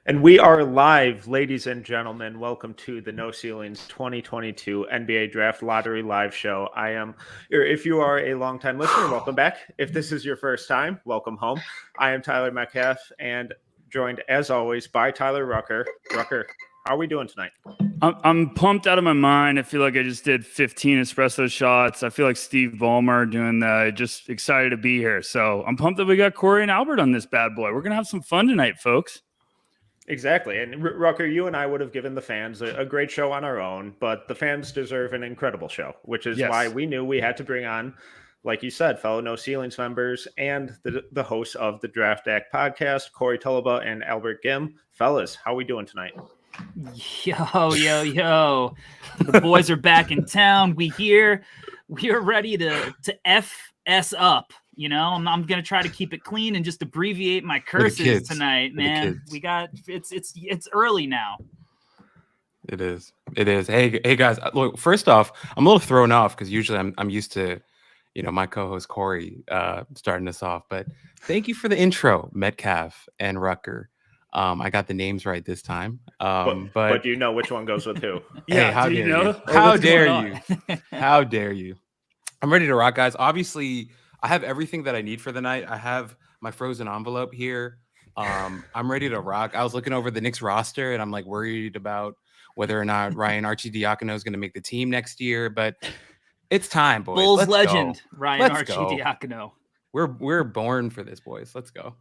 And we are live, ladies and gentlemen. Welcome to the No Ceilings 2022 NBA Draft Lottery Live Show. If you are a longtime listener, welcome back. If this is your first time, welcome home. I am Tyler Metcalf and joined, as always, by Tyler Rucker. Rucker, how are we doing tonight? I'm pumped out of my mind. I feel like I just did 15 espresso shots. I feel like Steve Ballmer doing that. Just excited to be here. So I'm pumped that we got Corey and Albert on this bad boy. We're going to have some fun tonight, folks. Exactly. And Rucker, you and I would have given the fans a great show on our own, but the fans deserve an incredible show, which is why we knew we had to bring on, like you said, fellow No Ceilings members and the hosts of the Draft Act podcast, Corey Tulaba and Albert Gim. Fellas, how are we doing tonight? Yo. The boys are back in town. We here. We are ready to FS up. You know, I'm going to try to keep it clean and just abbreviate my curses tonight, man. We got it's early now. It is. Hey guys. Look, first off, I'm a little thrown off because usually I'm used to, my co-host Corey starting us off. But thank you for the intro, Metcalf and Rucker. I got the names right this time. But do you know which one goes with who? Yeah. How dare you? How dare you? How dare you? I'm ready to rock, guys. Obviously, I have everything that I need for the night. I have my frozen envelope here. I'm ready to rock. I was looking over the Knicks roster, and I'm like worried about whether or not Ryan Arcidiacono is going to make the team next year. But it's time, boys. Bulls Let's legend go. Ryan Arcidiacono. We're born for this, boys. Let's go.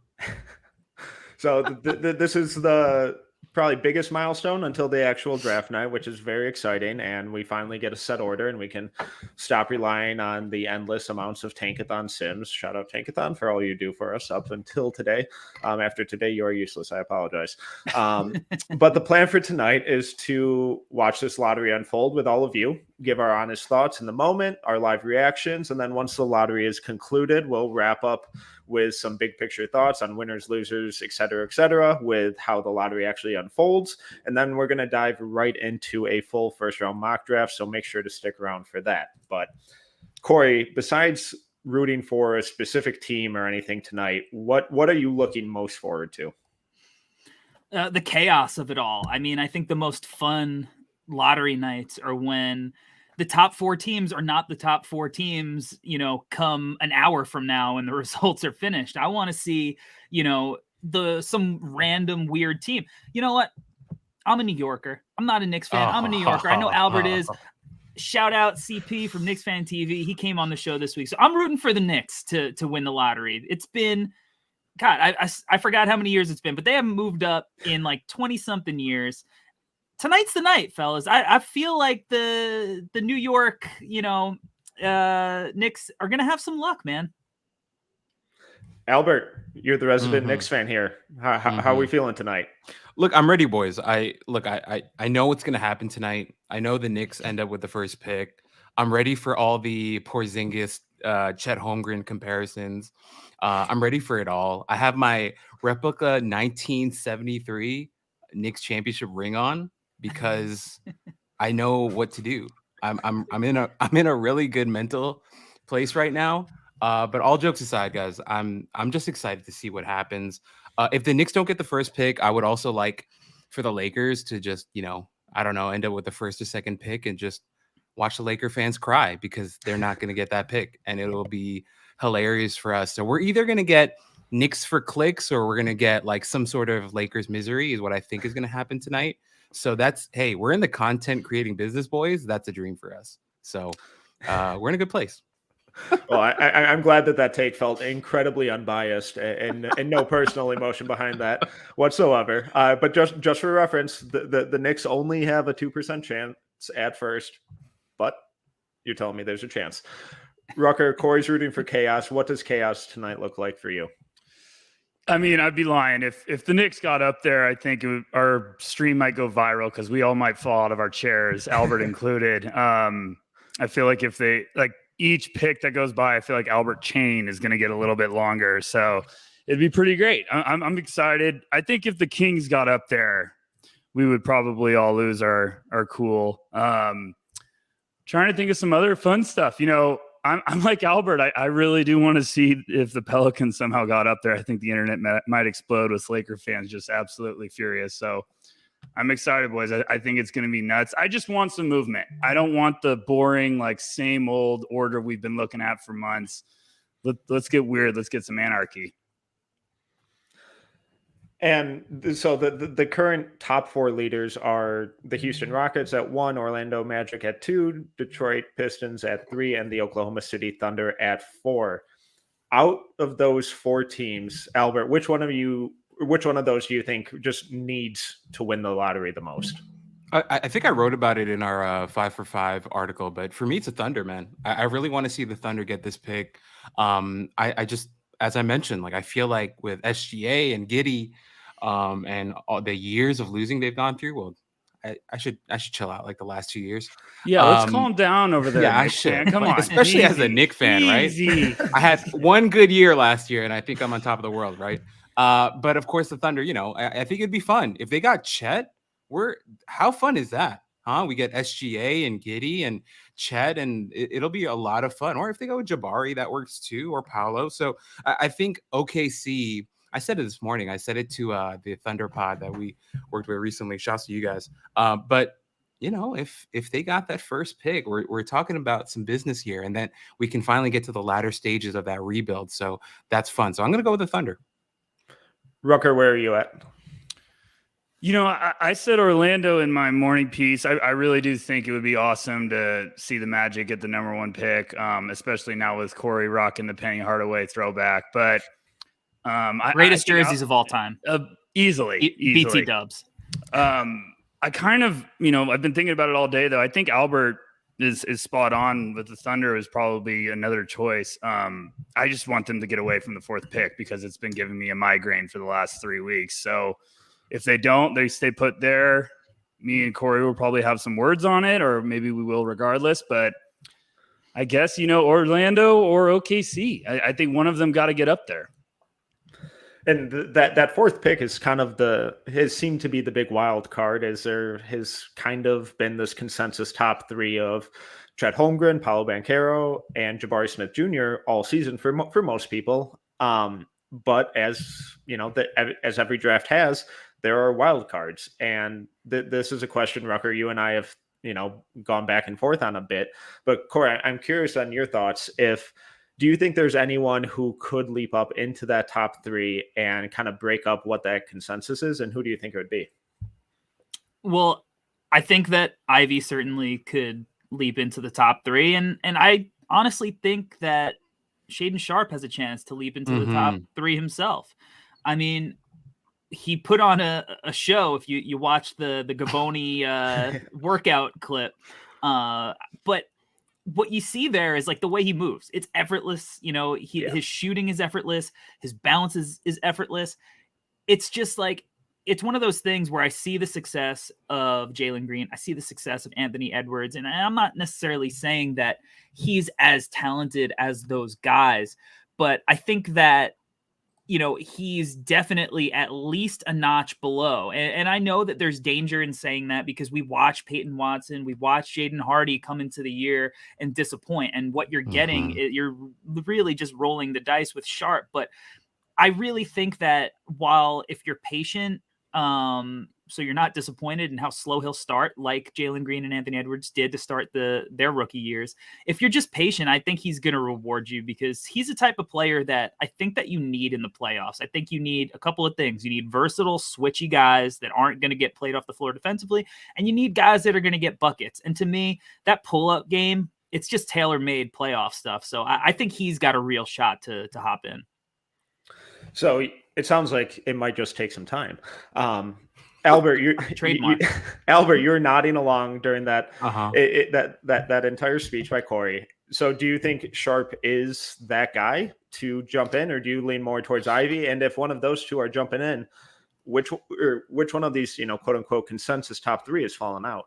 So this is the probably biggest milestone until the actual draft night, which is very exciting. And we finally get a set order and we can stop relying on the endless amounts of Tankathon Sims. Shout out Tankathon for all you do for us up until today. After today, you are useless. I apologize. But the plan for tonight is to watch this lottery unfold with all of you, give our honest thoughts in the moment, our live reactions. And then once the lottery is concluded, we'll wrap up with some big picture thoughts on winners, losers, et cetera, with how the lottery actually unfolds. And then we're going to dive right into a full first round mock draft. So make sure to stick around for that. But Corey, besides rooting for a specific team or anything tonight, what are you looking most forward to? The chaos of it all. I mean, I think the most fun lottery nights are when the top four teams are not the top four teams, come an hour from now and the results are finished. I want to see, some random weird team. You know what? I'm a New Yorker. I'm not a Knicks fan. I'm a New Yorker. I know Albert is. Shout out CP from Knicks Fan TV. He came on the show this week. So I'm rooting for the Knicks to win the lottery. It's been, God, I forgot how many years it's been, but they haven't moved up in like 20 something years. Tonight's the night, fellas. I feel like the New York, Knicks are going to have some luck, man. Albert, you're the resident Knicks fan here. How are we feeling tonight? Look, I'm ready, boys. I know what's going to happen tonight. I know the Knicks end up with the first pick. I'm ready for all the Porzingis, Chet Holmgren comparisons. I'm ready for it all. I have my replica 1973 Knicks championship ring on, because I know what to do. I'm in a really good mental place right now. But all jokes aside, guys, I'm just excited to see what happens. If the Knicks don't get the first pick, I would also like for the Lakers to just, end up with the first or second pick and just watch the Laker fans cry because they're not going to get that pick, and it'll be hilarious for us. So we're either going to get Knicks for clicks or we're going to get like some sort of Lakers misery is what I think is going to happen tonight. So we're in the content creating business, boys. That's a dream for us. So we're in a good place. Well, I'm glad that take felt incredibly unbiased and no personal emotion behind that whatsoever. But just for reference, the Knicks only have a 2% chance at first, but you're telling me there's a chance. Rucker, Corey's rooting for chaos. What does chaos tonight look like for you? I mean, I'd be lying. If the Knicks got up there, I think our stream might go viral because we all might fall out of our chairs, Albert included. I feel like if they each pick that goes by, I feel like Albert chain is going to get a little bit longer. So it'd be pretty great. I'm excited. I think if the Kings got up there, we would probably all lose our cool. Trying to think of some other fun stuff. I'm like Albert. I really do want to see if the Pelicans somehow got up there. I think the internet might explode with Laker fans just absolutely furious. So I'm excited, boys. I think it's going to be nuts. I just want some movement. I don't want the boring, like, same old order we've been looking at for months. Let's get weird. Let's get some anarchy. And so the current top 4 leaders are the Houston Rockets at 1, Orlando Magic at 2, Detroit Pistons at 3, and the Oklahoma City Thunder at 4. Out of those 4 teams, Albert, which one of those do you think just needs to win the lottery the most? I think I wrote about it in our 5 for 5 article, but for me, it's a Thunder, man. I really want to see the Thunder get this pick. I just, as I mentioned, like, I feel like with SGA and Giddey, and all the years of losing they've gone through, well, I should chill out like the last 2 years. Yeah, let's calm down over there. Yeah, I Knicks should. fan. Come on, especially easy, as a Knicks fan, easy. right? I had one good year last year, and I think I'm on top of the world, right? But of course, the Thunder, I think it'd be fun if they got Chet. How fun is that? Huh? We get SGA and Giddey and Chet, and it'll be a lot of fun. Or if they go with Jabari, that works too, or Paolo. So I think OKC. I said it this morning. I said it to the Thunder pod that we worked with recently. Shouts to you guys. But if they got that first pick, we're talking about some business here, and then we can finally get to the latter stages of that rebuild. So that's fun. So I'm going to go with the Thunder. Rucker, where are you at? I said Orlando in my morning piece. I really do think it would be awesome to see the Magic get the number 1 pick, especially now with Corey rocking the Penny Hardaway throwback. But greatest jerseys of all time, easily. BT Dubs. I kind of, I've been thinking about it all day, though. I think Albert is spot on with the Thunder is probably another choice. I just want them to get away from the 4th pick because it's been giving me a migraine for the last 3 weeks. So if they don't, they stay put there. Me and Corey will probably have some words on it, or maybe we will regardless. But I guess, Orlando or OKC. I think one of them got to get up there. And that 4th pick is kind of has seemed to be the big wild card, as there has kind of been this consensus top 3 of Chet Holmgren, Paolo Banchero, and Jabari Smith Jr. all season for most people. But as as every draft has, there are wild cards, and this is a question, Rucker, you and I have gone back and forth on a bit. But Corey, I'm curious on your thoughts. Do you think there's anyone who could leap up into that top 3 and kind of break up what that consensus is? And who do you think it would be? Well, I think that Ivy certainly could leap into the top 3. And I honestly think that Shaedon Sharpe has a chance to leap into the top 3 himself. I mean, he put on a show if you watch the Gaboni workout clip. But what you see there is like the way he moves. It's effortless. His shooting is effortless. His balance is effortless. It's just like, it's one of those things where I see the success of Jalen Green. I see the success of Anthony Edwards. And I'm not necessarily saying that he's as talented as those guys, but I think that, he's definitely at least a notch below. And I know that there's danger in saying that because we watch Peyton Watson, we watch Jaden Hardy come into the year and disappoint. And what you're getting, you're really just rolling the dice with Sharpe. But I really think that if you're patient, so you're not disappointed in how slow he'll start, like Jalen Green and Anthony Edwards did to start their rookie years. If you're just patient, I think he's going to reward you because he's a type of player that I think that you need in the playoffs. I think you need a couple of things. You need versatile, switchy guys that aren't going to get played off the floor defensively, and you need guys that are going to get buckets. And to me, that pull-up game, it's just tailor-made playoff stuff. So I think he's got a real shot to hop in. So it sounds like it might just take some time. Albert, you're nodding along during that that entire speech by Corey. So do you think Sharpe is that guy to jump in, or do you lean more towards Ivy? And if one of those two are jumping in, which one of these, quote unquote consensus top 3 has fallen out?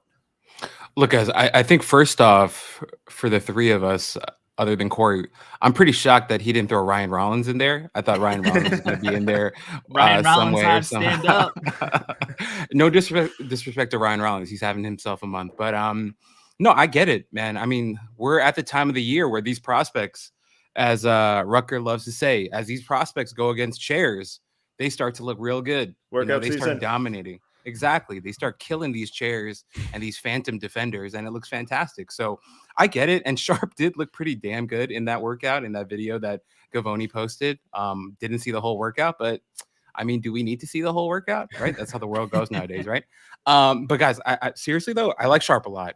Look, guys, I think first off, for the 3 of us, other than Corey, I'm pretty shocked that he didn't throw Ryan Rollins in there. I thought Ryan Rollins was going to be in there somewhere. Stand up. No disrespect to Ryan Rollins. He's having himself a month. But No, I get it, man. I mean, we're at the time of the year where these prospects, as Rucker loves to say, as these prospects go against chairs, they start to look real good. Workout They season. start dominating. Exactly. They start killing these chairs and these phantom defenders, and it looks fantastic. So I get it. And Sharp did look pretty damn good in that workout, in that video that Gavoni posted. Didn't see the whole workout, but I mean, do we need to see the whole workout? Right? That's how the world goes nowadays, right? But guys, I seriously though, I like Sharp a lot.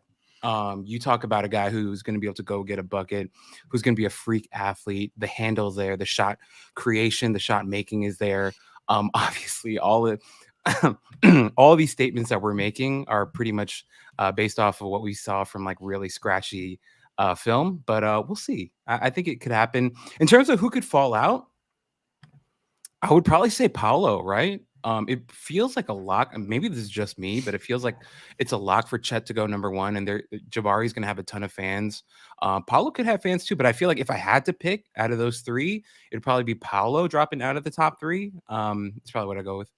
You talk about a guy who's going to be able to go get a bucket, who's going to be a freak athlete. The handle's there, the shot creation, the shot making is there. Obviously, all these statements that we're making are pretty much based off of what we saw from like really scratchy film. But we'll see. I think it could happen. In terms of who could fall out, I would probably say Paolo, right? It feels like a lock. Maybe this is just me, but it feels like it's a lock for Chet to go number one, and Jabari's going to have a ton of fans. Paolo could have fans too, but I feel like if I had to pick out of those three, it'd probably be Paolo dropping out of the top three. It's probably what I go with.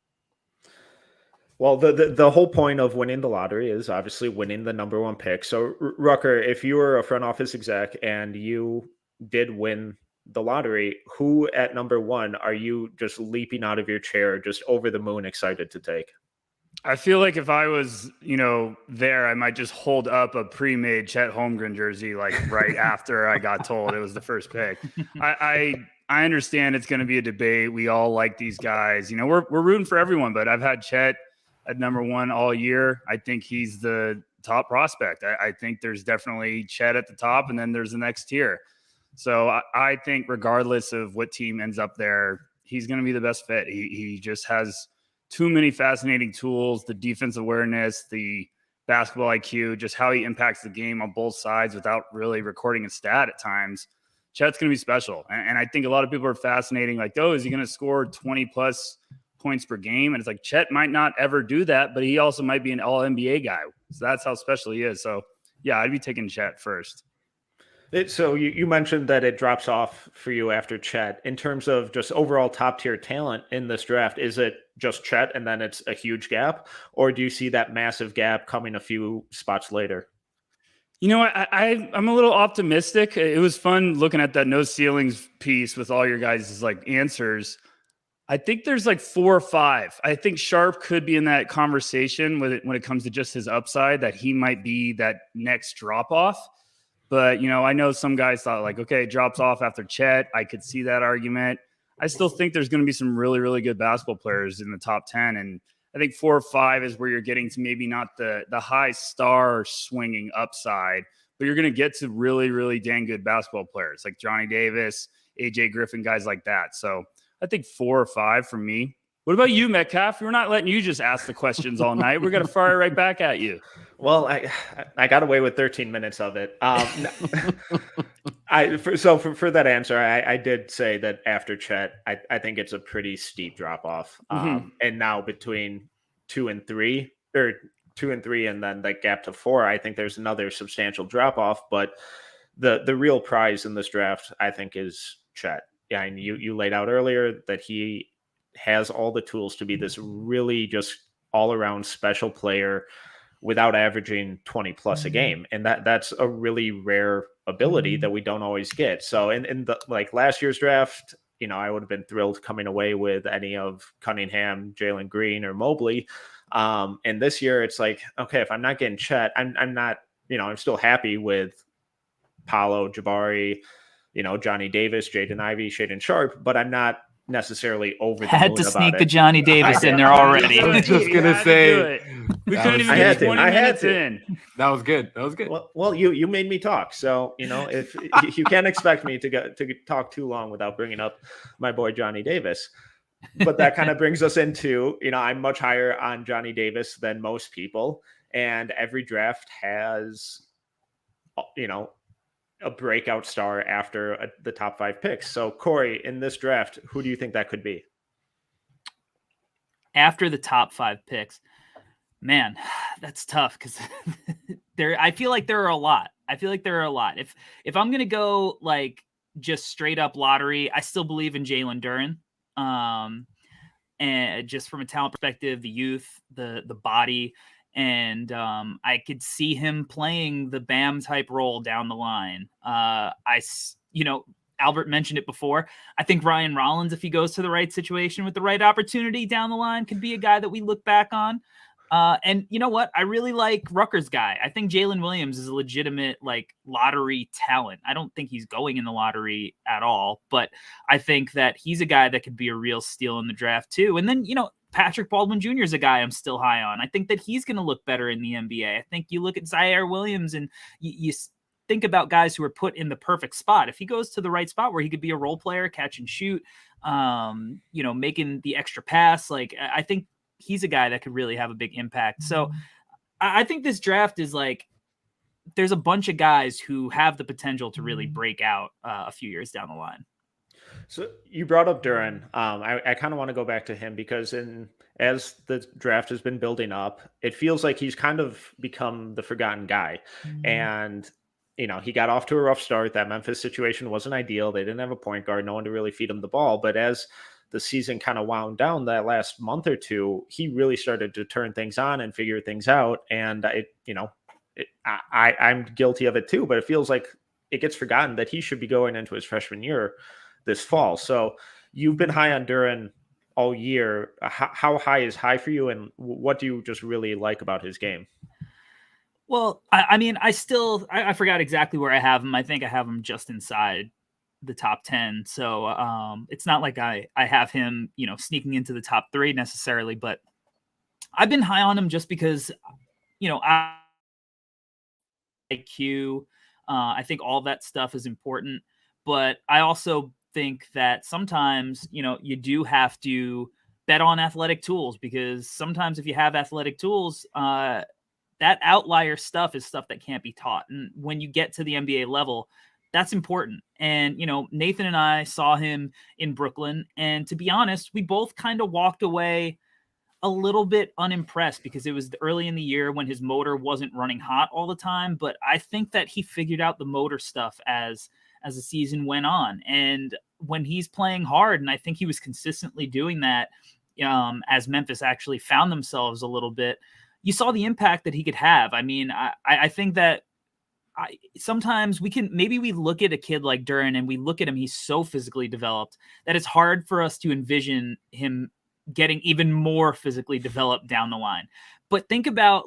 Well, the whole point of winning the lottery is obviously winning the number one pick. So, Rucker, if you were a front office exec and you did win the lottery, who at number one are you just leaping out of your chair, just over the moon excited to take? I feel like if I was, there, I might just hold up a pre-made Chet Holmgren jersey, like right after I got told it was the first pick. I understand it's going to be a debate. We all like these guys. We're rooting for everyone, but I've had Chet at number one all year. I think he's the top prospect. I think there's definitely Chet at the top, and then there's the next tier. So I think regardless of what team ends up there, he's going to be the best fit. He just has too many fascinating tools, the defense awareness, the basketball IQ, just how he impacts the game on both sides without really recording a stat at times. Chet's going to be special. And I think a lot of people are fascinating, like, oh, is he going to score 20 plus points per game? And it's like, Chet might not ever do that, but he also might be an all-NBA guy. So that's how special he is. So, yeah, I'd be taking Chet first. So you mentioned that it drops off for you after Chet. In terms of just overall top tier talent in this draft, is it just Chet and then it's a huge gap? Or do you see that massive gap coming a few spots later? I'm a little optimistic. It was fun looking at that no ceilings piece with all your guys' like answers. I think there's like 4 or 5. I think Sharp could be in that conversation when it comes to just his upside, that he might be that next drop off. But, I know some guys thought like, okay, it drops off after Chet. I could see that argument. I still think there's going to be some really, really good basketball players in the top 10. And I think 4 or 5 is where you're getting to maybe not the high star swinging upside, but you're going to get to really, really dang good basketball players like Johnny Davis, AJ Griffin, guys like that. So I think 4 or 5 for me. What about you, Metcalf? We're not letting you just ask the questions all night. We're going to fire right back at you. Well, I got away with 13 minutes of it. For that answer, I did say that after Chet, I think it's a pretty steep drop off. And now between 2 and 3, or 2 and 3, and then that gap to 4, I think there's another substantial drop off. But the real prize in this draft, I think, is Chet. Yeah, and you laid out earlier that he has all the tools to be this really just all around special player without averaging 20 plus a game. And that's a really rare ability that we don't always get. So in the like last year's draft, I would have been thrilled coming away with any of Cunningham, Jalen Green, or Mobley. And this year it's like, okay, if I'm not getting Chet, I'm not, I'm still happy with Paolo, Jabari, Johnny Davis, Jaden Ivey, Shaedon Sharp, but I'm not necessarily over the had moon to about sneak it. the Johnny Davis in there already. I was just gonna say, we couldn't even get 20 minutes in. That was good. Well, you made me talk, so if you can't expect me to talk too long without bringing up my boy Johnny Davis. But that kind of brings us into, I'm much higher on Johnny Davis than most people, and every draft has, a breakout star after the top 5 picks. So, Corey, in this draft, who do you think that could be? After the top 5 picks, man, that's tough because I feel like there are a lot. If I'm going to go like just straight up lottery, I still believe in Jalen Duren. And just from a talent perspective, the youth, the body, And I could see him playing the Bam type role down the line. Albert mentioned it before. I think Ryan Rollins, if he goes to the right situation with the right opportunity down the line, could be a guy that we look back on. And you know what? I really like Rutgers guy. I think Jalen Williams is a legitimate lottery talent. I don't think he's going in the lottery at all, but I think that he's a guy that could be a real steal in the draft too. And then, Patrick Baldwin Jr. is a guy I'm still high on. I think that he's going to look better in the NBA. I think you look at Zaire Williams and you think about guys who are put in the perfect spot. If he goes to the right spot where he could be a role player, catch and shoot, making the extra pass, I think he's a guy that could really have a big impact. So I think this draft is there's a bunch of guys who have the potential to really break out a few years down the line. So you brought up Duren. I kind of want to go back to him because as the draft has been building up, it feels like he's kind of become the forgotten guy. And, he got off to a rough start. That Memphis situation wasn't ideal. They didn't have a point guard, no one to really feed him the ball. But as the season kind of wound down that last month or two, he really started to turn things on and figure things out. And I'm guilty of it too, but it feels like it gets forgotten that he should be going into his freshman year this fall. So you've been high on Duren all year. How high is high for you, and what do you just really like about his game? Well, I forgot exactly where I have him. I think I have him just inside the top 10. So it's not like I have him, sneaking into the top 3 necessarily, but I've been high on him just because, IQ, I think all that stuff is important, but I also think that sometimes, you do have to bet on athletic tools, because sometimes if you have athletic tools, that outlier stuff is stuff that can't be taught. And when you get to the NBA level, that's important. And, Nathan and I saw him in Brooklyn, and to be honest, we both kind of walked away a little bit unimpressed because it was early in the year when his motor wasn't running hot all the time. But I think that he figured out the motor stuff as the season went on. And when he's playing hard, and I think he was consistently doing that as Memphis actually found themselves a little bit, you saw the impact that he could have. I mean, I think that sometimes we look at a kid like Duren and we look at him, he's so physically developed that it's hard for us to envision him getting even more physically developed down the line. But think about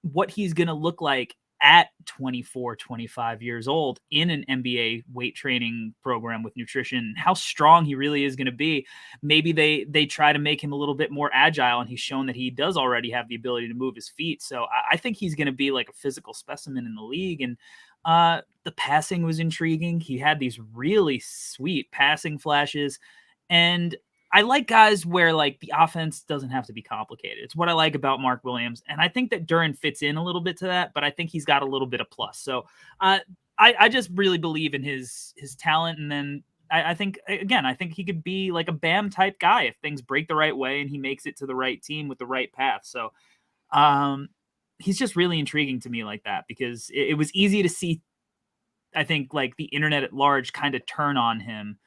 what he's going to look like at 24, 25 years old in an NBA weight training program with nutrition, how strong he really is going to be. Maybe they try to make him a little bit more agile, and he's shown that he does already have the ability to move his feet. So I think he's going to be like a physical specimen in the league. And the passing was intriguing. He had these really sweet passing flashes, and I like guys where the offense doesn't have to be complicated. It's what I like about Mark Williams. And I think that Duren fits in a little bit to that, but I think he's got a little bit of plus. So I just really believe in his talent. And then I think he could be like a Bam type guy if things break the right way and he makes it to the right team with the right path. So he's just really intriguing to me like that, because it was easy to see, I think, the internet at large kind of turn on him.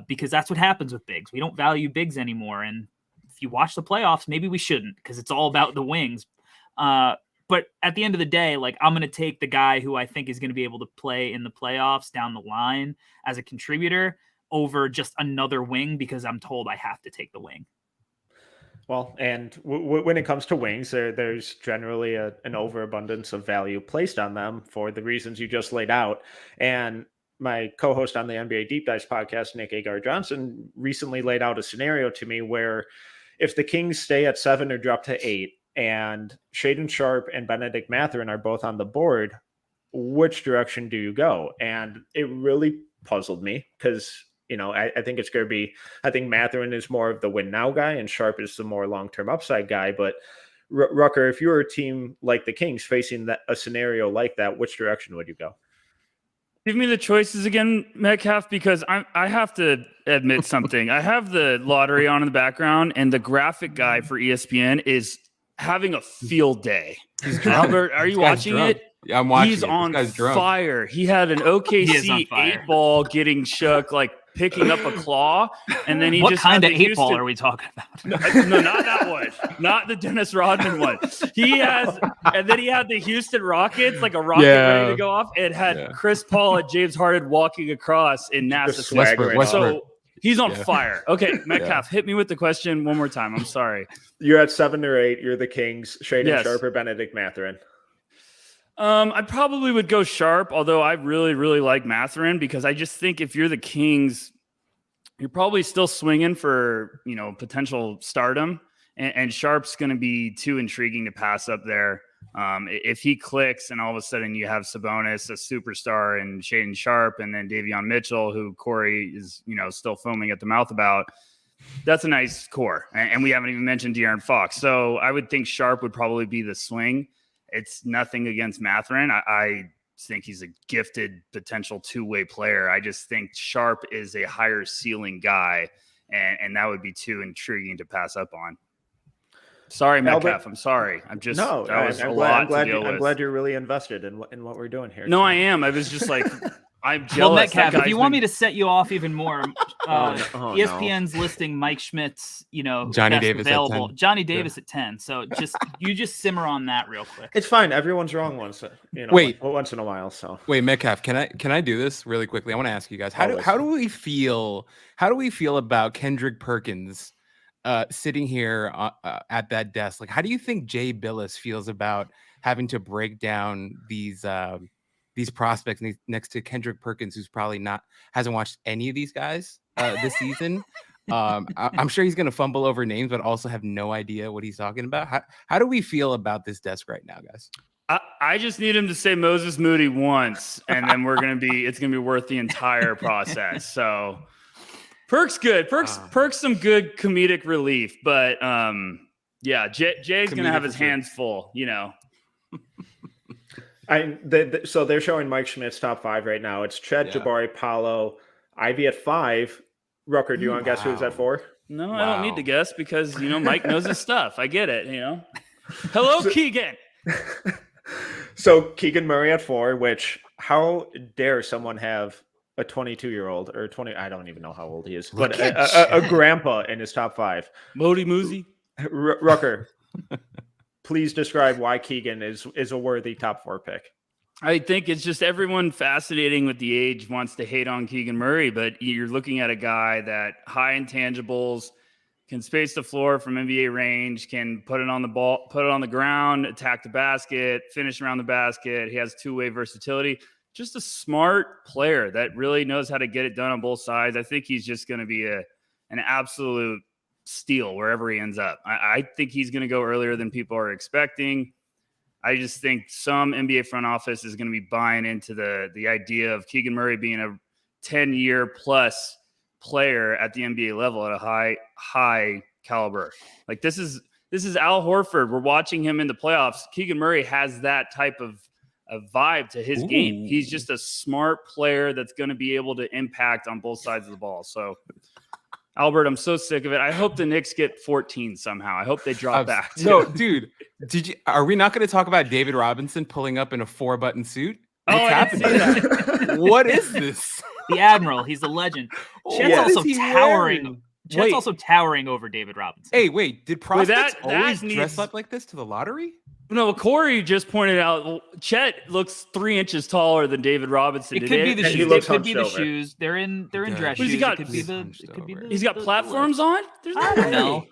Because that's what happens with bigs. We don't value bigs anymore. And if you watch the playoffs, maybe we shouldn't, because it's all about the wings. But at the end of the day, I'm going to take the guy who I think is going to be able to play in the playoffs down the line as a contributor over just another wing, because I'm told I have to take the wing. Well, and when it comes to wings, there's generally an overabundance of value placed on them for the reasons you just laid out. And my co-host on the NBA Deep Dives podcast, Nick Agar-Johnson, recently laid out a scenario to me where if the Kings stay at 7 or drop to 8 and Shaedon Sharpe and Benedict Mathurin are both on the board, which direction do you go? And it really puzzled me because, I think it's going to be, I think Mathurin is more of the win now guy and Sharpe is the more long-term upside guy. But Rucker, if you were a team like the Kings facing a scenario like that, which direction would you go? Give me the choices again, Metcalf, because I have to admit something. I have the lottery on in the background, and the graphic guy for ESPN is having a field day. Albert, are you watching it? Yeah, I'm watching. He's on fire. He had an OKC 8 ball getting shook. picking up a claw, and then he what just kind had of the 8-ball Houston- are we talking about? No, not that one. Not the Dennis Rodman one. He has, and then he had the Houston Rockets, like a rocket ready to go off. It had Chris Paul and James Harden walking across in NASA. Westbrook. So he's on fire. Okay, Metcalf, hit me with the question one more time. I'm sorry. You're at 7 or 8. You're the Kings. Shaden Yes. Sharp or Benedict Mathurin? I probably would go Sharp, although I really, really like Mathurin because I just think if you're the Kings, you're probably still swinging for, potential stardom, and Sharp's going to be too intriguing to pass up there. If he clicks and all of a sudden you have Sabonis, a superstar, and Shaden Sharp, and then Davion Mitchell, who Corey is, still foaming at the mouth about, that's a nice core. And we haven't even mentioned De'Aaron Fox. So I would think Sharp would probably be the swing. It's nothing against Mathurin. I think he's a gifted potential two-way player. I just think Sharp is a higher ceiling guy, and that would be too intriguing to pass up on. Sorry, Metcalf. I'm sorry. I'm just no. I'm glad you're really invested in what we're doing here. No, I am. I was just like, I'm jealous. Well, Metcalf, if you want me to set you off even more, ESPN's listing Mike Schmidt's, Johnny Davis available. at 10. Johnny Davis at 10. So just simmer on that real quick. It's fine. Everyone's wrong once. Once in a while. So wait, Metcalf, can I do this really quickly? I want to ask you guys how do we feel about Kendrick Perkins sitting here at that desk? Like, how do you think Jay Billis feels about having to break down these prospects next to Kendrick Perkins, who's probably hasn't watched any of these guys this season? I'm sure he's going to fumble over names, but also have no idea what he's talking about. How do we feel about this desk right now, guys? I just need him to say Moses Moody once, and then it's going to be worth the entire process. So Perk's good. Perk's some good comedic relief, but Jay's going to have his hands full, So they're showing Mike Schmidt's top 5 right now. It's Chet, Jabari, Paolo, Ivy at 5. Rucker, do you want to guess who's at 4? No, I don't need to guess because Mike knows his stuff. I get it. Hello, Keegan. So Keegan Murray at 4. Which how dare someone have a 22-year-old or 20? I don't even know how old he is, but a grandpa in his top 5. Modi Muzi. Rucker. Please describe why Keegan is a worthy top 4 pick. I think it's just everyone fascinating with the age wants to hate on Keegan Murray, but you're looking at a guy that high intangibles, can space the floor from NBA range, can put it on the ground, attack the basket, finish around the basket. He has two-way versatility. Just a smart player that really knows how to get it done on both sides. I think he's just going to be an absolute steal wherever he ends up. I think he's going to go earlier than people are expecting. I just think some NBA front office is going to be buying into the idea of Keegan Murray being a 10-year plus player at the NBA level at a high caliber. Like this is Al Horford. We're watching him in the playoffs. Keegan Murray has that type of vibe to his game. He's just a smart player that's going to be able to impact on both sides of the ball. So Albert, I'm so sick of it. I hope the Knicks get 14 somehow. I hope they drop back. No, dude. Are we not going to talk about David Robinson pulling up in a 4-button suit? What's happening? What is this? The Admiral. He's a legend. Chet's also towering. Chet's also towering over David Robinson. Hey, wait. Did prospects always dress up like this to the lottery? No, Corey just pointed out Chet looks 3 inches taller than David Robinson. It could be the shoes. It could be the shoes. They're in dress shoes. He's got platforms on? There's I don't know.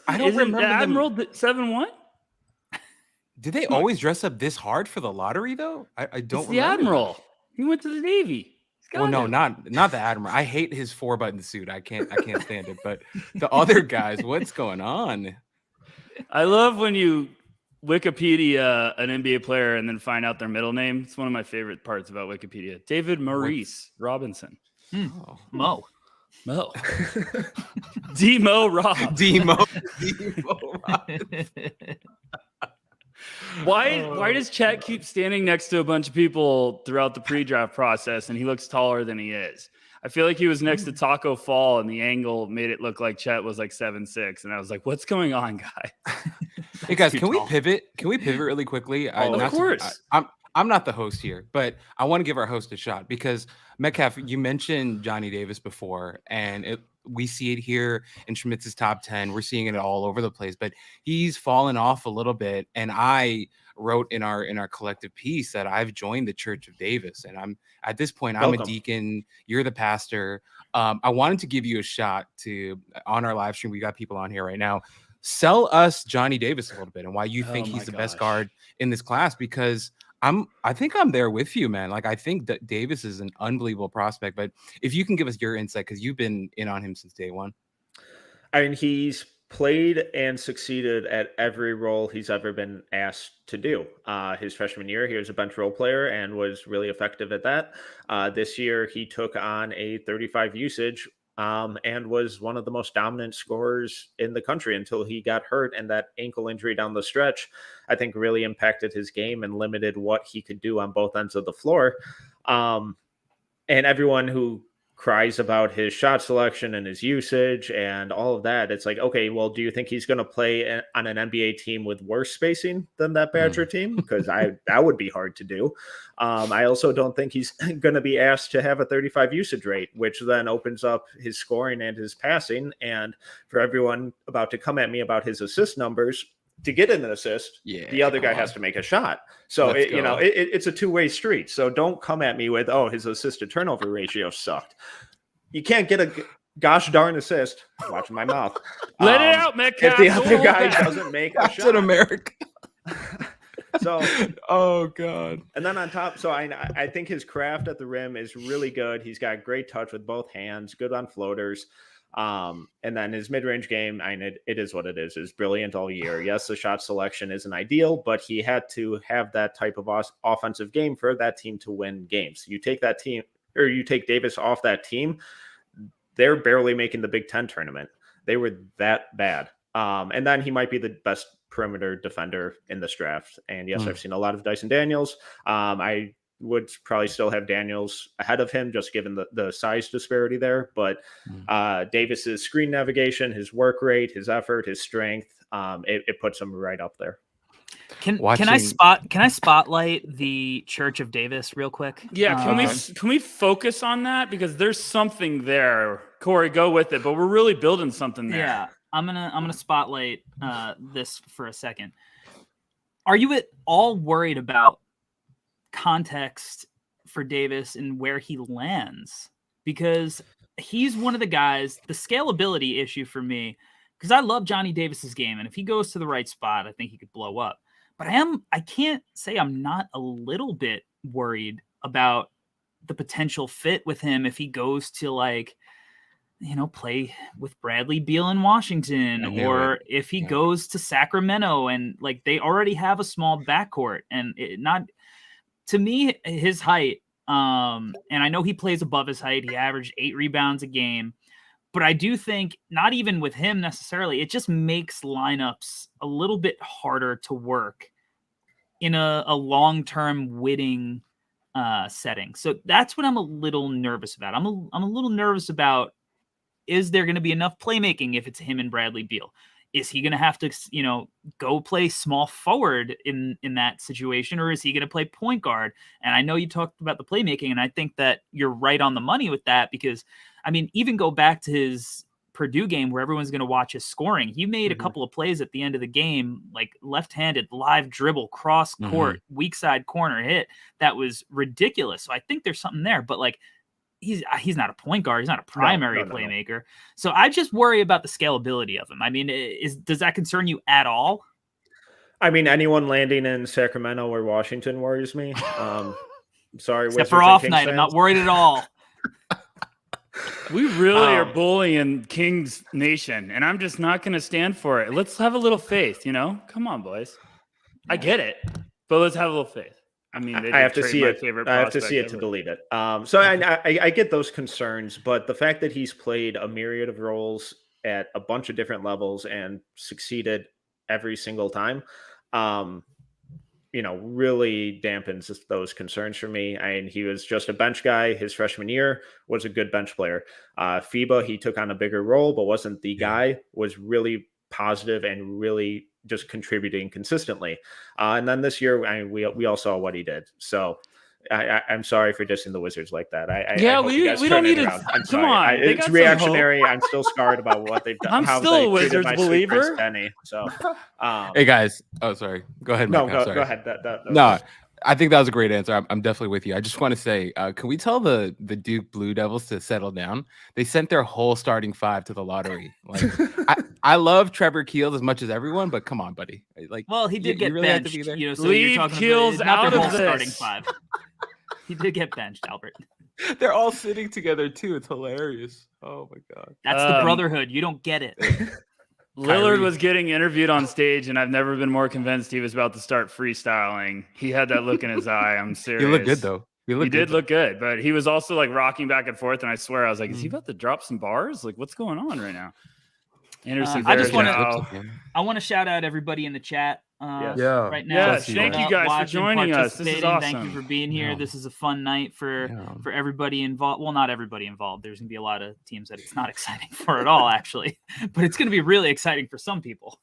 I don't remember the Admiral 7-1? Did they always dress up this hard for the lottery though? I don't remember. The Admiral. He went to the Navy. Well, no, not the Admiral. I hate his 4-button suit. I can't stand it. But the other guys, what's going on? I love when you Wikipedia an NBA player and then find out their middle name. It's one of my favorite parts about Wikipedia. David Maurice Robinson. Mo. D-Mo Rob. D-Mo Robinson. Why does Chet keep standing next to a bunch of people throughout the pre-draft process and he looks taller than he is? I feel like he was next to Taco Fall and the angle made it look like Chet was like 7'6", and I was like, "What's going on, guy?" Hey guys, can we pivot? Can we pivot really quickly? Of course. I'm not the host here, but I want to give our host a shot because Metcalf, you mentioned Johnny Davis before, and we see it here in Schmitz's top 10. We're seeing it all over the place, but he's fallen off a little bit. And I wrote in our collective piece that I've joined the Church of Davis, and I'm at this point, I'm a deacon. You're the pastor. I wanted to give you a shot on our live stream. We got people on here right now. Sell us Johnny Davis a little bit and why you think he's the best guard in this class, because I think I'm there with you, man. Like, I think that Davis is an unbelievable prospect, but if you can give us your insight, because you've been in on him since day one. I mean, he's played and succeeded at every role he's ever been asked to do. His freshman year, he was a bench role player and was really effective at that. This year, he took on a 35 usage and was one of the most dominant scorers in the country until he got hurt. And that ankle injury down the stretch, I think, really impacted his game and limited what he could do on both ends of the floor. And everyone who cries about his shot selection and his usage and all of that, it's like, okay, well, do you think he's going to play on an NBA team with worse spacing than that Badger team? Because that would be hard to do. I also don't think he's going to be asked to have a 35 usage rate, which then opens up his scoring and his passing. And for everyone about to come at me about his assist numbers, to get an assist, the other guy has to make a shot. So, it's a two-way street. So don't come at me with, his assist to turnover ratio sucked. You can't get a gosh darn assist. Watching my mouth. Let it out, Metcalf. If the other guy doesn't make a shot. in America. So, oh God. And then on top, so I think his craft at the rim is really good. He's got great touch with both hands, good on floaters. And then his mid-range game, it is what it is brilliant all year. Yes, the shot selection isn't ideal, but he had to have that type of offensive game for that team to win games. You take that team, or you take Davis off that team, they're barely making the Big Ten tournament. They were that bad. And then he might be the best perimeter defender in this draft. And yes, I've seen a lot of Dyson Daniels. I would probably still have Daniels ahead of him, just given the size disparity there. But Davis's screen navigation, his work rate, his effort, his strength, it puts him right up there. Can I spotlight the Church of Davis real quick? Yeah, can we focus on that, because there's something there. Corey, go with it, but we're really building something there. Yeah, I'm gonna spotlight this for a second. Are you at all worried about context for Davis and where he lands? Because he's one of the guys, the scalability issue for me, because I love Johnny Davis's game, and if he goes to the right spot, I think he could blow up. But I can't say I'm not a little bit worried about the potential fit with him if he goes to play with Bradley Beal in Washington, or if he goes to Sacramento and they already have a small backcourt, and to me, his height, and I know he plays above his height. He averaged 8 rebounds a game. But I do think, not even with him necessarily, it just makes lineups a little bit harder to work in a long-term winning setting. So that's what I'm a little nervous about. I'm a little nervous about, is there going to be enough playmaking if it's him and Bradley Beal? Is he going to have to, go play small forward in that situation, or is he going to play point guard? And I know you talked about the playmaking, and I think that you're right on the money with that, because, even go back to his Purdue game where everyone's going to watch his scoring. He made a couple of plays at the end of the game, like left-handed live dribble, cross court, weak side corner hit. That was ridiculous. So I think there's something there, but he's not a point guard. He's not a primary playmaker. No. So I just worry about the scalability of him. Does that concern you at all? Anyone landing in Sacramento or Washington worries me. Sorry, except for off night. I'm not worried at all. We really are bullying Kings Nation, and I'm just not going to stand for it. Let's have a little faith, Come on, boys. I get it, but let's have a little faith. I have to see it. I have to see it to believe it. So I get those concerns, but the fact that he's played a myriad of roles at a bunch of different levels and succeeded every single time, really dampens those concerns for me. He was just a bench guy. His freshman year was a good bench player. FIBA, he took on a bigger role, but wasn't the guy, was really positive and really just contributing consistently. And then this year, I mean, we all saw what he did. So I'm sorry for dissing the Wizards like that. I hope you guys we turn don't it need around. to. I'm Come sorry. on, they got It's some reactionary. I'm still scarred about what they've done. I'm how still they a treated Wizards my sweet Chris believer. Penny. So, Hey guys. Oh, sorry. Go ahead, no, Mike. I'm go sorry. ahead. No, I think that was a great answer. I'm definitely with you. I just want to say, can we tell the Duke Blue Devils to settle down? They sent their whole starting 5 to the lottery. Like, I love Trevor Keels as much as everyone, but come on, buddy. Like, Well, he did get really have to benched. be there? You know, so Leave you're talking Keels about not out their of whole starting this. 5. He did get benched, Albert. They're all sitting together too. It's hilarious. Oh my god. That's the brotherhood. You don't get it. Lillard was getting interviewed on stage, and I've never been more convinced he was about to start freestyling. He had that look in his eye. I'm serious. He looked good though. He did look good, but he was also like rocking back and forth. And I swear, I was like, is he about to drop some bars? Like, what's going on right now? Anderson, I just Varejao. I want to shout out everybody in the chat Yes. right now. Yeah, Yes, thank you Showing up, guys for watching, joining us. This is participating. Thank awesome. you for being here. Yeah. This is a fun night for everybody involved. Well, not everybody involved. There's going to be a lot of teams that it's not exciting for at all, actually. But it's going to be really exciting for some people.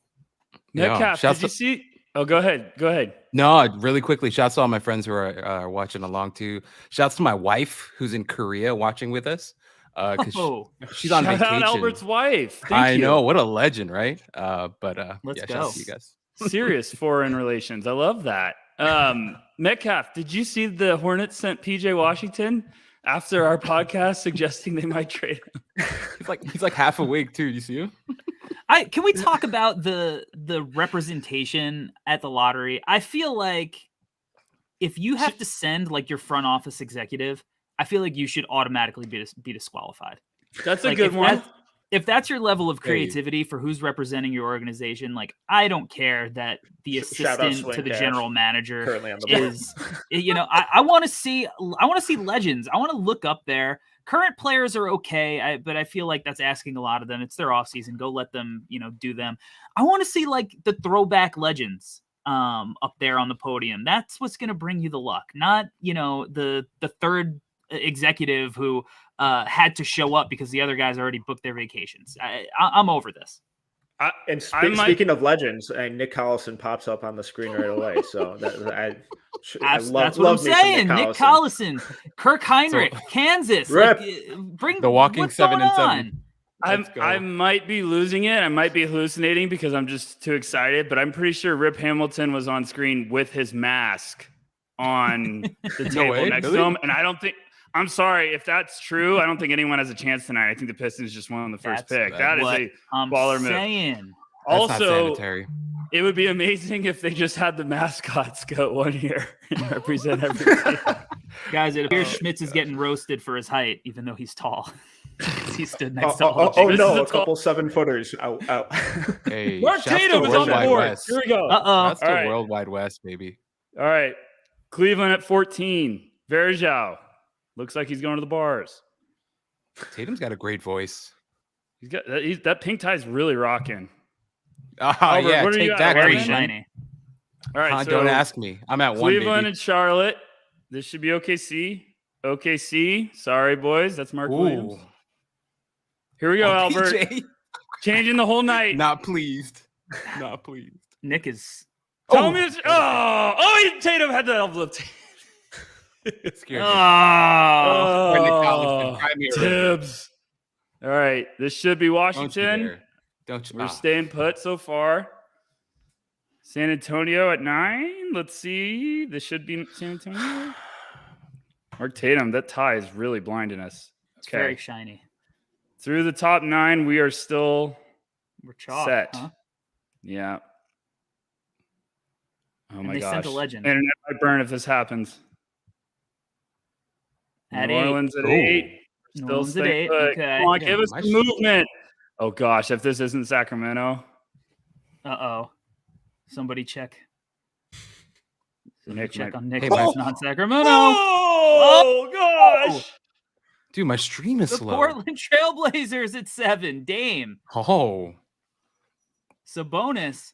Metcalf, did you see? Oh, go ahead. Go ahead. No, really quickly. Shouts to all my friends who are watching along too. Shouts to my wife who's in Korea watching with us. She's on Shout vacation. out Albert's wife. Thank I you. know, what a legend, right? But Let's yeah, go. shout out to you guys. Serious foreign relations. I love that. Metcalf, did you see the Hornets sent PJ Washington after our podcast suggesting they might trade him? He's like half awake too. You see him? Can we talk about the representation at the lottery? I feel like if you have to send like your front office executive, I feel like you should automatically be disqualified. That's a Like, good one. If that's your level of creativity for who's representing your organization, like I don't care that the Shout out assistant Swing to the Cash, general manager currently on the board. is, you know, I want to see legends. I want to look up there. Current players are okay, but I feel like that's asking a lot of them. It's their off season. Go let them, do them. I want to see like the throwback legends up there on the podium. That's what's going to bring you the luck, not, the third executive who had to show up because the other guys already booked their vacations. I'm over this. Speaking of legends, Nick Collison pops up on the screen right away. So That's what I'm saying. Nick Collison, Kirk Heinrich, Kansas. Bring the walking what's 7 going and 7. I might be losing it. I might be hallucinating because I'm just too excited, but I'm pretty sure Rip Hamilton was on screen with his mask on the table next to him. And I'm sorry if that's true. I don't think anyone has a chance tonight. I think the Pistons just won the first pick. That is a baller move. Also, it would be amazing if they just had the mascots go 1 year and represent everything. Guys, it appears Schmitz is getting roasted for his height, even though he's tall. He stood next to a couple 7-footers out. Hey, Mark Tatum is on the board. West. Here we go. That's the World Wide West, baby. All right. Cleveland at 14. Varejao. Looks like he's going to the bars. Tatum's got a great voice. He's got that pink tie's really rocking. Oh, Albert, yeah, what do you take got? that, very Green. shiny. All right, so don't ask me. I'm at Cleveland 1, baby. and Charlotte. This should be OKC. OKC. Sorry, boys. That's Mark Williams. Here we go, Albert. PJ. Changing the whole night. Not pleased. Not pleased. Nick is. Tell me this. Tatum had the envelope. Scared me. Tibbs. All right. This should be Washington. Don't you? We're staying put so far. San Antonio at 9. Let's see. This should be San Antonio. Mark Tatum, that tie is really blinding us. It's very shiny. Through the top 9, we are still set. Huh? Yeah. Oh my they gosh. sent a legend. Internet might burn if this happens. At New 8. Orleans at 8. New Still Orleans at staying 8. put. Okay. Come on, give us some movement. Oh gosh, if this isn't Sacramento. Uh-oh. Somebody check. Nick Check might- on Nick. Hey, It's not Sacramento. Oh gosh. Dude, my stream is The slow. Portland Trailblazers at 7. Dame. Oh. Sabonis.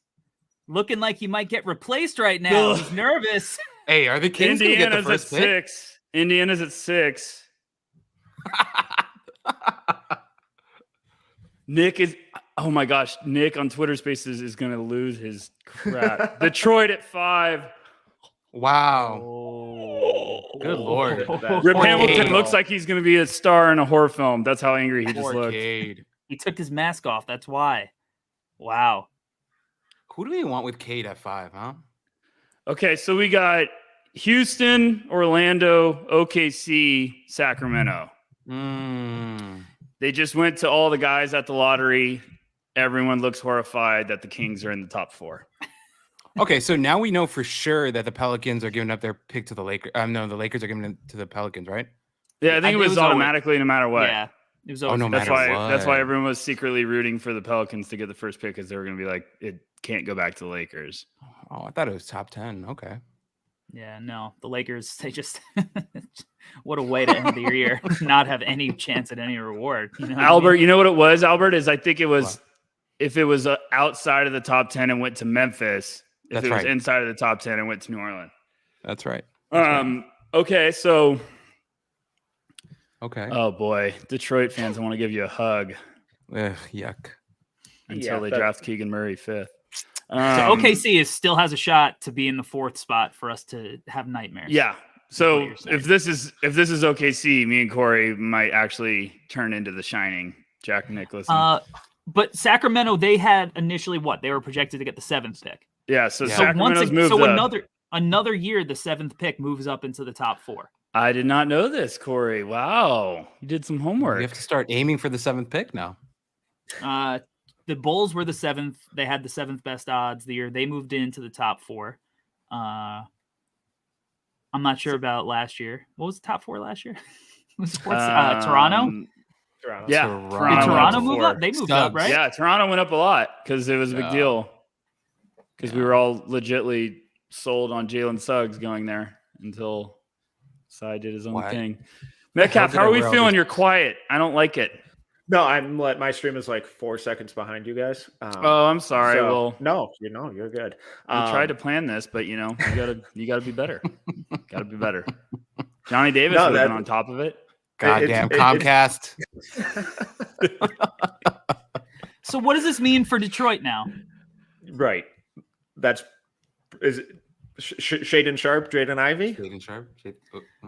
Looking like he might get replaced right now. Ugh. He's nervous. Hey, are the Kings going to get the Indiana's first at pick? 6. Indiana's at 6. Nick is Oh my gosh, Nick on Twitter Spaces is going to lose his crap. Detroit at 5. Wow. Oh, Good Lord. Rip Poor Hamilton Cade. looks like he's going to be a star in a horror film. That's how angry he just Poor looked. Cade. He took his mask off. That's why. Wow. Who do we want with Cade at 5, huh? Okay, so we got Houston, Orlando, OKC, Sacramento. They just went to all the guys at the lottery. Everyone looks horrified that the Kings are in the top 4. Okay, so now we know for sure that the Pelicans are giving up their pick to the Lakers. No, the Lakers are giving it to the Pelicans, right? Yeah, I think it was automatically no matter what. Yeah. It was no that's matter why what. that's why everyone was secretly rooting for the Pelicans to get the first pick, because they were going to be like, it can't go back to the Lakers. Oh, I thought it was top 10. Okay. Yeah, no, the Lakers, they just what a way to end the year. Not have any chance at any reward. You know Albert, what I mean? you know what it was, Albert? I think it was if it was outside of the top 10 and went to Memphis. If That's it was right. inside of the top 10 and went to New Orleans. That's right. Okay, so Okay. oh boy, Detroit fans, I want to give you a hug Yuck. until they draft Keegan Murray 5th. So OKC still has a shot to be in the 4th spot for us to have nightmares. Yeah. So That's what you're if this is OKC, me and Corey might actually turn into The Shining. Jack Nicholson. But Sacramento, they had initially what? They were projected to get the 7th pick. Yeah. So Yeah. Sacramento's moved so up. another year, the 7th pick moves up into the top 4. I did not know this, Corey. Wow, you did some homework. We have to start aiming for the 7th pick now. The Bulls were the 7th. They had the 7th best odds the year they moved into the top 4. I'm not sure about last year. What was the top 4 last year? Was it Toronto? Toronto. Yeah, Did went Toronto up move 4. up? They moved up, right? Yeah, Toronto went up a lot because it was a big deal. Because we were all legitly sold on Jalen Suggs going there until Cy did his own thing. Metcalf, how are we feeling? You're quiet. I don't like it. No, my stream is like 4 seconds behind you guys. I'm sorry. So, no, you're good. We tried to plan this, but you gotta be better. Gotta be better. Johnny Davis would have been on top of it. Goddamn Comcast. So what does this mean for Detroit now? Right. Is it Shaden Sharp, Drayden Ivey? Shaden Sharp.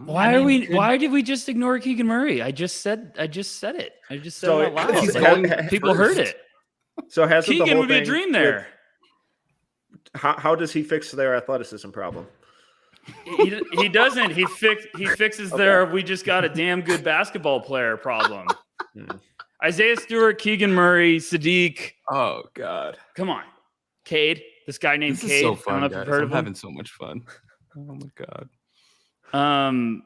Why did we just ignore Keegan Murray? I just said it. I just said it out loud. He's Like, going people heard first. it. So has Keegan would be a dream there. How does he fix their athleticism problem? He doesn't. He fixes their we just got a damn good basketball player problem. Isaiah Stewart, Keegan Murray, Sadiq. Oh God. Come on. Cade. This guy named This is Cade. so fun, I don't know if guys. you've heard I'm of him. having so much fun. Oh my God.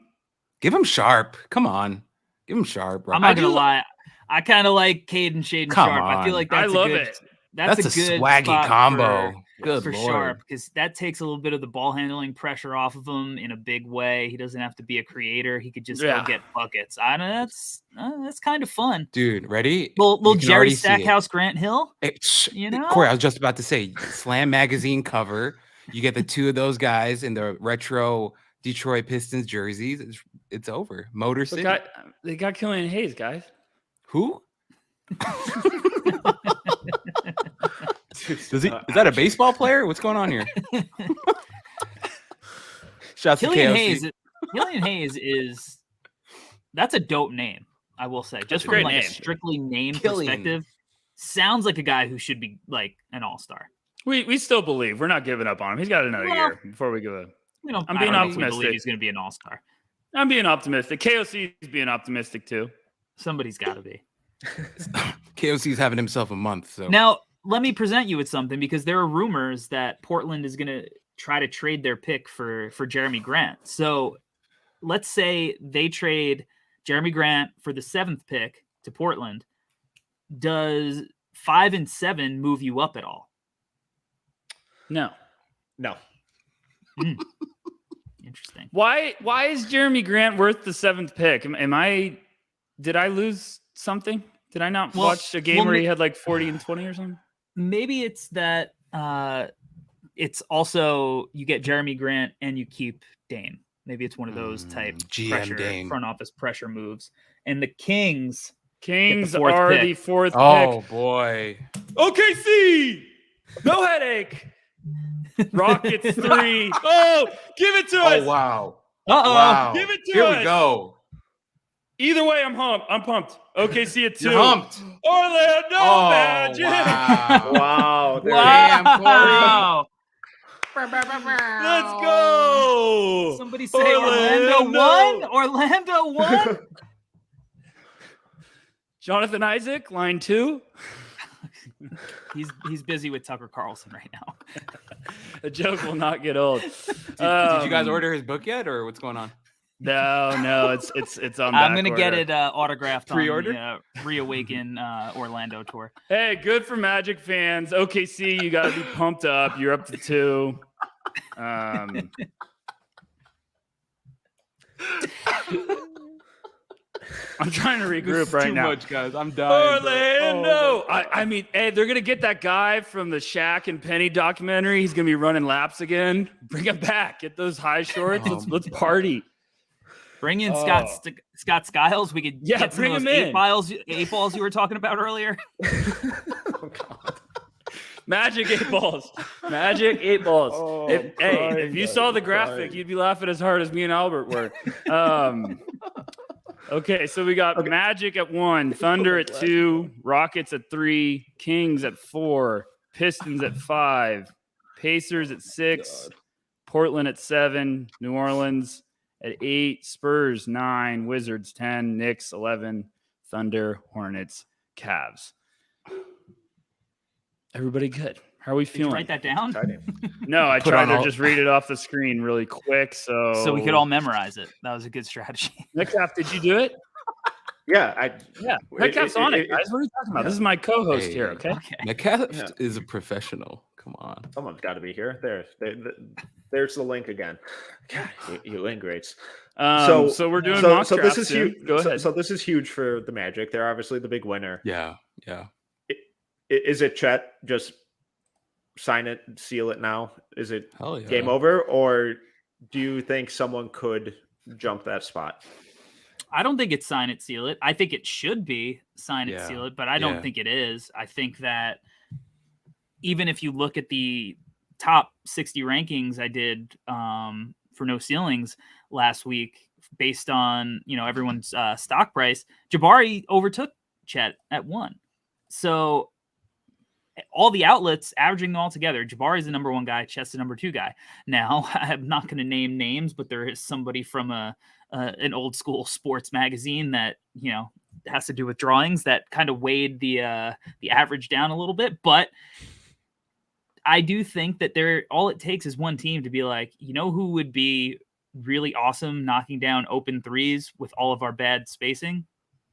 Give him Sharp. Come on. Give him Sharp. Bro. I'm not gonna lie. I kind of like Cade and Shaden Come Sharp. I feel on. like that's I love a good, it. That's a a good swaggy spot combo. for Good Lord. Sharp, because that takes a little bit of the ball handling pressure off of him in a big way. He doesn't have to be a creator. He could just go get buckets. I know that's kind of fun. Dude, ready? Little You can Jerry already see it. Stackhouse Grant Hill. You know? Corey, I was just about to say, Slam magazine cover. You get the two of those guys in the retro Detroit Pistons jerseys. It's over. Motor City. They got Killian Hayes, guys. Who? Is that a baseball player? What's going on here? Shouts to Killian KOC. Hayes. Killian Hayes that's a dope name. I will say, just a from great like a name. strictly name Killian. perspective, sounds like a guy who should be like an all-star. We still believe. We're not giving up on him. He's got another year before we give a. I'm being I don't think we optimistic. believe he's going to be an all-star. I'm being optimistic. KOC is being optimistic too. Somebody's got to be. KOC's having himself a month. So Now, let me present you with something, because there are rumors that Portland is going to try to trade their pick for Jeremy Grant. So let's say they trade Jeremy Grant for the 7th pick to Portland. Does 5 and 7 move you up at all? No. Interesting. Why is Jeremy Grant worth the 7th pick? Did I lose something? Did I not watch a game where he had like 40 and 20 or something? Maybe it's that it's also you get Jeremy Grant and you keep Dame. Maybe it's one of those type GM pressure, Dame. front office pressure moves. And the Kings Kings fourth are pick. the fourth Oh pick. boy. OKC, no headache. Rockets 3. Oh, give it to us. Oh wow. Uh-oh. Wow. Give it to Here us. we go. Either way, I'm pumped. OKC at 2. You're humped. Orlando Oh Magic. wow. Wow. There Damn, Wow. Let's go. Somebody say Orlando 1. Orlando 1. Jonathan Isaac, line 2. He's busy with Tucker Carlson right now. The joke will not get old. Did you guys order his book yet, or what's going on? No, it's on. I'm gonna back get order. it autographed Pre-order? on the Reawaken Orlando tour. Hey, good for Magic fans. OKC, you got to be pumped up. You're up to 2. I'm trying to regroup right too now. much, guys. I'm dying. Orlando. I mean, hey, they're gonna get that guy from the Shaq and Penny documentary. He's gonna be running laps again. Bring him back. Get those high shorts. Let's party. Bring in Scott Skiles. We could get some bring of him those in. 8 balls you were talking about earlier. Oh, God. Magic 8 balls. Magic 8 balls. Oh, If you saw the graphic, you'd be laughing as hard as me and Albert were. Okay, so we got Magic at 1, Thunder at 2, Rockets at 3, Kings at 4, Pistons at 5, Pacers at 6, Portland at 7, New Orleans at 8, Spurs 9, Wizards 10, Knicks 11, Thunder, Hornets, Cavs. Everybody good? How are we Did you feeling? write that down Exciting. No, I Put tried on to all- just read it off the screen really quick. so we could all memorize it. That was a good strategy. Metcalf, did you do it? Yeah. Yeah. Metcalf's on it, guys. What are you talking about? This is my co-host here, okay? Okay. Metcalf Yeah. is a professional. Come on. Someone's got to be here. There's the link again. God, you ingrates. So we're doing mock so this drafts is soon. huge. Go ahead. So this is huge for the Magic. They're obviously the big winner. Yeah. Is it Chet? Just sign it, seal it now. Is it Hell yeah. game over, or do you think someone could jump that spot? I don't think it's sign it, seal it. I think it should be sign it, Yeah. seal it, but I don't Yeah. think it is. I think that even if you look at the top 60 rankings I did for no ceilings last week, based on everyone's stock price, Jabari overtook Chet at 1. So all the outlets averaging them all together, Jabari's the number 1 guy, Chet's the number 2 guy. Now, I'm not going to name names, but there is somebody from an old school sports magazine that has to do with drawings that kind of weighed the average down a little bit. But I do think that all it takes is one team to be like, who would be really awesome knocking down open threes with all of our bad spacing?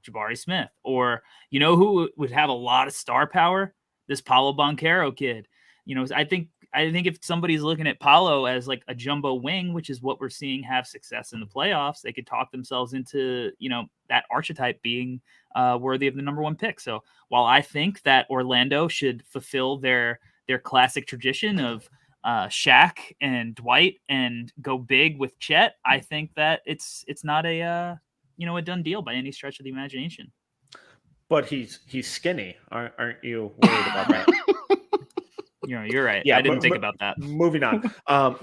Jabari Smith. Or who would have a lot of star power? This Paolo Banchero kid. I think if somebody's looking at Paolo as like a jumbo wing, which is what we're seeing have success in the playoffs, they could talk themselves into that archetype being worthy of the number 1 pick. So while I think that Orlando should fulfill their classic tradition of Shaq and Dwight and go big with Chet, I think that it's not a done deal by any stretch of the imagination. But he's skinny. Aren't you worried about that? You're right. Yeah, I didn't think about that. Moving on.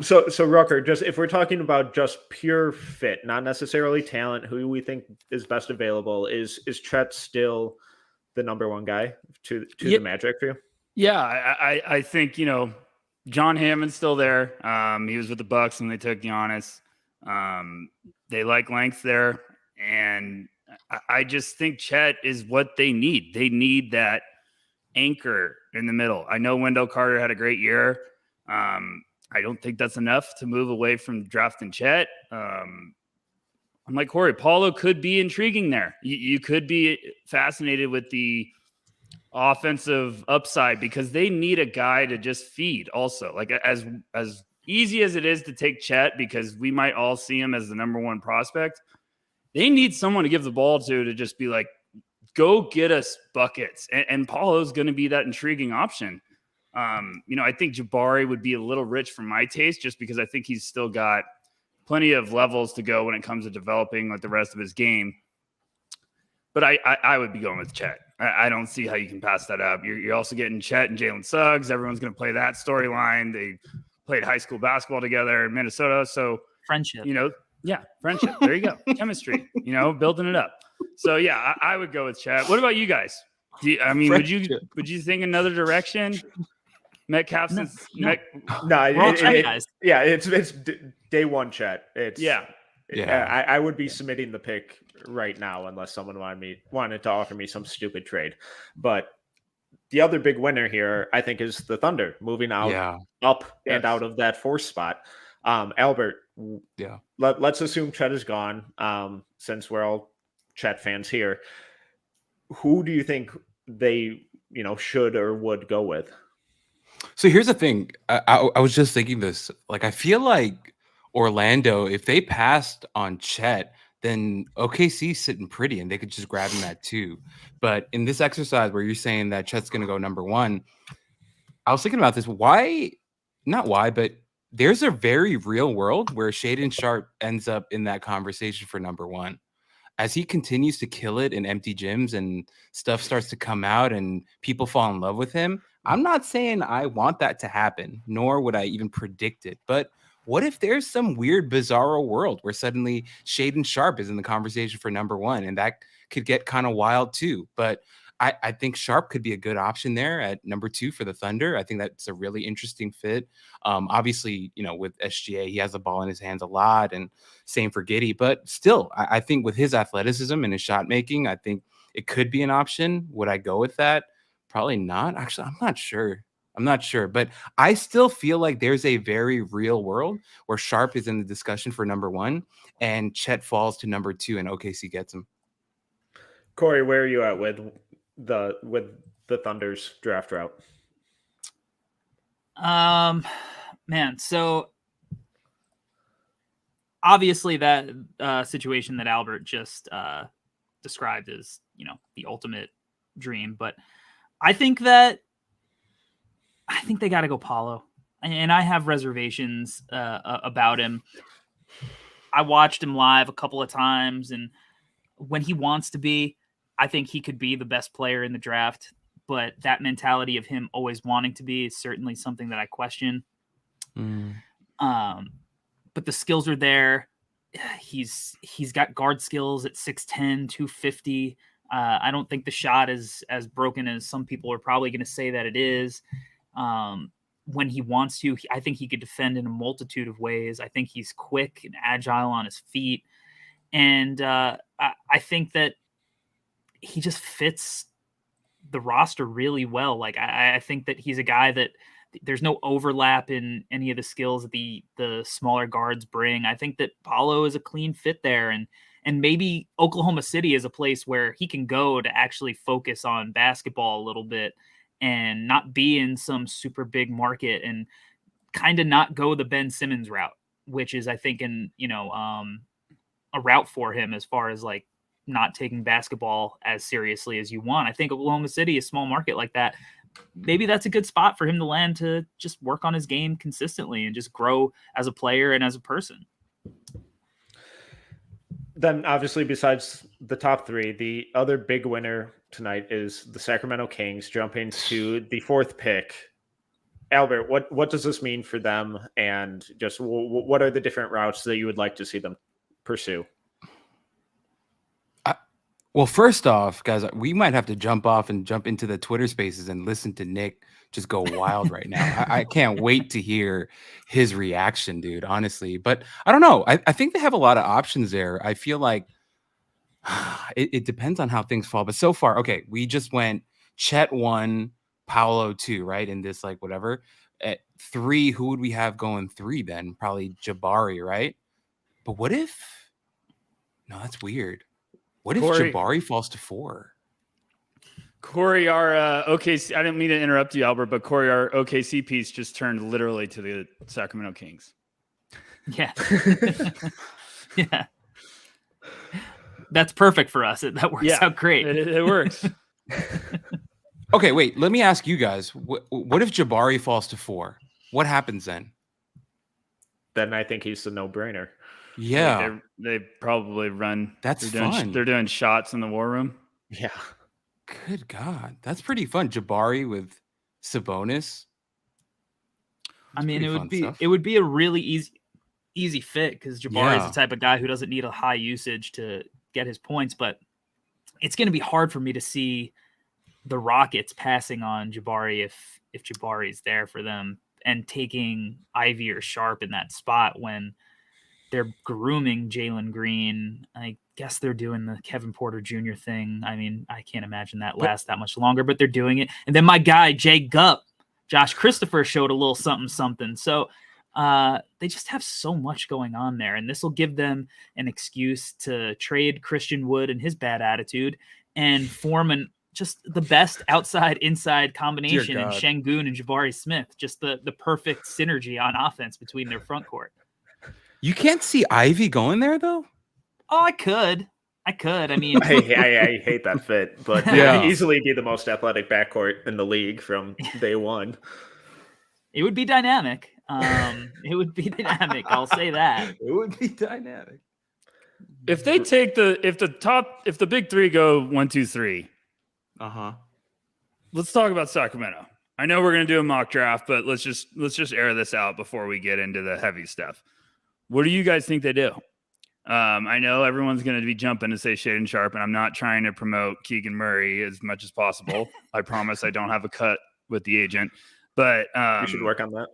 So Rucker, just if we're talking about just pure fit, not necessarily talent, who we think is best available, is Chet still the number 1 guy to the Magic for you? Yeah, I think John Hammond's still there. He was with the Bucks when they took Giannis. They like length there, and I just think Chet is what they need. They need that anchor in the middle. I know Wendell Carter had a great year. I don't think that's enough to move away from drafting Chet. I'm like Corey, Paulo could be intriguing there. You could be fascinated with the offensive upside because they need a guy to just feed also. Like as easy as it is to take Chet because we might all see him as the number 1 prospect, they need someone to give the ball to just be like, go get us buckets. And Paulo's going to be that intriguing option. I think Jabari would be a little rich for my taste just because I think he's still got plenty of levels to go when it comes to developing like the rest of his game. But I would be going with Chet. I don't see how you can pass that up. You're also getting Chet and Jalen Suggs. Everyone's going to play that storyline. They played high school basketball together in Minnesota. So, Friendship. Friendship. There you go. Chemistry, building it up. So, yeah, I would go with Chet. What about you guys? Would you think another direction? Metcalf since No. Guys. Yeah, it's day one, Chet. I would be submitting the pick right now unless someone wanted to offer me some stupid trade. But the other big winner here, I think, is the Thunder moving out up and out of that 4th spot. Albert, let's assume Chet is gone. Since we're all Chet fans here, who do you think they should or would go with? So here's the thing. I was just thinking this. Like, I feel like Orlando, if they passed on Chet, then OKC's sitting pretty and they could just grab him at 2. But in this exercise where you're saying that Chet's going to go number 1, I was thinking about this. But there's a very real world where Shaedon Sharpe ends up in that conversation for number 1. As he continues to kill it in empty gyms and stuff starts to come out and people fall in love with him, I'm not saying I want that to happen, nor would I even predict it. But what if there's some weird, bizarro world where suddenly Shaedon Sharpe is in the conversation for number 1, and that could get kind of wild too. But I think Sharpe could be a good option there at number 2 for the Thunder. I think that's a really interesting fit. Obviously, with SGA, he has the ball in his hands a lot, and same for Giddey. But still, I think with his athleticism and his shot making, I think it could be an option. Would I go with that? Probably not. Actually, I'm not sure. But I still feel like there's a very real world where Sharpe is in the discussion for number 1 and Chet falls to number 2 and OKC gets him. Corey, where are you at with the Thunder's draft route? Man, so obviously that situation that Albert just described is, the ultimate dream, but I think they got to go Paulo, and I have reservations about him. I watched him live a couple of times, and when he wants to be, I think he could be the best player in the draft, but that mentality of him always wanting to be is certainly something that I question. But the skills are there. He's got guard skills at 6'10", 250. I don't think the shot is as broken as some people are probably going to say that it is. When he wants to, I think he could defend in a multitude of ways. I think he's quick and agile on his feet. And I think that he just fits the roster really well. Like, I think that he's a guy that there's no overlap in any of the skills that the smaller guards bring. I think that Paulo is a clean fit there. And maybe Oklahoma City is a place where he can go to actually focus on basketball a little bit and not be in some super big market and kind of not go the Ben Simmons route, which is, I think, a route for him as far as like not taking basketball as seriously as you want. I think Oklahoma City, a small market like that, maybe that's a good spot for him to land to just work on his game consistently and just grow as a player and as a person. Then obviously, besides the top 3, the other big winner tonight is the Sacramento Kings jumping to the 4th pick. Albert, what does this mean for them? And just what are the different routes that you would like to see them pursue? Well, first off, guys, we might have to jump into the Twitter spaces and listen to Nick just go wild right now. I can't wait to hear his reaction, dude, honestly. But I don't know. I think they have a lot of options there. I feel like it depends on how things fall. But so far, okay, we just went Chet 1, Paolo 2, right? In this, like, whatever. At 3, who would we have going 3 then? Probably Jabari, right? But what if... No, that's weird. What if Jabari falls to 4? Corey, our OKC, I didn't mean to interrupt you, Albert, but Corey, our OKC piece just turned literally to the Sacramento Kings. Yeah. Yeah. That's perfect for us. That works out great. It works. Okay, wait. Let me ask you guys. What if Jabari falls to 4? What happens then? Then I think he's a no-brainer. Yeah. They probably run. That's fun. They're doing shots in the war room. Yeah. Good God. That's pretty fun. Jabari with Sabonis. I That's mean, pretty fun stuff. it would be a really easy fit because Jabari is Yeah. the type of guy who doesn't need a high usage to get his points, but it's going to be hard for me to see the Rockets passing on Jabari if Jabari is there for them and taking Ivy or Sharp in that spot when they're grooming Jalen Green. I guess they're doing the Kevin Porter Jr. thing. I mean, I can't imagine that lasts that much longer, but they're doing it. And then my guy, Jay Gupp, Josh Christopher showed a little something. So they just have so much going on there. And this will give them an excuse to trade Christian Wood and his bad attitude and form just the best outside-inside combination in Şengün and Jabari Smith. Just the perfect synergy on offense between their front court. You can't see Ivy going there, though? Oh, I could. I mean, I hate that fit, but Yeah. easily be the most athletic backcourt in the league from day one. it would be dynamic. It would be dynamic. I'll say that. It would be dynamic. If they take if the big three go 1, 2, 3, let's talk about Sacramento. I know we're gonna do a mock draft, but let's just air this out before we get into the heavy stuff. What do you guys think they do? I know everyone's going to be jumping to say Shaedon Sharpe, and I'm not trying to promote Keegan Murray as much as possible. I promise I don't have a cut with the agent, but You should work on that.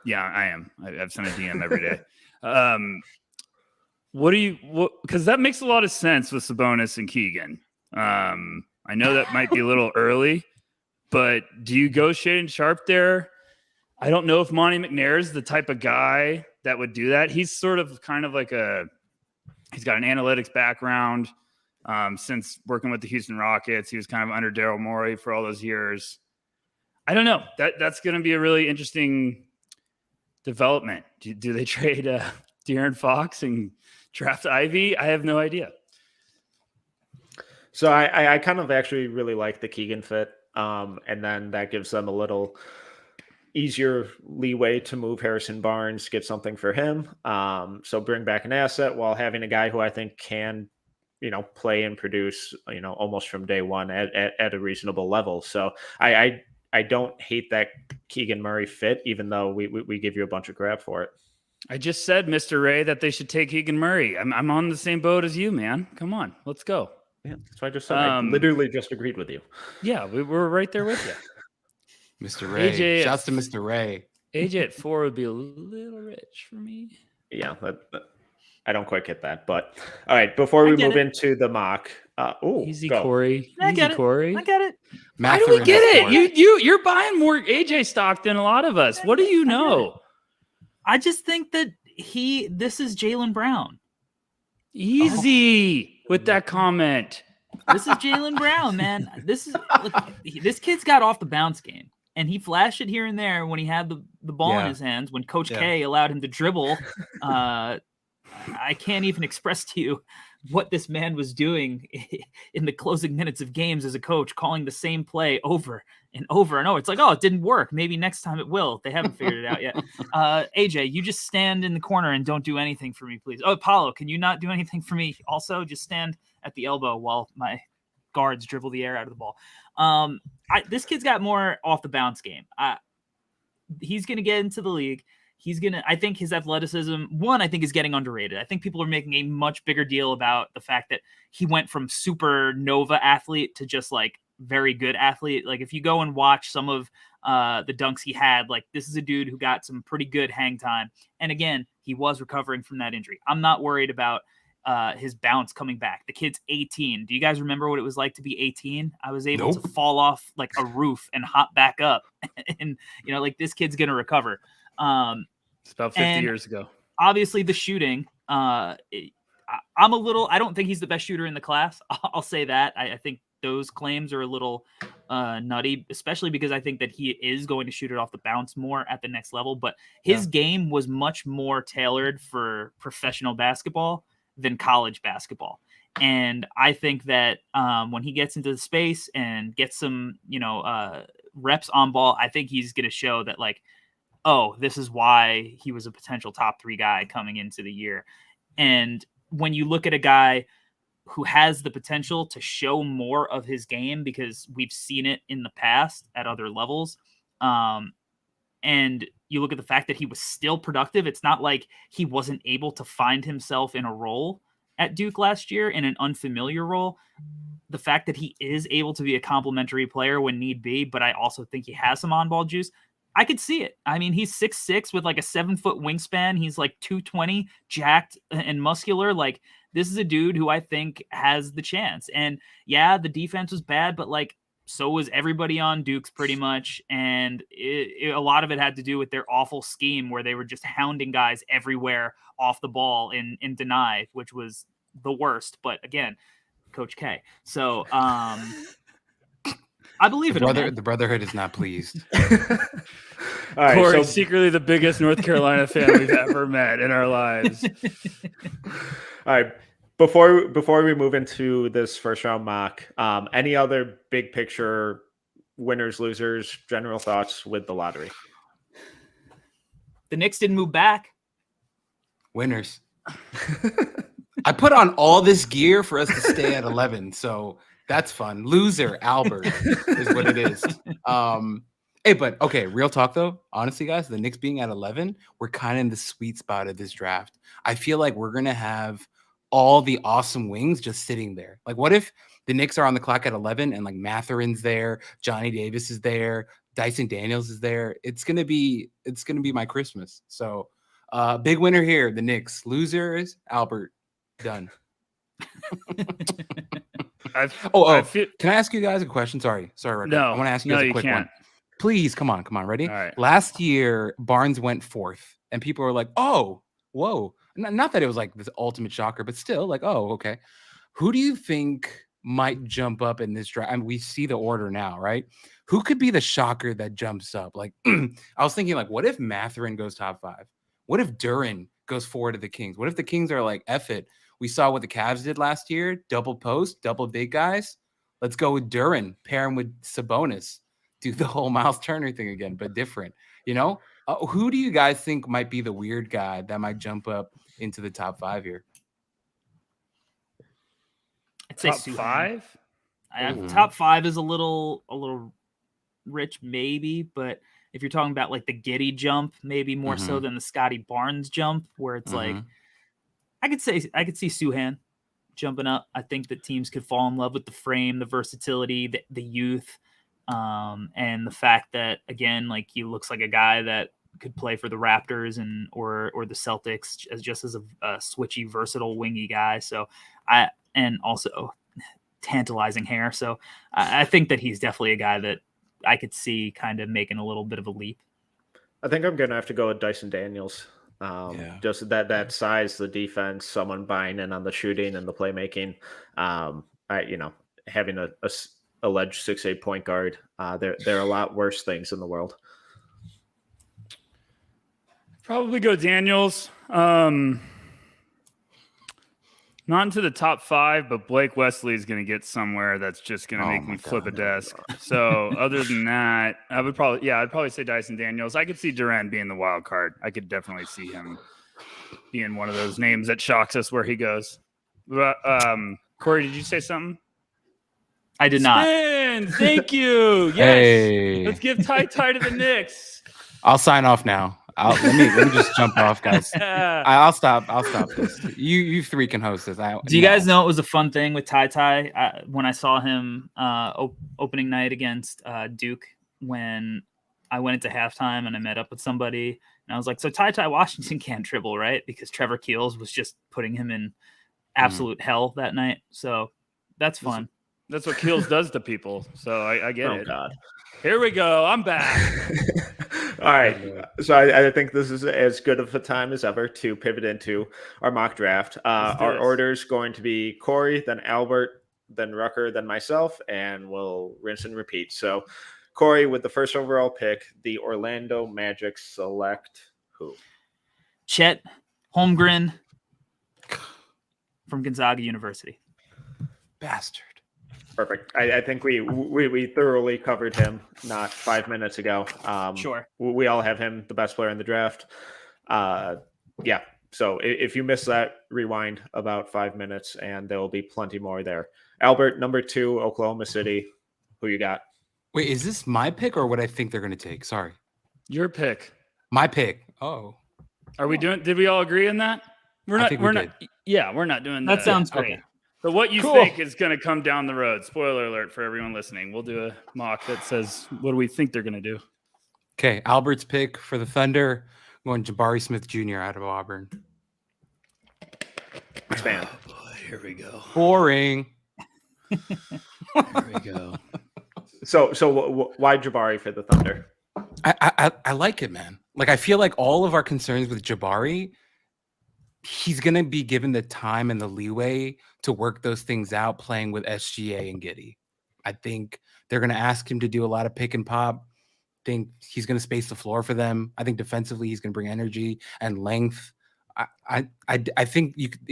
yeah, I am. I've sent a DM every day. Because that makes a lot of sense with Sabonis and Keegan. I know that might be a little early, but do you go Shaedon Sharpe there? I don't know if Monty McNair is the type of guy that would do that. He's sort of kind of like he's got an analytics background. Since working with the Houston Rockets, he was kind of under Daryl Morey for all those years. I don't know. That's going to be a really interesting development. Do they trade De'Aaron Fox and draft Ivy? I have no idea. So I kind of actually really like the Keegan fit. And then that gives them a little easier leeway to move Harrison Barnes, get something for him. So bring back an asset while having a guy who I think can, play and produce, almost from day one at a reasonable level. So I don't hate that Keegan Murray fit, even though we give you a bunch of crap for it. I just said, Mr. Ray, that they should take Keegan Murray. I'm on the same boat as you, man. Come on, let's go. Yeah, that's what I just said. I literally just agreed with you. Yeah, we're right there with you. Mr. Ray. AJ Shouts to Mr. Ray. AJ at 4 would be a little rich for me. Yeah, I don't quite get that. But all right, before we move into the mock, easy, go. Corey. I get Easy, it. Corey. I get it. Why do we get it? You're buying more AJ stock than a lot of us. What do you know? I just think that this is Jalen Brown. Easy with that comment. This is Jalen Brown, man. This kid's got off the bounce game, and he flashed it here and there when he had the ball in his hands. When Coach K allowed him to dribble, I can't even express to you what this man was doing in the closing minutes of games as a coach, calling the same play over and over and over. It's like, oh, it didn't work. Maybe next time it will. They haven't figured it out yet. AJ, you just stand in the corner and don't do anything for me, please. Oh, Apollo, can you not do anything for me? Also, just stand at the elbow while my guards dribble the air out of the ball. This kid's got more off the bounce game. He's going to get into the league. I think his athleticism, I think is getting underrated. I think people are making a much bigger deal about the fact that he went from supernova athlete to just like very good athlete. Like if you go and watch some of the dunks he had, like this is a dude who got some pretty good hang time. And again, he was recovering from that injury. I'm not worried about his bounce coming back. The kid's 18. Do you guys remember what it was like to be 18? I was able to fall off like a roof and hop back up. And, like this kid's going to recover. It's about 50 years ago. Obviously, the shooting. I don't think he's the best shooter in the class. I'll say that. I think those claims are a little nutty, especially because I think that he is going to shoot it off the bounce more at the next level. But his game was much more tailored for professional basketball than college basketball. And I think that when he gets into the space and gets some, reps on ball, I think he's going to show that like, oh, this is why he was a potential top 3 guy coming into the year. And when you look at a guy who has the potential to show more of his game because we've seen it in the past at other levels. And you look at the fact that he was still productive. It's not like he wasn't able to find himself in a role at Duke last year, in an unfamiliar role. The fact that he is able to be a complimentary player when need be, but I also think he has some on-ball juice. I could see it. I mean, he's 6'6" with like a 7-foot wingspan. He's like 220, jacked and muscular. Like, this is a dude who I think has the chance. And yeah, the defense was bad, but like, so was everybody on Duke's pretty much. And a lot of it had to do with their awful scheme where they were just hounding guys everywhere off the ball in deny, which was the worst. But again, Coach K. So I believe The Brotherhood is not pleased. All right, Corey's secretly the biggest North Carolina fan we've ever met in our lives. All right. Before we move into this first round mock, any other big picture winners, losers, general thoughts with the lottery? The Knicks didn't move back. Winners. I put on all this gear for us to stay at 11, so that's fun. Loser, Albert, is what it is. Hey, but okay, real talk though. Honestly, guys, the Knicks being at 11, we're kind of in the sweet spot of this draft. I feel like we're gonna have all the awesome wings just sitting there. Like, what if the Knicks are on the clock at 11 and like Matherin's there, Johnny Davis is there, Dyson Daniels is there? It's gonna be my Christmas. So, big winner here, the Knicks. Losers, Albert. Done. Can I ask you guys a question? Sorry, Rick. No, I want to ask you guys a quick one. Please, come on, ready? All right. Last year, Barnes went 4th, and people were like, "Oh, whoa!" Not that it was like this ultimate shocker, but still, like, "Oh, okay." Who do you think might jump up in this draft? I mean, we see the order now, right? Who could be the shocker that jumps up? Like, I was thinking, like, what if Matherin goes top 5? What if Duren goes 4 to the Kings? What if the Kings are like, "F it"? We saw what the Cavs did last year: double post, double big guys. Let's go with Duren, pair him with Sabonis. Do the whole Miles Turner thing again, but different. Who do you guys think might be the weird guy that might jump up into the top 5 here? I'd say top 5. Top 5 is a little rich, maybe, but if you're talking about like the Giddey jump, maybe more so than the Scotty Barnes jump, where it's like, I could see Suhan jumping up. I think that teams could fall in love with the frame, the versatility, the youth. And the fact that, again, like, he looks like a guy that could play for the Raptors or the Celtics as a switchy, versatile, wingy guy. So and also tantalizing hair. So I think that he's definitely a guy that I could see kind of making a little bit of a leap. I think I'm going to have to go with Dyson Daniels. Just that size, the defense, someone buying in on the shooting and the playmaking. Having a alleged 6'8" point guard. There are a lot worse things in the world. Probably go Daniels. Not into the top 5, but Blake Wesley is going to get somewhere that's just going to make me flip a desk. So other than that, I'd probably say Dyson Daniels. I could see Durant being the wild card. I could definitely see him being one of those names that shocks us where he goes. But, Corey, did you say something? I did not. Thank you. Yes. Hey. Let's give Ty to the Knicks. I'll sign off now. Let me just jump off, guys. I'll stop this. You 3 can host this. Do you guys know it was a fun thing with Ty when I saw him opening night against Duke, when I went into halftime and I met up with somebody and I was like, so Ty Washington can't dribble, right? Because Trevor Keels was just putting him in absolute hell that night. So that's fun. That's what Keels does to people. So I get it. God. Here we go. I'm back. All right. So I think this is as good of a time as ever to pivot into our mock draft. Our order is going to be Corey, then Albert, then Rucker, then myself, and we'll rinse and repeat. So, Corey, with the first overall pick, the Orlando Magic select who? Chet Holmgren from Gonzaga University. Bastard. Perfect. I think we thoroughly covered him not 5 minutes ago. Sure. We all have him the best player in the draft. So if you miss that, rewind about 5 minutes, and there will be plenty more there. Albert, number 2, Oklahoma City. Who you got? Wait, is this my pick or what I think they're going to take? Sorry. Your pick. My pick. Oh. Are we doing? Did we all agree on that? We're I not. think We're we not. Yeah, we're not doing That sounds great. Okay. So what you Cool. think is going to come down the road? Spoiler alert for everyone listening. We'll do a mock that says what do we think they're going to do. Okay. Albert's pick for the Thunder. I'm going Jabari Smith Jr. out of Auburn. Expand. Oh, boy, here we go. Boring. Here we go. So why Jabari for the Thunder? I like it, man. Like, I feel like all of our concerns with Jabari, he's going to be given the time and the leeway to work those things out playing with SGA and Giddey. I think they're going to ask him to do a lot of pick and pop. I think he's going to space the floor for them. I think defensively he's going to bring energy and length. I think you could,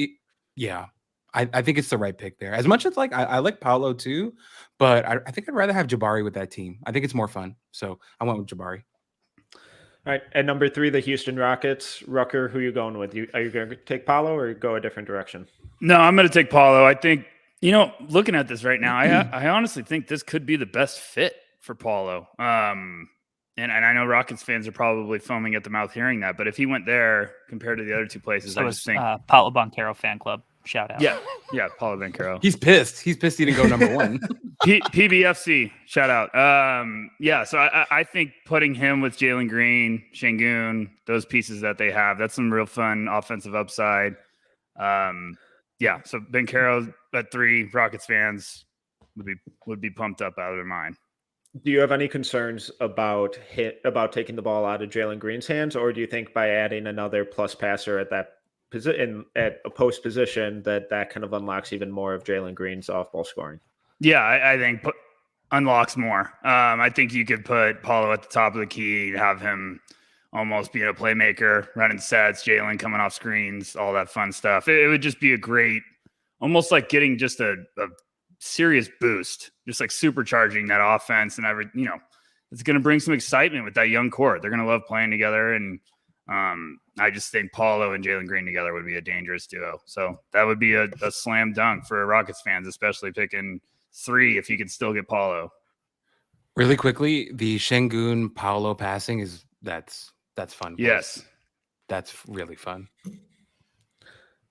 yeah. I think it's the right pick there. As much as like I like Paolo too, but I think I'd rather have Jabari with that team. I think it's more fun. So I went with Jabari. All right, at number 3, the Houston Rockets. Rucker, who you going with? Are you going to take Paolo or go a different direction? No, I'm going to take Paulo. I think, looking at this right now, I honestly think this could be the best fit for Paulo. And I know Rockets fans are probably foaming at the mouth hearing that, but if he went there compared to the other two places, So I is just think, Paulo Banchero fan club. Shout out. yeah, Paulo Banchero. He's pissed. He's pissed he didn't go number 1. PBFC, shout out. So I think putting him with Jalen Green, Şengün, those pieces that they have, that's some real fun offensive upside. So Banchero at 3, Rockets fans would be pumped up out of their mind. Do you have any concerns about taking the ball out of Jalen Green's hands, or do you think by adding another plus passer at that position, at a post position, that kind of unlocks even more of Jalen Green's off-ball scoring? Yeah, I think unlocks more. I think you could put Paulo at the top of the key, have him almost being a playmaker, running sets, Jalen coming off screens, all that fun stuff. It would just be a great, almost like getting just a serious boost, just like supercharging that offense. And it's going to bring some excitement with that young core. They're going to love playing together. And I just think Paulo and Jalen Green together would be a dangerous duo. So that would be a slam dunk for Rockets fans, especially picking 3 if you could still get Paulo. Really quickly, the Şengün Paolo passing that's fun. Yes. That's really fun.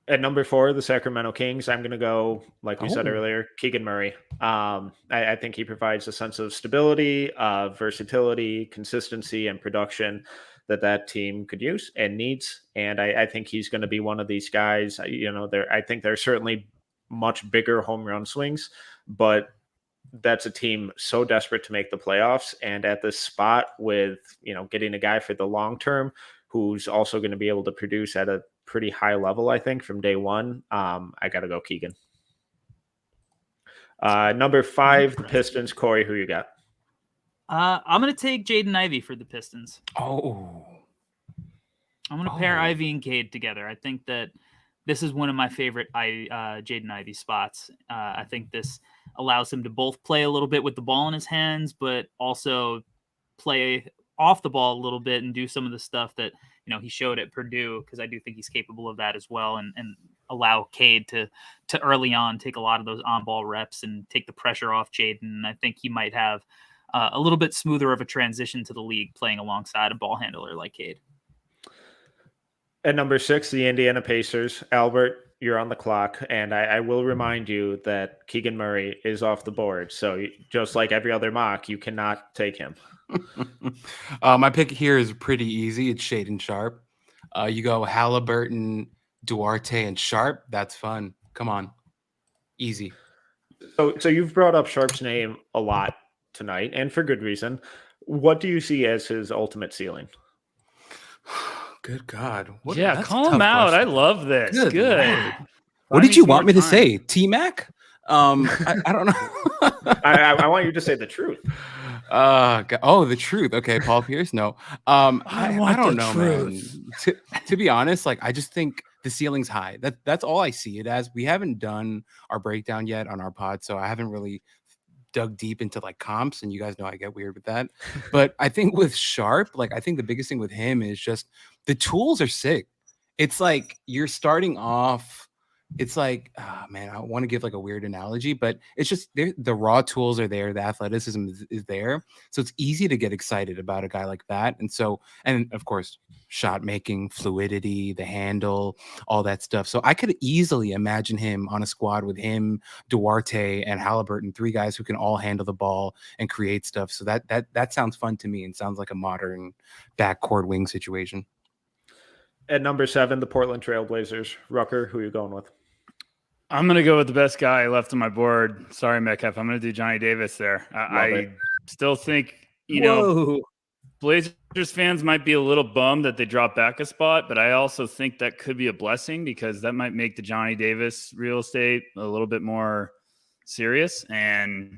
At number 4, the Sacramento Kings, I'm going to go, like we said earlier, Keegan Murray. I think he provides a sense of stability, versatility, consistency, and production that team could use and needs. And I think he's going to be one of these guys. I think they're certainly much bigger home run swings, but that's a team so desperate to make the playoffs. And at this spot with, getting a guy for the long term who's also going to be able to produce at a pretty high level, I think, from day one, I got to go Keegan. Number 5, the Pistons. Corey, who you got? I'm going to take Jaden Ivey for the Pistons. Oh. I'm going to pair Ivy and Cade together. I think that this is one of my favorite Jaden Ivey spots. I think this allows him to both play a little bit with the ball in his hands, but also play off the ball a little bit and do some of the stuff that he showed at Purdue, because I do think he's capable of that as well, and allow Cade to early on take a lot of those on-ball reps and take the pressure off Jaden. I think he might have a little bit smoother of a transition to the league playing alongside a ball handler like Cade. At number 6, the Indiana Pacers. Albert, you're on the clock, and I will remind you that Keegan Murray is off the board. So just like every other mock, you cannot take him. My pick here is pretty easy. It's Shaedon Sharpe. You go Halliburton, Duarte, and Sharpe. That's fun. Come on. Easy. So you've brought up Sharpe's name a lot tonight, and for good reason. What do you see as his ultimate ceiling? Good God. That's call him out. Question. I love this. Good. What did you want me to say? T-Mac? I don't know. I want you to say the truth. The truth. Okay, Paul Pierce. No. I don't know, truth. Man. To be honest, I just think the ceiling's high. That's all I see it as. We haven't done our breakdown yet on our pod, so I haven't really dug deep into comps, and you guys know I get weird with that. But I think with Sharpe, I think the biggest thing with him is just the tools are sick. it's like you're starting off. It's like, man, I want to give like a weird analogy, but it's just the raw tools are there. The athleticism is there. So it's easy to get excited about a guy like that. And of course, shot making, fluidity, the handle, all that stuff. So I could easily imagine him on a squad with him, Duarte, and Halliburton, 3 guys who can all handle the ball and create stuff. So that sounds fun to me and sounds like a modern backcourt wing situation. At number 7, the Portland Trailblazers. Rucker, who are you going with? I'm going to go with the best guy left on my board. Sorry, Metcalf. I'm going to do Johnny Davis there. I still think, you know, Blazers fans might be a little bummed that they dropped back a spot, but I also think that could be a blessing because that might make the Johnny Davis real estate a little bit more serious. And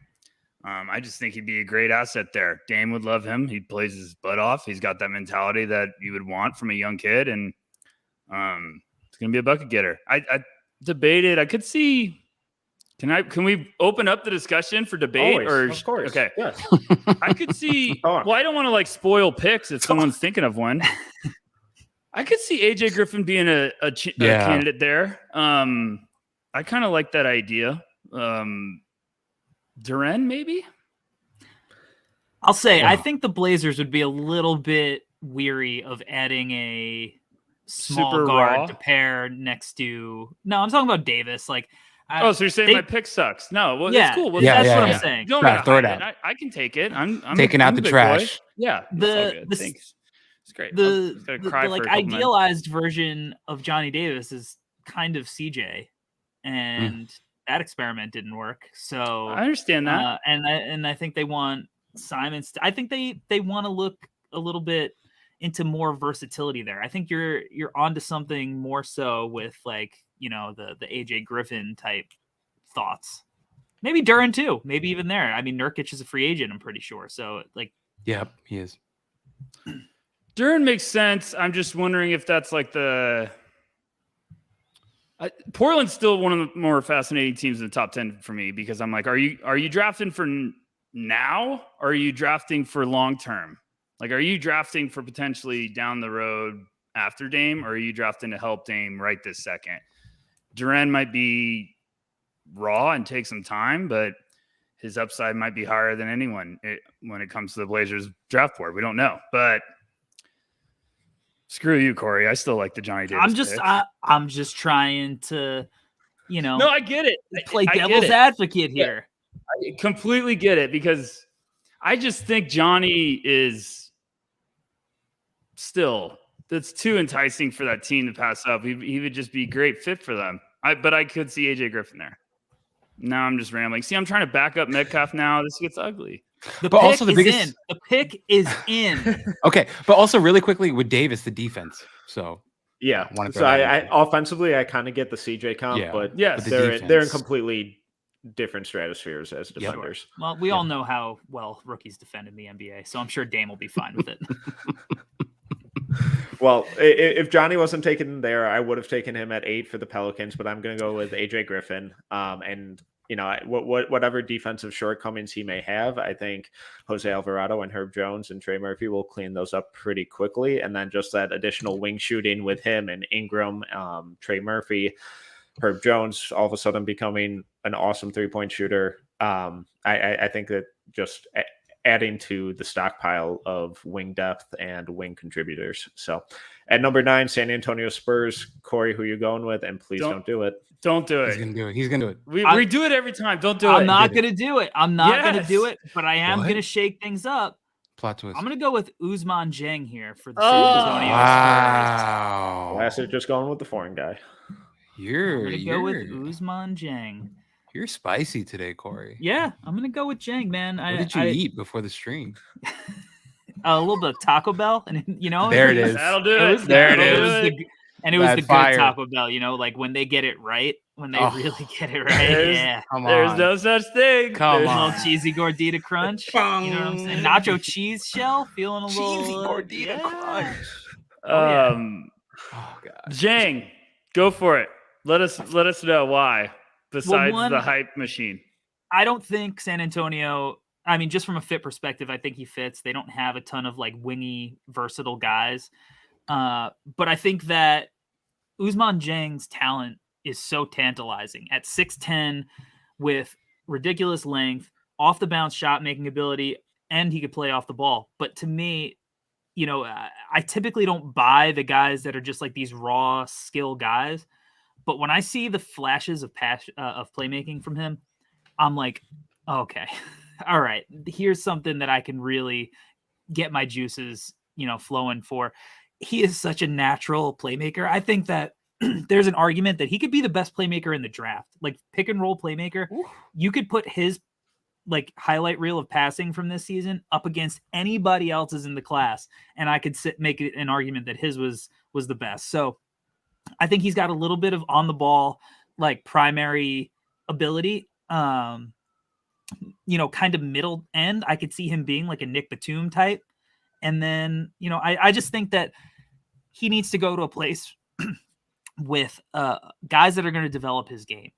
I just think he'd be a great asset there. Dame would love him. He plays his butt off. He's got that mentality that you would want from a young kid. And it's going to be a bucket getter. I debated. I could see. Can we open up the discussion for debate? Always, of course. Okay. Yes. I could see. Well, I don't want to like spoil picks if someone's thinking of one. I could see AJ Griffin being a candidate there. I kind of like that idea. Duren, maybe. I'll say I think the Blazers would be a little bit weary of adding a small Super guard raw? to pair next to. No, I'm talking about Davis. Like, So you're saying my pick sucks? No, well, yeah, that's cool. Well, yeah, that's yeah, what yeah. I'm saying. Don't Right, throw it out. I can take it. I'm Taking I'm out a the big trash. boy. Yeah, thanks. It's great. The cry like for a couple minutes. idealized version of Johnny Davis is kind of CJ, and that experiment didn't work. So I understand that. and I think they want Simons. I think they want to look a little bit into more versatility there. I think you're onto something more so with like, you know, the AJ Griffin type thoughts. Maybe Duren too. Maybe even there. I mean, Nurkic is a free agent, I'm pretty sure. So like, Yep, he is. Duren makes sense. I'm just wondering if that's like Portland's still one of the more fascinating teams in the top 10 for me because I'm like, are you drafting for now or are you drafting for long term? Like, are you drafting for potentially down the road after Dame, or are you drafting to help Dame right this second? Duren might be raw and take some time, but his upside might be higher than anyone when it comes to the Blazers draft board. We don't know, but screw you, Corey. I still like the Johnny Davis. I'm just trying to, you know. No, I get it. Play I devil's get it. advocate here. I completely get it because I just think Johnny is still, that's too enticing for that team to pass up. He would just be a great fit for them. But I could see AJ Griffin there. Now I'm just rambling. See, I'm trying to back up Metcalf now. This gets ugly. But also the biggest. The pick is in. Okay, but also really quickly with Davis, the defense. So Yeah. I wanna throw So that in. I offensively, I kind of get the CJ comp, Yeah. but Yes. the they're in defense. completely different stratospheres as defenders. Well, we all know how well rookies defend in the NBA, so I'm sure Dame will be fine with it. Well, if Johnny wasn't taken there, I would have taken him at 8 for the Pelicans, but I'm going to go with AJ Griffin. And you know, whatever defensive shortcomings he may have, I think Jose Alvarado and Herb Jones and Trey Murphy will clean those up pretty quickly. And then just that additional wing shooting with him and Ingram, Trey Murphy, Herb Jones, all of a sudden becoming an awesome 3-point shooter. I think that just adding to the stockpile of wing depth and wing contributors. So at number 9, San Antonio Spurs. Corey, who you going with? And please don't do it. Don't do He's it. gonna do it. He's gonna do it. We do it every time. Don't do it. I'm not going to do it. I'm not going to Yes. do it, but I am What? going to shake things up. Plot twist. I'm going to go with Ousmane Dieng here for the Oh. San Antonio Spurs. Wow. Last just going with the foreign guy. I'm You're going to go with Ousmane Dieng. you're spicy today, Corey. Yeah, I'm going to go with Dieng, man. What did you eat before the stream? A little bit of Taco Bell, and you know, There it is. That'll do It it. was There it the- is. and it was That the good fire. Taco Bell, you know, like when they get it right, when they Oh. really get it right. There's- Yeah. Come There's on. no such thing. Come There's A on. little cheesy gordita crunch. You know what I'm saying? Nacho cheese shell, feeling a little Cheesy gordita crunch. yeah. Oh god. Jang, go for it. Let us know why. Besides one- the hype machine. I don't think San Antonio, I mean, just from a fit perspective, I think he fits. They don't have a ton of like wingy, versatile guys. But I think that Ousmane Dieng's talent is so tantalizing at 6'10", with ridiculous length, off the bounce shot making ability, and he could play off the ball. But to me, I typically don't buy the guys that are just like these raw skill guys. But when I see the flashes of playmaking from him, I'm like, okay, all right, here's something that I can really get my juices, flowing for. He is such a natural playmaker. I think that there's an argument that he could be the best playmaker in the draft, like pick and roll playmaker. Ooh. You could put his highlight reel of passing from this season up against anybody else's in the class, and I could make an argument that his was the best. So I think he's got a little bit of on the ball, primary ability. Kind of middle end. I could see him being like a Nick Batum type. And then, I just think that he needs to go to a place with guys that are going to develop his game.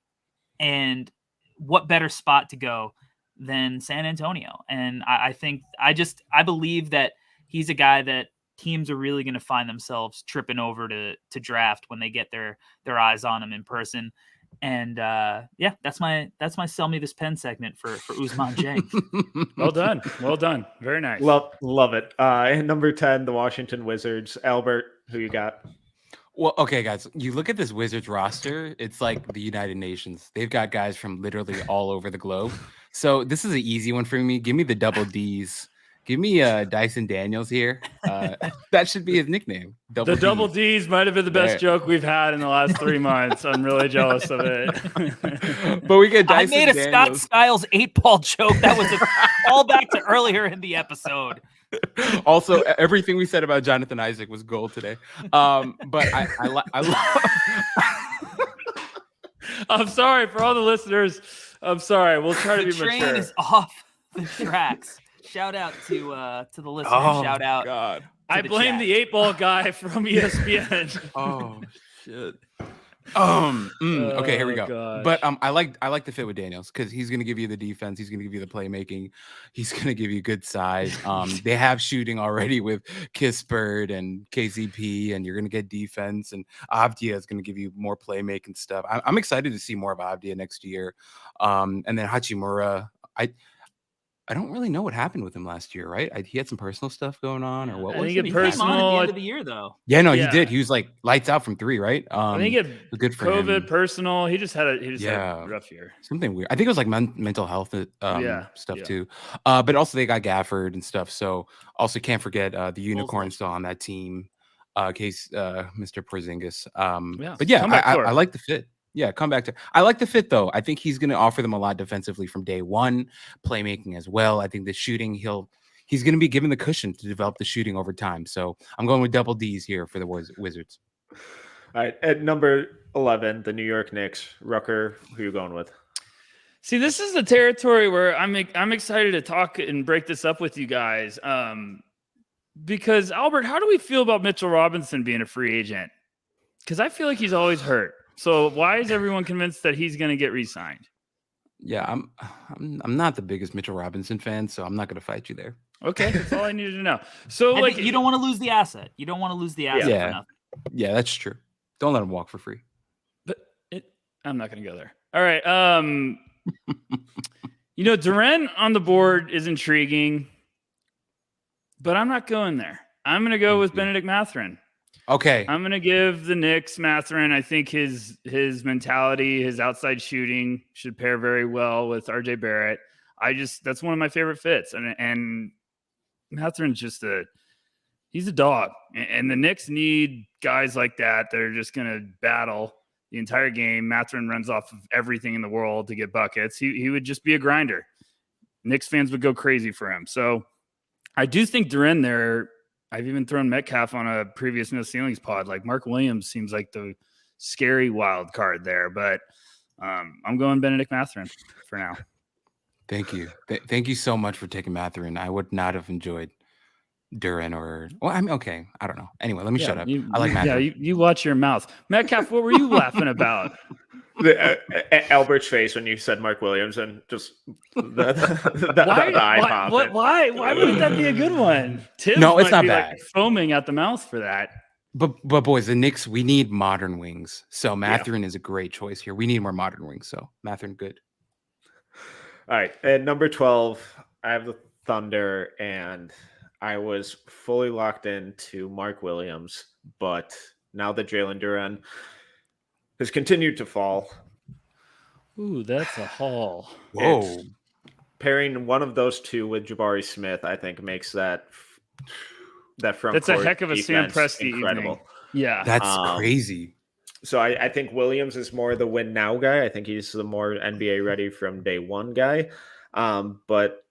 And what better spot to go than San Antonio? And I believe that he's a guy that teams are really going to find themselves tripping over to draft when they get their eyes on him in person. And that's my sell me this pen segment for Ousmane Dieng. Well done. Very nice. Love it. And number 10, the Washington Wizards. Albert, who you got? Well, okay, guys, you look at this Wizards roster, it's like the United Nations. They've got guys from literally all over the globe. So this is an easy one for me. Give me the double Ds. Give me Dyson Daniels here. That should be his nickname. Double Ds might have been the best joke we've had in the last 3 months. I'm really jealous of it. But we get Dyson I made a Daniels. Scott Skiles 8-ball joke. That was all back to earlier in the episode. Also, everything we said about Jonathan Isaac was gold today. But I love. I'm sorry for all the listeners. I'm sorry. We'll try to be mature. The train is off the tracks. Shout out to the listeners. Oh, shout out. God. I blame the 8-ball guy from ESPN. Oh shit. Okay, here we go. Gosh. But I like the fit with Daniels because he's gonna give you the defense, he's gonna give you the playmaking, he's gonna give you good size. They have shooting already with Kispert and KCP, and you're gonna get defense, and Avdia is gonna give you more playmaking stuff. I'm excited to see more of Avdia next year. And then Hachimura, I don't really know what happened with him last year, right? He had some personal stuff going on, or what was it? He came on at the end of the year, though. Yeah, no, he did. He was like lights out from 3, right? I think he had good for COVID, him. personal. He just had a rough year. Something weird. I think it was like mental health stuff too. But also they got Gafford and stuff. So also can't forget the unicorn still on that team. Mr. Porzingis. But yeah, I like the fit. Yeah, come back to. I like the fit though. I think he's going to offer them a lot defensively from day one, playmaking as well. I think the shooting he's going to be given the cushion to develop the shooting over time. So I'm going with double D's here for the Wizards. All right, at number 11, the New York Knicks. Rucker, who are you going with? See, this is the territory where I'm excited to talk and break this up with you guys. Because Albert, how do we feel about Mitchell Robinson being a free agent? Because I feel like he's always hurt. So why is everyone convinced that he's going to get re-signed? Yeah, I'm not the biggest Mitchell Robinson fan, so I'm not going to fight you there. Okay, that's all I needed to know. So you don't want to lose the asset. You don't want to lose the asset for nothing. Yeah, that's true. Don't let him walk for free. But I'm not going to go there. All right. Duren on the board is intriguing, but I'm not going there. I'm going to go with Benedict Mathurin. Okay. I'm going to give the Knicks Mathurin. I think his mentality, his outside shooting should pair very well with RJ Barrett. That's one of my favorite fits. And Mathurin's he's a dog. And the Knicks need guys like that are just going to battle the entire game. Mathurin runs off of everything in the world to get buckets. He would just be a grinder. Knicks fans would go crazy for him. So I do think Duren there. I've even thrown Metcalf on a previous No Ceilings pod. Like Mark Williams seems like the scary wild card there, but I'm going Benedict Mathurin for now. Thank you. Thank you so much for taking Mathurin. I would not have enjoyed Duren okay. I don't know. Anyway, let me shut up. I like Mathurin. Yeah, you watch your mouth. Metcalf, what were you laughing about? Albert's face when you said Mark Williams and just the eye pop. Why wouldn't that be a good one? Tim no, it's not bad. Like foaming at the mouth for that. But boys, the Knicks, we need modern wings. So Mathurin is a great choice here. We need more modern wings. So Mathurin, good. All right. At number 12, I have the Thunder, and I was fully locked into Mark Williams, but now that Jalen Duran has continued to fall. Ooh, that's a haul. Whoa. Pairing one of those two with Jabari Smith, I think, makes that front That's a court heck of a Sam defense Presti incredible. evening. Yeah. That's crazy. So I think Williams is more the win now guy. I think he's the more NBA ready from day one guy. But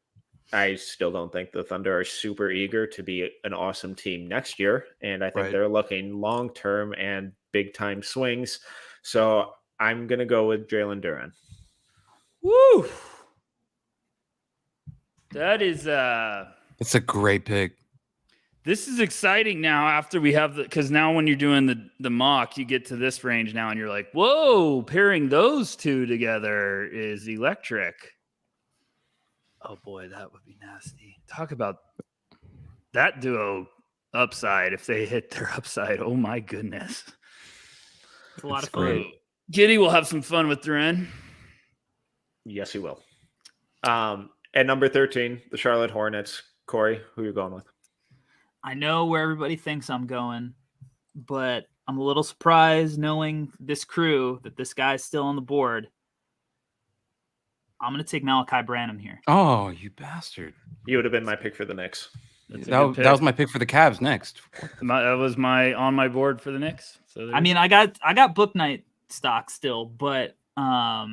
I still don't think the Thunder are super eager to be an awesome team next year. And I think they're looking long-term and big-time swings. So I'm going to go with Jalen Duran. Woo! That is It's a great pick. This is exciting now after we have because now when you're doing the mock, you get to this range now and you're like, whoa, pairing those two together is electric. Oh boy, that would be nasty. Talk about that duo upside if they hit their upside. Oh my goodness. It's a lot of fun. great. Giddy will have some fun with Duran. Yes, he will. At number 13, the Charlotte Hornets. Corey, who are you going with? I know where everybody thinks I'm going, but I'm a little surprised knowing this crew that this guy's still on the board. I'm going to take Malachi Branham here. Oh, you bastard. He would have been my pick for the Knicks. That was my pick for the Cavs next. That was on my board for the Knicks. So I mean, I got book night stock still, but yeah,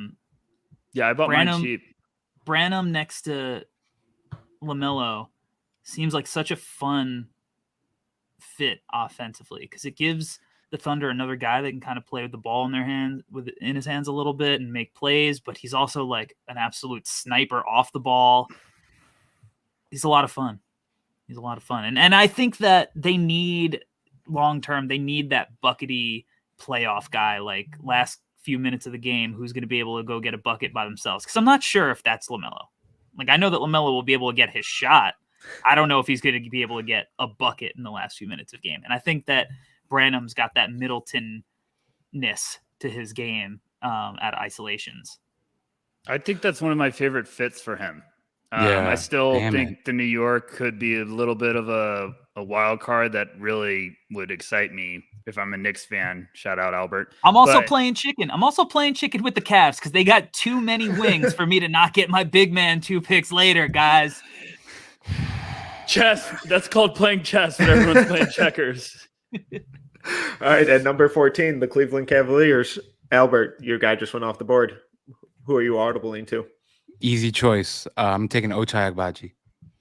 I bought mine cheap. Branham next to LaMelo seems like such a fun fit offensively because it gives the Thunder another guy that can kind of play with the ball in his hands a little bit and make plays, but he's also like an absolute sniper off the ball. He's a lot of fun. And I think that they need long-term, they need that buckety playoff guy, like last few minutes of the game, who's going to be able to go get a bucket by themselves. Because I'm not sure if that's LaMelo. Like, I know that LaMelo will be able to get his shot. I don't know if he's going to be able to get a bucket in the last few minutes of game. And I think that Branham's got that Middleton-ness to his game at isolations. I think that's one of my favorite fits for him. Yeah, I still think the New York could be a little bit of a wild card that really would excite me if I'm a Knicks fan. Shout out Albert. I'm also playing chicken. I'm also playing chicken with the Cavs because they got too many wings for me to not get my big man 2 picks later, guys. Chess. That's called playing chess, but everyone's playing checkers. All right, at number 14, the Cleveland Cavaliers. Albert, your guy just went off the board. Who are you audibling to? Easy choice. I'm taking Ochai Agbaji.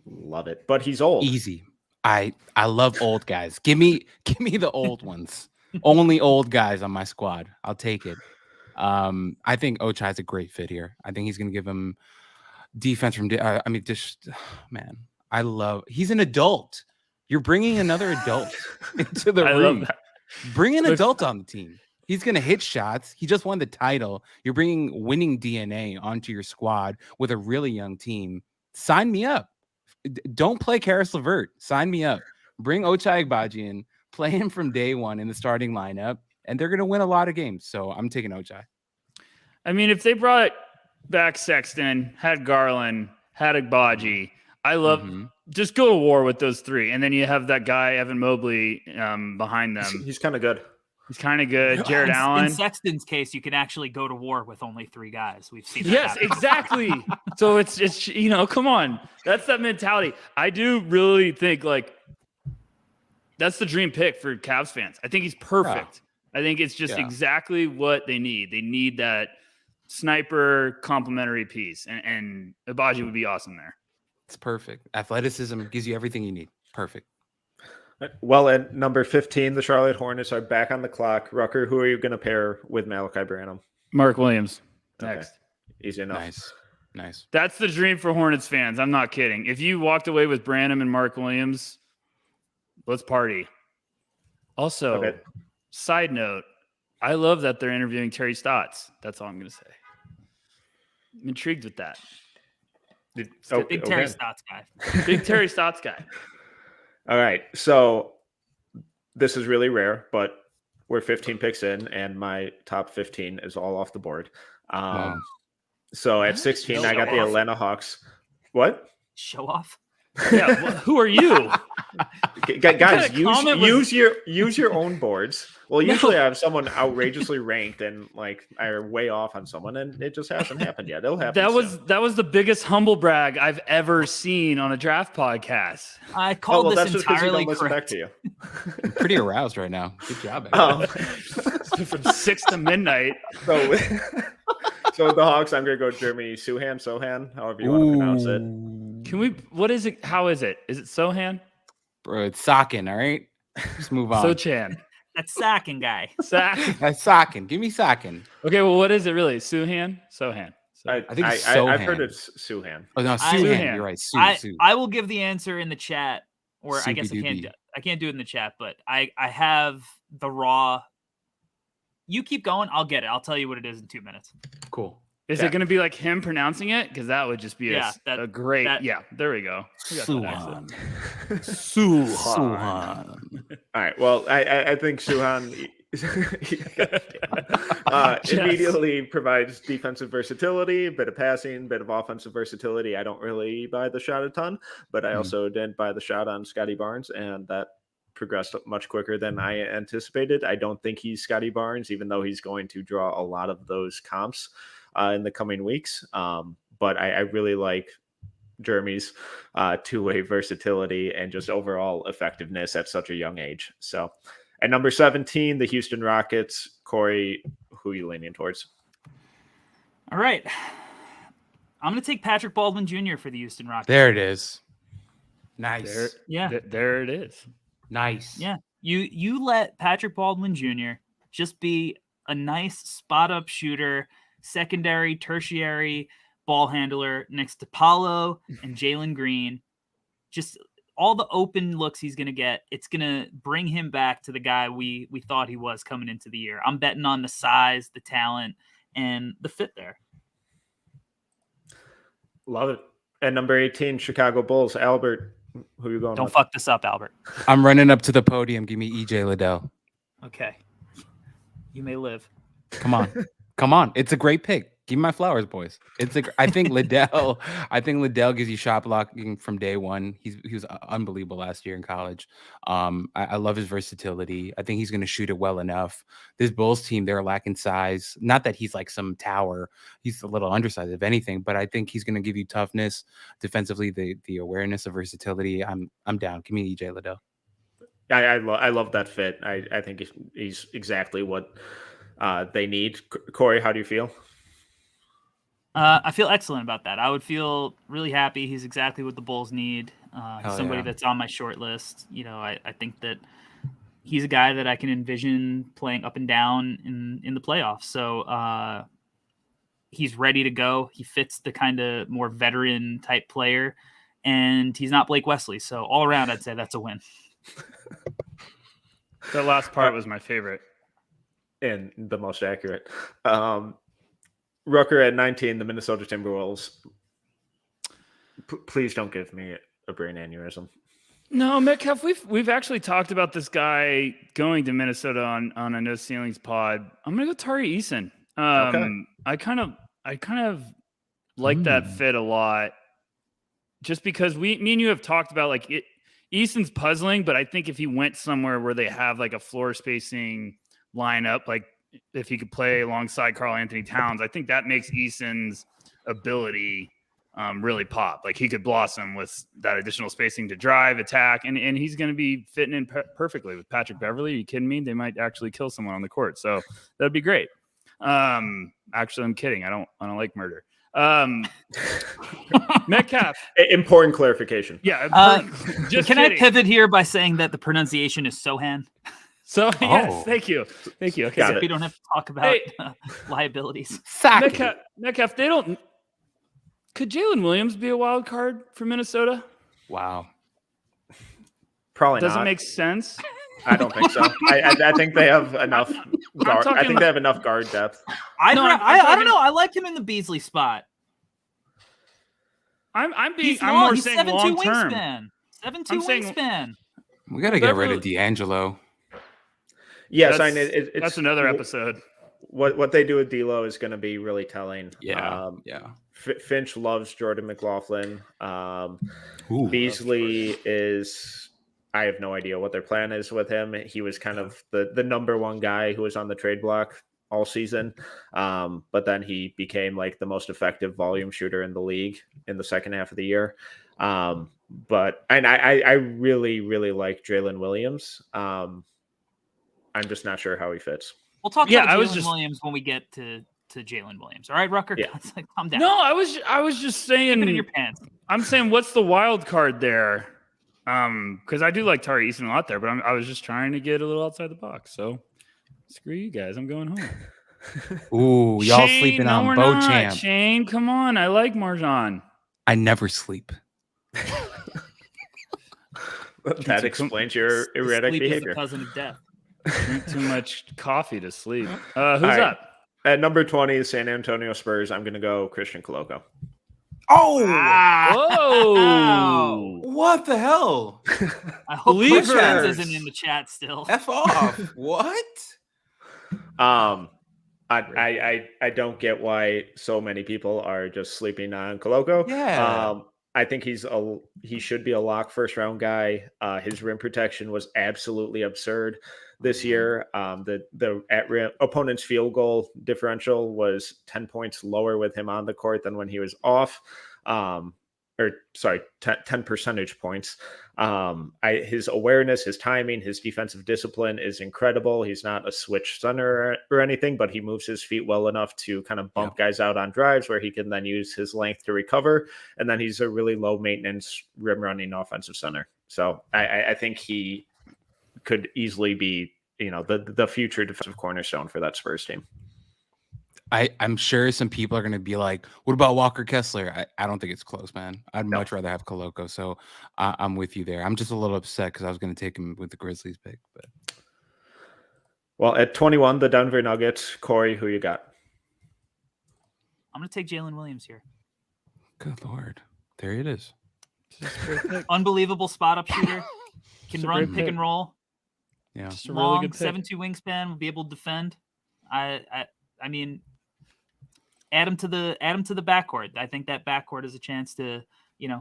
Love it, but he's old. Easy. I love old guys. Give me the old ones. Only old guys on my squad. I'll take it. I think Ochai's a great fit here. I think he's going to give him defense from. Man, he's an adult. You're bringing another adult into the room. Bring an adult on the team. He's going to hit shots. He just won the title. You're bringing winning DNA onto your squad with a really young team. Sign me up. Don't play Karis LeVert. Sign me up. Bring Ochai Agbaji in. Play him from day one in the starting lineup, and they're going to win a lot of games. So I'm taking Ochai. I mean, if they brought back Sexton, had Garland, had Agbaji, I love just go to war with those three. And then you have that guy, Evan Mobley, behind them. He's kind of good. He's kind of good. Jared Allen. In Sexton's case, you can actually go to war with only 3 guys. We've seen that. Yes, exactly. So it's come on. That's that mentality. I do really think like that's the dream pick for Cavs fans. I think he's perfect. Yeah. I think it's just exactly what they need. They need that sniper complementary piece, and Agbaji would be awesome there. It's perfect. Athleticism gives you everything you need. Perfect. Well, at number 15, the Charlotte Hornets are back on the clock. Rucker, who are you going to pair with Malachi Branham? Mark Williams. Okay. Next. Easy enough. Nice. That's the dream for Hornets fans. I'm not kidding. If you walked away with Branham and Mark Williams, let's party. Also, side note, I love that they're interviewing Terry Stotts. That's all I'm going to say. I'm intrigued with that. Big Terry Stotts guy. Big Terry Stotts guy. All right. So this is really rare, but we're 15 picks in, and my top 15 is all off the board. Wow. So at 16, I got the Atlanta Hawks. What? Show off. Yeah, who are you? Guys, comment use your own boards. Well, usually I have someone outrageously ranked and like are way off on someone, and it just hasn't happened yet. It'll happen. That was the biggest humble brag I've ever seen on a draft podcast. I called that's this just 'cause you entirely don't listen back correct. to you. I'm pretty aroused right now. Good job. Eddie. From 6 to midnight. So the Hawks, I'm gonna go Jeremy Sohan, however you want to pronounce it. Can we? What is it? How is it? Is it Sohan? Bro, it's Socken, all right? Just move on. Sochan. That Sakin guy. That's Socken. Give me Socken. Okay, well, what is it really? Sohan? Sohan. I think it's I've Sohan. heard it's Suhan. Oh, no, I- Suhan. You're right. Sue. I will give the answer in the chat, or I guess Soupy-doopy. I can't do it in the chat, but I have the raw. You keep going, I'll get it. I'll tell you what it is in 2 minutes. Cool. Is Yeah. it going to be like him pronouncing it? Because that would just be a great. Yeah, there we go. We got that accent. Suhan. All right. Well, I think Suhan immediately provides defensive versatility, a bit of passing, bit of offensive versatility. I don't really buy the shot a ton, but I also didn't buy the shot on Scotty Barnes, and that progressed much quicker than I anticipated. I don't think he's Scotty Barnes, even though he's going to draw a lot of those comps in the coming weeks. But I really like Jeremy's two-way versatility and just overall effectiveness at such a young age. So at number 17, the Houston Rockets. Corey, who are you leaning towards? All right. I'm going to take Patrick Baldwin Jr. for the Houston Rockets. There it is. Nice. There it is. Nice. Yeah. You let Patrick Baldwin Jr. just be a nice spot-up shooter, secondary, tertiary ball handler next to Paolo and Jalen Green. Just all the open looks he's going to get, it's going to bring him back to the guy we thought he was coming into the year. I'm betting on the size, the talent, and the fit there. Love it. At number 18, Chicago Bulls. Albert, who are you going Don't with? fuck this up, Albert. I'm running up to the podium. Give me EJ Liddell. Okay. You may live. Come on. Come on. It's a great pick. Give me my flowers, boys. I think Liddell gives you shot blocking from day one. He was unbelievable last year in college. I love his versatility. I think he's going to shoot it well enough. This Bulls team, they're lacking size. Not that he's like some tower. He's a little undersized, if anything, but I think he's going to give you toughness defensively, the awareness of versatility. I'm down. Give me EJ Liddell. I love that fit. I think he's exactly what they need. Corey, how do you feel? I feel excellent about that. I would feel really happy. He's exactly what the Bulls need. Somebody that's on my short list. You know, I think that he's a guy that I can envision playing up and down in the playoffs. So he's ready to go. He fits the kind of more veteran type player, and he's not Blake Wesley. So all around, I'd say that's a win. That last part was my favorite. And the most accurate. Rucker at 19, the Minnesota Timberwolves. Please don't give me a brain aneurysm. No, Metcalf, we've actually talked about this guy going to Minnesota on a No Ceilings pod. I'm gonna go Tari Eason. Okay. I kind of like that fit a lot, just because me and you have talked about like it. Eason's puzzling, but I think if he went somewhere where they have like a floor spacing lineup, like if he could play alongside Karl Anthony Towns, I think that makes Eason's ability really pop. Like he could blossom with that additional spacing to drive, attack, and he's going to be fitting in perfectly with Patrick Beverley. Are you kidding me? They might actually kill someone on the court, so that'd be great. Actually, I'm kidding. I don't like murder. Metcalf. Important clarification. Yeah. Just can kidding. I pivot here by saying that the pronunciation is Sohan? So yes, thank you. Okay, Got So it. we don't have to talk about liabilities. Metcalf, they don't. Could Jalen Williams be a wild card for Minnesota? Wow. Probably Doesn't not. make sense. I don't think so. I think they have enough guard. I talking think they have enough guard depth. I No, don't I'm know. I like him in the Beasley spot. I'm He's more He's saying 7'2" long term. wingspan. 7'2" I'm saying- wingspan. We got to get rid Beverly- of D'Angelo. Yes, that's another episode. What they do with D'Lo is going to be really telling. Yeah. Finch loves Jordan McLaughlin. Ooh. Beasley is. I have no idea what their plan is with him. He was kind of the number one guy who was on the trade block all season. But then he became like the most effective volume shooter in the league in the second half of the year. But I really, really like Jalen Williams. I'm just not sure how he fits. We'll talk about Jalen Williams when we get to Jalen Williams. All right, Rucker? Yeah. Calm down. No, I was just saying. Keep it in your pants. I'm saying, what's the wild card there? Because I do like Tari Eason a lot there, but I was just trying to get a little outside the box. So screw you guys. I'm going home. Ooh, y'all sleeping on Beauchamp. Shane, come on. I like Marjan. I never sleep. That explains your erratic sleep behavior. Is the cousin of death. Drink too much coffee to sleep. Who's up? At number 20, the San Antonio Spurs. I'm going to go Christian Koloko. Oh! Whoa! What the hell? I hope Believers. Chance isn't in the chat still. F off. What? I don't get why so many people are just sleeping on Koloko. Yeah. I think he should be a lock first round guy. His rim protection was absolutely absurd this year. The at rim opponent's field goal differential was 10 points lower with him on the court than when he was off. 10 percentage points. His awareness, his timing, his defensive discipline is incredible. He's not a switch center or anything, but he moves his feet well enough to kind of bump guys out on drives where he can then use his length to recover. And then he's a really low maintenance rim running offensive center. So I think he could easily be, the future defensive cornerstone for that Spurs team. I'm sure some people are going to be like, what about Walker Kessler? I don't think it's close, man. I'd much rather have Koloko. So I'm with you there. I'm just a little upset because I was going to take him with the Grizzlies pick. But well, at 21, the Denver Nuggets. Corey, who you got? I'm going to take Jalen Williams here. Good Lord. There it is. Unbelievable spot up shooter. Can run pick and roll. Yeah. Just a Long, really good pick. 7'2" wingspan, will be able to defend. I mean, add him to the backcourt. I think that backcourt is a chance to,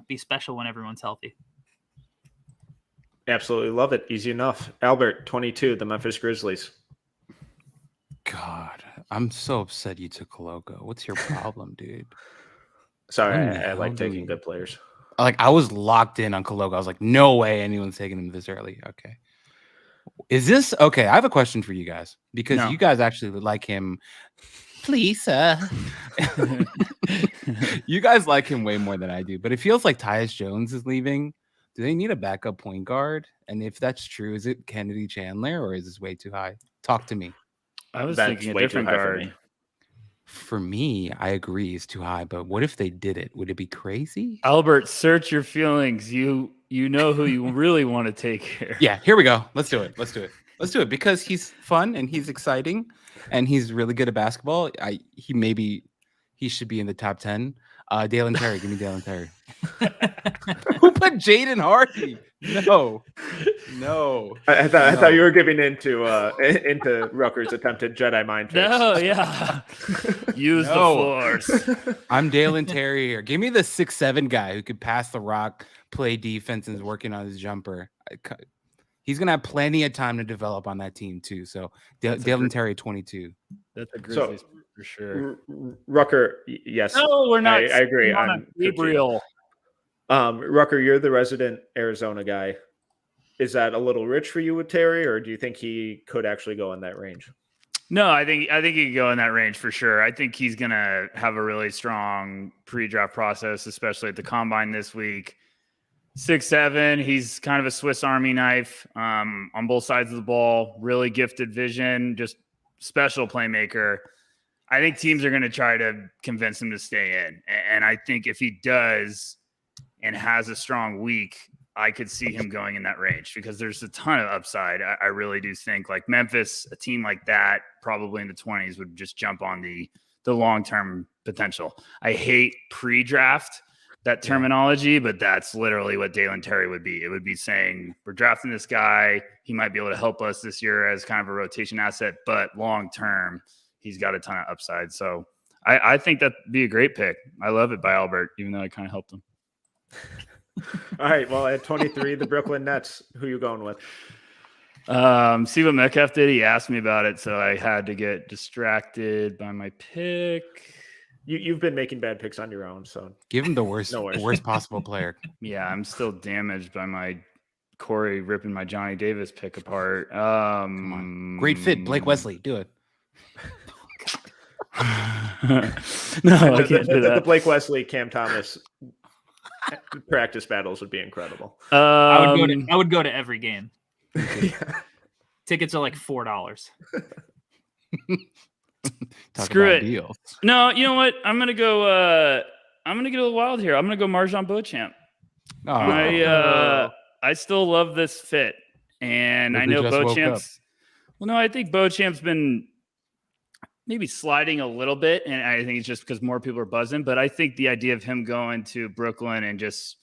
be special when everyone's healthy. Absolutely love it. Easy enough. Albert, 22, the Memphis Grizzlies. God, I'm so upset you took Koloko. What's your problem, dude? Sorry, I like taking good players. I was locked in on Koloko. I was like, no way anyone's taking him this early. Okay. Is this okay? I have a question for you guys because you guys actually like him. Please, you guys like him way more than I do, but it feels like Tyus Jones is leaving. Do they need a backup point guard? And if that's true, is it Kennedy Chandler or is this way too high? Talk to me. I was That's thinking a way too different high for guard. me. For me, I agree it's too high, but what if they did it? Would it be crazy? Albert, search your feelings. You know who you really want to take here. Yeah, here we go. Let's do it because he's fun and he's exciting and he's really good at basketball. He should be in the top 10. Dalen Terry, give me Dalen Terry. Who put Jaden Hardy? No. I thought you were giving into Rutgers' attempted Jedi mind tricks. No, yeah. Use the force. I'm Dalen Terry here. Give me the 6'7" guy who could pass the rock, play defense, and is working on his jumper. He's going to have plenty of time to develop on that team, too. So, Dalen Terry, 22. That's a Grizzlies for sure. Rucker, yes. No, we're not. I agree. On Gabriel. Rucker, you're the resident Arizona guy. Is that a little rich for you with Terry, or do you think he could actually go in that range? No, I think he could go in that range for sure. I think he's going to have a really strong pre-draft process, especially at the combine this week. 6'7", he's kind of a Swiss Army knife on both sides of the ball. Really gifted vision, just special playmaker. I think teams are going to try to convince him to stay in. And I think if he does and has a strong week, I could see him going in that range because there's a ton of upside. I really do think like Memphis, a team like that, probably in the 20s would just jump on the long-term potential. I hate pre-draft that terminology, but that's literally what Dalen Terry would be. It would be saying, we're drafting this guy. He might be able to help us this year as kind of a rotation asset, but long-term, he's got a ton of upside. So I think that'd be a great pick. I love it by Albert, even though I kind of helped him. All right. Well, at 23, the Brooklyn Nets. Who you going with? See what Metcalf did. He asked me about it, so I had to get distracted by my pick. You've been making bad picks on your own, so Give him the worst possible player. Yeah, I'm still damaged by my Corey ripping my Johnny Davis pick apart. Come on. Great fit, Blake Wesley. Do it. No, I can't do that. The Blake Wesley, Cam Thomas practice battles would be incredible. I would go to every game. Tickets are like $4. Screw it. Deals. No, you know what? I'm gonna go a little wild here. I'm gonna go Marjon Beauchamp. I still love this fit, and I know Beauchamp's. Well, no, I think Beauchamp's been maybe sliding a little bit, and I think it's just because more people are buzzing. But I think the idea of him going to Brooklyn and just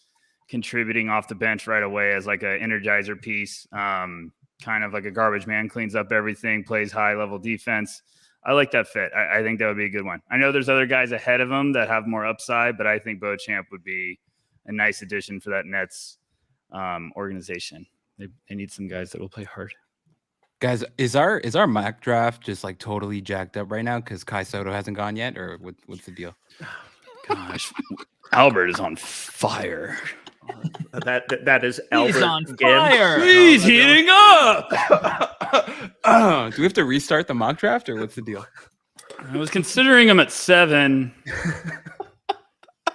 contributing off the bench right away as like an energizer piece, kind of like a garbage man, cleans up everything, plays high level defense. I like that fit. I think that would be a good one. I know there's other guys ahead of him that have more upside, but I think Beauchamp would be a nice addition for that Nets organization. They need some guys that will play hard. Guys, is our mock draft just like totally jacked up right now because Kai Soto hasn't gone yet, or what's the deal? Gosh, Albert is on fire. That is Albert. He's on fire. He's heating up. Do we have to restart the mock draft, or what's the deal? I was considering him at 7,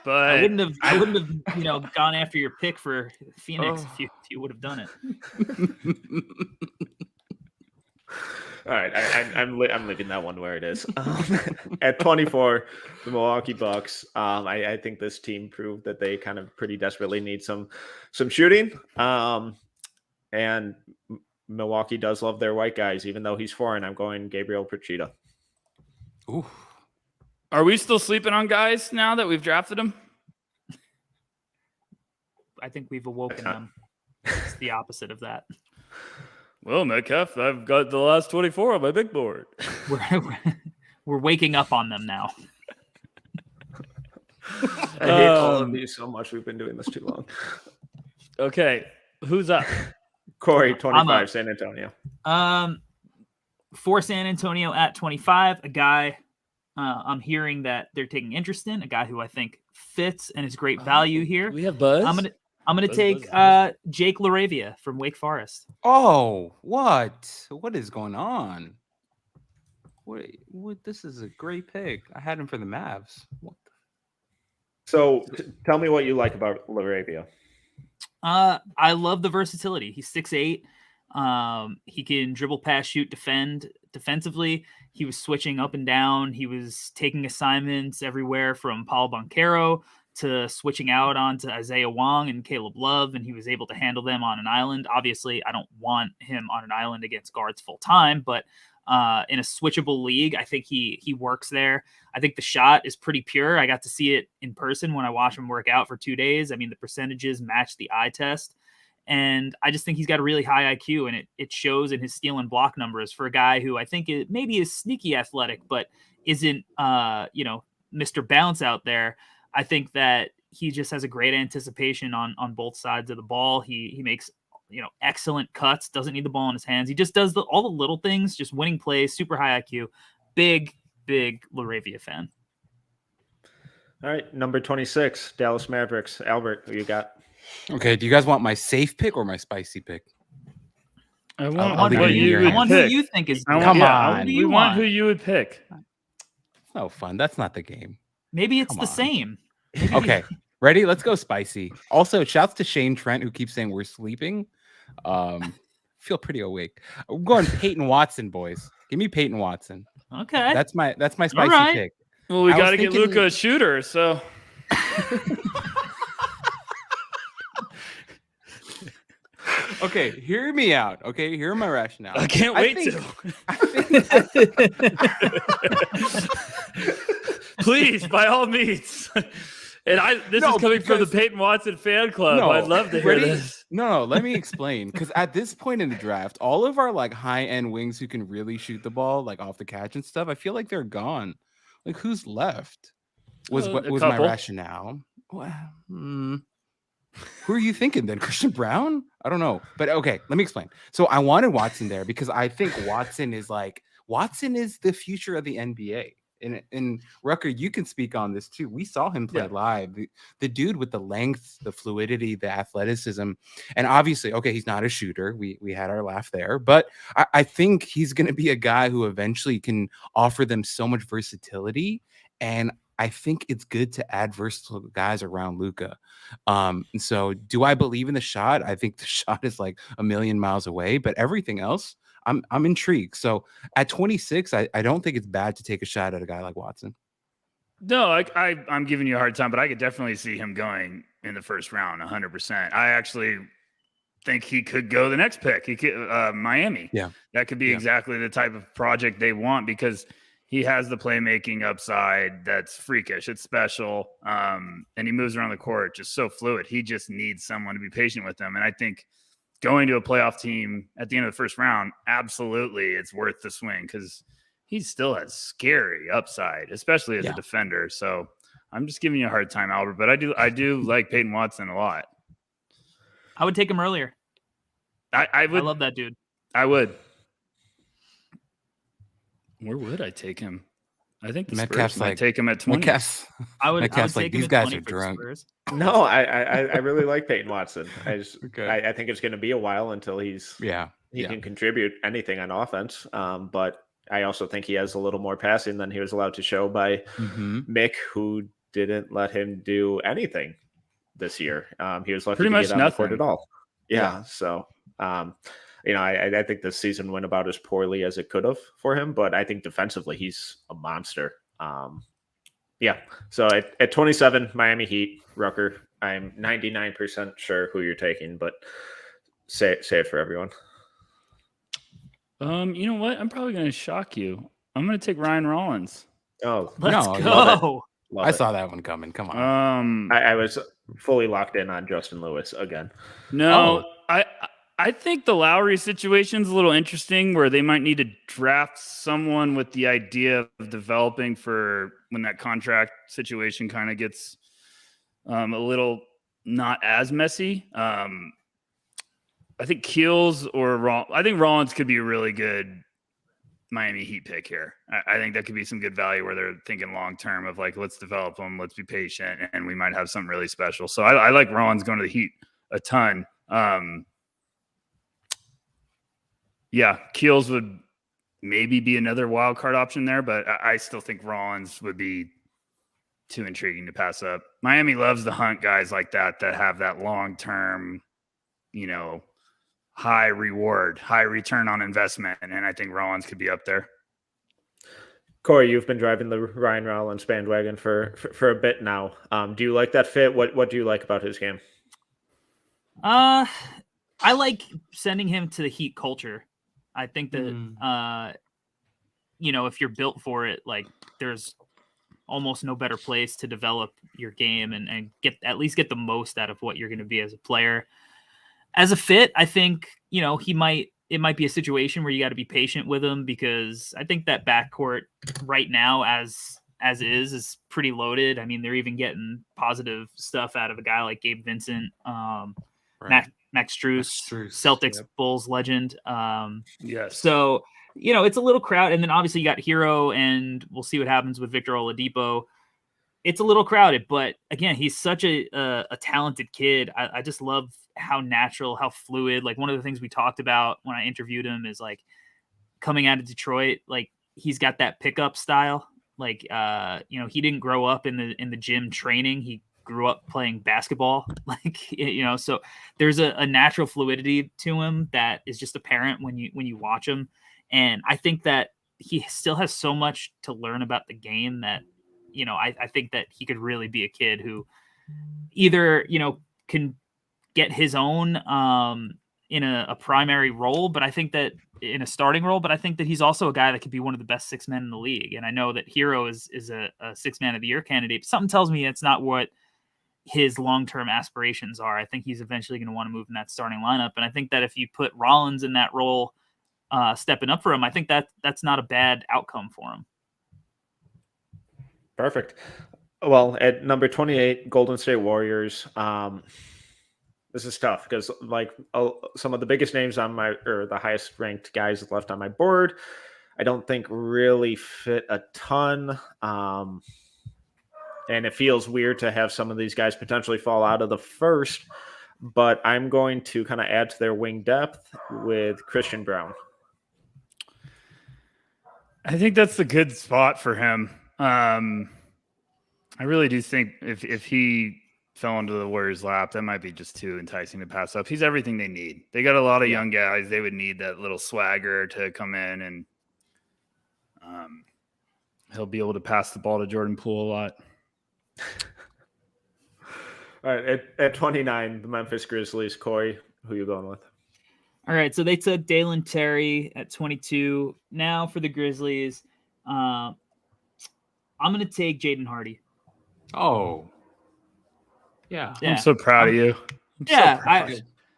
but I wouldn't have, gone after your pick for Phoenix if you would have done it. All right, I'm leaving that one where it is. At 24, the Milwaukee Bucks. I think this team proved that they kind of pretty desperately need some shooting. And Milwaukee does love their white guys, even though he's foreign. I'm going Gabriel Procida. Ooh. Are we still sleeping on guys now that we've drafted them? I think we've awoken them. It's the opposite of that. Well, Metcalf, I've got the last 24 on my big board. We're waking up on them now. I hate all of these so much. We've been doing this too long. Okay, who's up? Corey, 25, San Antonio. For San Antonio at 25, a guy I'm hearing that they're taking interest in, a guy who I think fits and is great value here. We have Buzz. I'm gonna take Jake LaRavia from Wake Forest. Oh, what? What is going on? What? This is a great pick. I had him for the Mavs. What? So tell me what you like about LaRavia. I love the versatility. He's 6'8". He can dribble, pass, shoot, defend. Defensively, he was switching up and down. He was taking assignments everywhere from Paolo Banchero to switching out onto Isaiah Wong and Caleb Love, and he was able to handle them on an island. Obviously, I don't want him on an island against guards full time, but in a switchable league, I think he works there. I think the shot is pretty pure. I got to see it in person when I watched him work out for 2 days. I mean, the percentages match the eye test. And I just think he's got a really high IQ, and it shows in his steal and block numbers for a guy who I think maybe is sneaky athletic, but isn't, Mr. Bounce out there. I think that he just has a great anticipation on both sides of the ball. He makes, excellent cuts, doesn't need the ball in his hands. He just does all the little things, just winning plays, super high IQ, big LaRavia fan. All right. Number 26, Dallas Mavericks. Albert, who you got? Okay. Do you guys want my safe pick or my spicy pick? I want who you think is. Come on. We want who you would pick. It's no fun. That's not the game. Maybe it's the same. Okay. Ready? Let's go spicy. Also, shouts to Shane Trent, who keeps saying we're sleeping. Feel pretty awake. I'm going Peyton Watson, boys. Give me Peyton Watson. Okay. That's my spicy pick. Well, we got to get Luka a shooter, so. Okay, hear me out. Okay, here are my rationale. I can't wait Please, by all means. And this No, is coming from the because- Peyton Watson fan club. No, I'd love to hear ready? this. No, let me explain. Because at this point in the draft, all of our like high-end wings who can really shoot the ball, like off the catch and stuff, I feel like they're gone. Like who's left? Was A what was my couple. rationale? Well, who are you thinking then? Christian Brown? I don't know. But okay, let me explain. So I wanted Watson there because I think Watson is the future of the NBA. And Rucker, you can speak on this too. We saw him play live. The dude with the length, the fluidity, the athleticism, and obviously, okay, he's not a shooter. We had our laugh there, but I think he's going to be a guy who eventually can offer them so much versatility. And I think it's good to add versatile guys around Luka. And so, do I believe in the shot? I think the shot is like a million miles away, but everything else, I'm intrigued. So at 26, I don't think it's bad to take a shot at a guy like Watson. No, I'm giving you a hard time, but I could definitely see him going in the first round 100%. I actually think he could go the next pick. He could Miami. Yeah. That could be exactly the type of project they want because he has the playmaking upside that's freakish. It's special. And he moves around the court just so fluid. He just needs someone to be patient with him. And I think going to a playoff team at the end of the first round, absolutely, it's worth the swing because he still has scary upside, especially as a defender. So I'm just giving you a hard time, Albert, but I do like Peyton Watson a lot. I would take him earlier. I would. I love that dude. I would. Where would I take him? I think the Metcalf's Spurs might take him at 20. Metcalf's I would Metcalf's take like, him these at guys 20 are for the drunk. Spurs. No, I really like Peyton Watson. Okay. I think it's going to be a while until he Yeah. can contribute anything on offense. But I also think he has a little more passing than he was allowed to show by Mick, who didn't let him do anything this year. He was lucky Pretty to much get on the court nothing. at all. Yeah. So, I think the season went about as poorly as it could have for him, but I think defensively he's a monster. So at 27, Miami Heat, Rucker, I'm 99% sure who you're taking, but say it for everyone. You know what? I'm probably going to shock you. I'm going to take Ryan Rollins. Oh, Let's No, go. love I it. saw that one coming. Come on. I was fully locked in on Justin Lewis again. No, I think the Lowry situation's a little interesting where they might need to draft someone with the idea of developing for when that contract situation kind of gets a little not as messy. I think Keels I think Rollins could be a really good Miami Heat pick here. I think that could be some good value where they're thinking long term of like, let's develop them, let's be patient, and we might have something really special. So I like Rollins going to the Heat a ton. Keels would maybe be another wild card option there, but I still think Rollins would be too intriguing to pass up. Miami loves to hunt guys like that have that long term, high reward, high return on investment, and I think Rollins could be up there. Corey, you've been driving the Ryan Rollins bandwagon for a bit now. Do you like that fit? What do you like about his game? I like sending him to the Heat culture. I think that, if you're built for it, like there's almost no better place to develop your game and get the most out of what you're going to be as a player. As a fit, I think, it might be a situation where you got to be patient with him because I think that backcourt right now as is pretty loaded. I mean, they're even getting positive stuff out of a guy like Gabe Vincent, Max Strus, Celtics Bulls legend. Yes. So, it's a little crowded. And then obviously you got Hero, and we'll see what happens with Victor Oladipo. It's a little crowded, but again, he's such a talented kid. I just love how natural, how fluid. Like one of the things we talked about when I interviewed him is like coming out of Detroit, like he's got that pickup style. Like, he didn't grow up in the gym training. He grew up playing basketball, so there's a natural fluidity to him that is just apparent when you watch him. And I think that he still has so much to learn about the game that, I think that he could really be a kid who either, can get his own in a primary role, but I think that in a starting role, but I think that he's also a guy that could be one of the best 6 men in the league. And I know that Hero is a 6 man of the year candidate. But something tells me it's not what his long-term aspirations are. I think he's eventually going to want to move in that starting lineup. And I think that if you put Rollins in that role, stepping up for him, I think that's not a bad outcome for him. Perfect. Well, at number 28, Golden State Warriors. This is tough because some of the biggest names on the highest ranked guys left on my board, I don't think really fit a ton. And it feels weird to have some of these guys potentially fall out of the first, but I'm going to kind of add to their wing depth with Christian Brown. I think that's a good spot for him. I really do think if he fell into the Warriors' lap, that might be just too enticing to pass up. He's everything they need. They got a lot of young guys. They would need that little swagger to come in, and he'll be able to pass the ball to Jordan Poole a lot. All right, at 29, the Memphis Grizzlies. Corey, who you going with? All right, so they took Dalen Terry at 22. Now for the Grizzlies, I'm going to take Jaden Hardy. Oh, yeah. I'm so proud of you.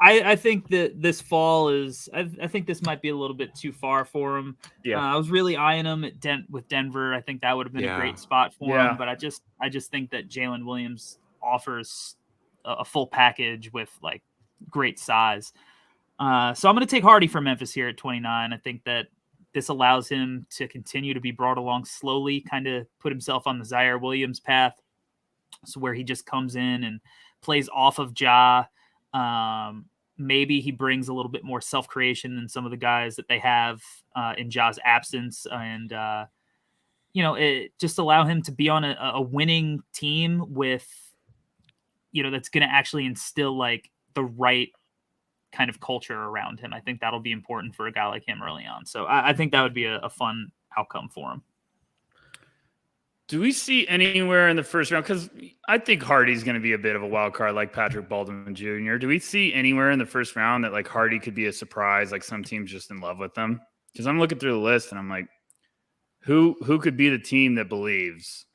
I think that this fall is. I think this might be a little bit too far for him. Yeah, I was really eyeing him with Denver. I think that would have been a great spot for him. But I just think that Jalen Williams offers a full package with like great size. So I'm going to take Hardy from Memphis here at 29. I think that this allows him to continue to be brought along slowly, kind of put himself on the Zaire Williams path. So where he just comes in and plays off of Ja. Maybe he brings a little bit more self-creation than some of the guys that they have in Ja's absence. And, it just allow him to be on a winning team with, that's going to actually instill like the right kind of culture around him. I think that'll be important for a guy like him early on. So I think that would be a fun outcome for him. Do we see anywhere in the first round? Because I think Hardy's going to be a bit of a wild card like Patrick Baldwin Jr. Do we see anywhere in the first round that like Hardy could be a surprise, like some team's just in love with them? Because I'm looking through the list and I'm like, who could be the team that believes?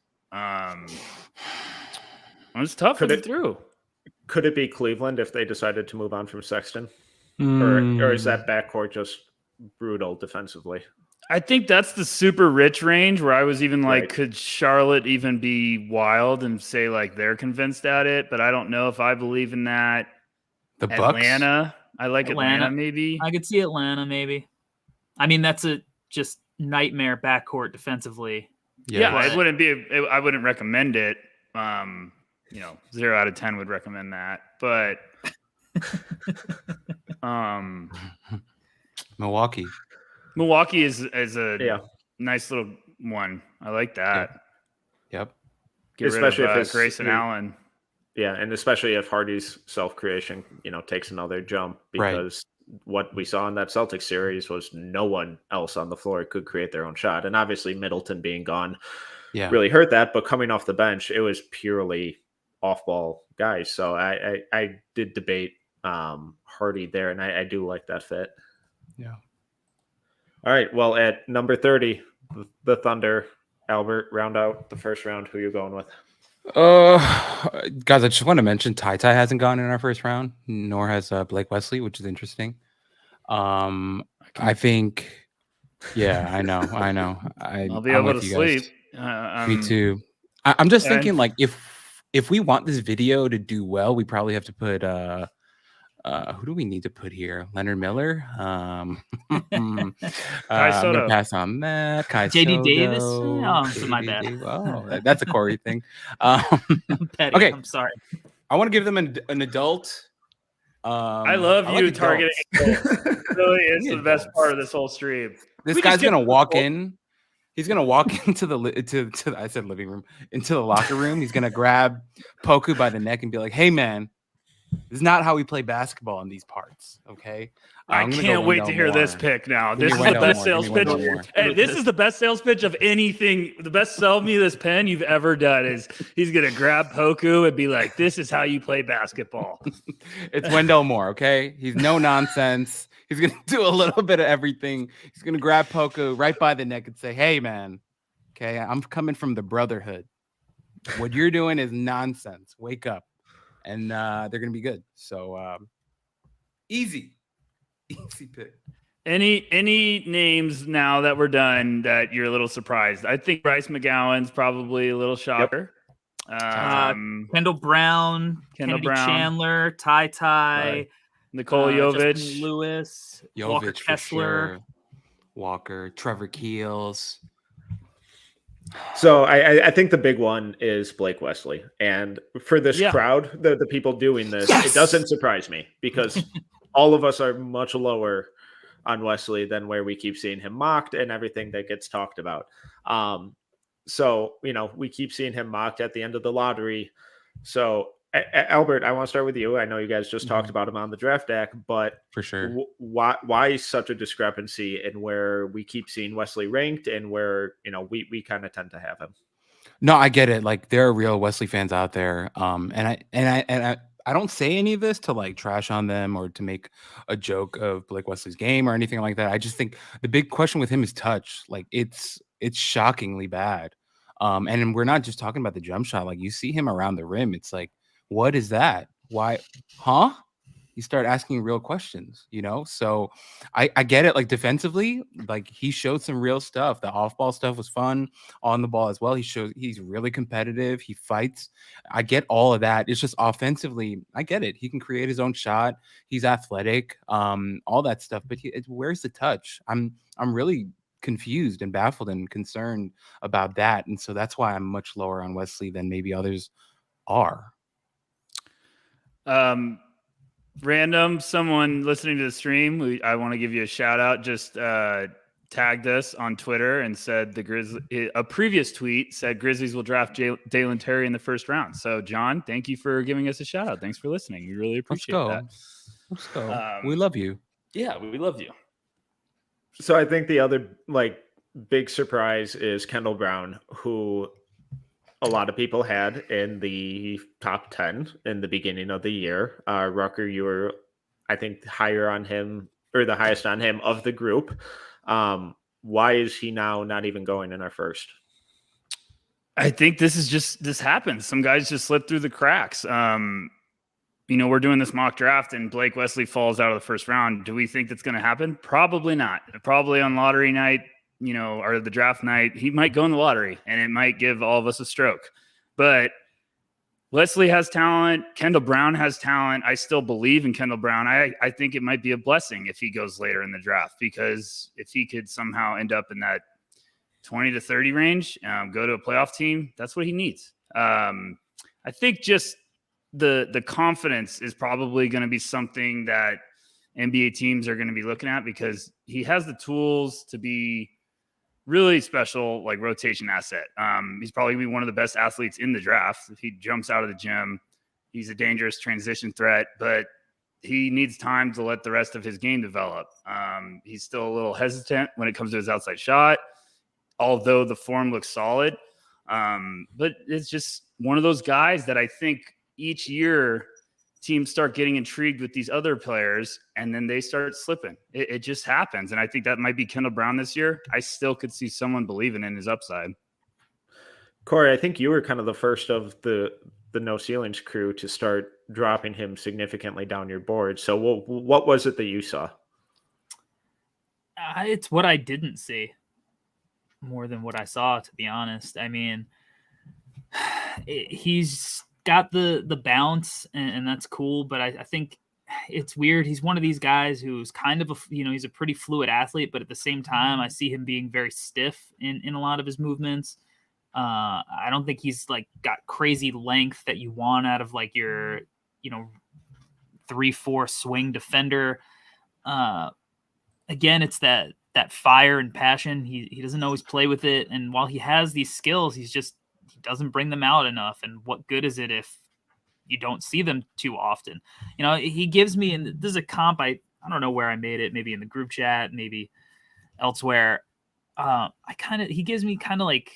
It's tough to get through. Could it be Cleveland if they decided to move on from Sexton? Or is that backcourt just brutal defensively? I think that's the super rich range where I was even like, Right. Could Charlotte even be wild and say like they're convinced at it? But I don't know if I believe in that. The Bucks? Atlanta. I like Atlanta maybe. I could see Atlanta maybe. I mean, that's a just nightmare backcourt defensively. Yeah, it wouldn't be. I wouldn't recommend it. 0 out of 10 would recommend that. But Milwaukee is a nice little one. I like that. Yep. Get especially rid of, if it's Grayson Allen. Yeah, and especially if Hardy's self-creation, takes another jump, because what we saw in that Celtics series was no one else on the floor could create their own shot. And obviously Middleton being gone really hurt that, but coming off the bench, it was purely off-ball guys. So I did debate Hardy there, and I do like that fit. Yeah. All right, well, at number 30, the Thunder. Albert, round out the first round. Who are you going with? Guys, I just want to mention Ty hasn't gone in our first round, nor has Blake Wesley, which is interesting. I think, I know. I'll be able to sleep. Me too. I'm just thinking, like, if we want this video to do well, we probably have to put who do we need to put here? Leonard Miller. I'm gonna pass on that. JD Davis. Oh, my bad. Oh, that's a Corey thing. Petty. Okay, I'm sorry. I want to give them an adult. I love you targeting. It really is the best part of this whole stream. This guy's gonna walk in. He's gonna walk into the I said living room, into the locker room. He's gonna grab Poku by the neck and be like, "Hey, man, this is not how we play basketball in these parts." Okay. I can't wait to hear this pick now. This is the best sales pitch. Hey, this is the best sales pitch of anything. The best sell me this pen you've ever done is he's going to grab Poku and be like, "This is how you play basketball." It's Wendell Moore. Okay. He's no nonsense. He's going to do a little bit of everything. He's going to grab Poku right by the neck and say, "Hey, man. Okay. I'm coming from the brotherhood. What you're doing is nonsense. Wake up." and they're going to be good. So easy pick. Any names now that we're done that you're a little surprised? I think Bryce McGowan's probably a little shocker. Kendall Brown, Kennedy Brown. Chandler, Ty, Nikola Jovic, Justin Lewis, Jovic Walker for Kessler, sure. Walker, Trevor Keels. So I think the big one is Blake Wesley. And for this crowd, the people doing this, it doesn't surprise me because all of us are much lower on Wesley than where we keep seeing him mocked and everything that gets talked about. So, we keep seeing him mocked at the end of the lottery. So, Albert, I want to start with you. I know you guys just talked about him on the draft deck, but for sure, why such a discrepancy in where we keep seeing Wesley ranked and where, we kind of tend to have him? No, I get it. Like, there are real Wesley fans out there. I don't say any of this to like trash on them or to make a joke of Blake Wesley's game or anything like that. I just think the big question with him is touch. Like, it's shockingly bad. And we're not just talking about the jump shot. Like, you see him around the rim. It's like, what is that? Why? Huh? You start asking real questions, So I get it. Like, defensively, like, he showed some real stuff. The off-ball stuff was fun. On the ball as well, he's really competitive. He fights. I get all of that. It's just offensively, I get it. He can create his own shot. He's athletic. All that stuff. But where's the touch? I'm really confused and baffled and concerned about that. And so that's why I'm much lower on Wesley than maybe others are. Random someone listening to the stream, I want to give you a shout out. Just tagged us on Twitter and said a previous tweet said Grizzlies will draft Dalen Terry in the first round. So John, thank you for giving us a shout out. Thanks for listening. We really appreciate that. Let's go. We love you. Yeah, we love you. So I think the other big surprise is Kendall Brown, who a lot of people had in the top 10 in the beginning of the year. Rucker, you were, I think, higher on him or the highest on him of the group. Why is he now not even going in our first? I think this happens. Some guys just slip through the cracks. We're doing this mock draft and Blake Wesley falls out of the first round. Do we think that's going to happen? Probably not. Probably on lottery night, or the draft night, he might go in the lottery and it might give all of us a stroke. But Wesley has talent. Kendall Brown has talent. I still believe in Kendall Brown. I think it might be a blessing if he goes later in the draft, because if he could somehow end up in that 20 to 30 range, go to a playoff team, that's what he needs. I think just the confidence is probably going to be something that NBA teams are going to be looking at, because he has the tools to be really special, like rotation asset. He's probably be one of the best athletes in the draft. If he jumps out of the gym, he's a dangerous transition threat, but he needs time to let the rest of his game develop. He's still a little hesitant when it comes to his outside shot, although the form looks solid. But it's just one of those guys that I think each year teams start getting intrigued with these other players and then they start slipping. It just happens. And I think that might be Kendall Brown this year. I still could see someone believing in his upside. Corey, I think you were kind of the first of the No Ceilings crew to start dropping him significantly down your board. So what was it that you saw? It's what I didn't see more than what I saw, to be honest. I mean, he's got the bounce and that's cool, but I think it's weird. He's one of these guys who's kind of he's a pretty fluid athlete, but at the same time I see him being very stiff in a lot of his movements. I don't think he's got crazy length that you want out of your 3-4 swing defender. Again, it's that fire and passion. He doesn't always play with it, and while he has these skills, he doesn't bring them out enough. And what good is it if you don't see them too often? He gives me, and this is a comp, I don't know where I made it, maybe in the group chat, maybe elsewhere. He gives me kind of like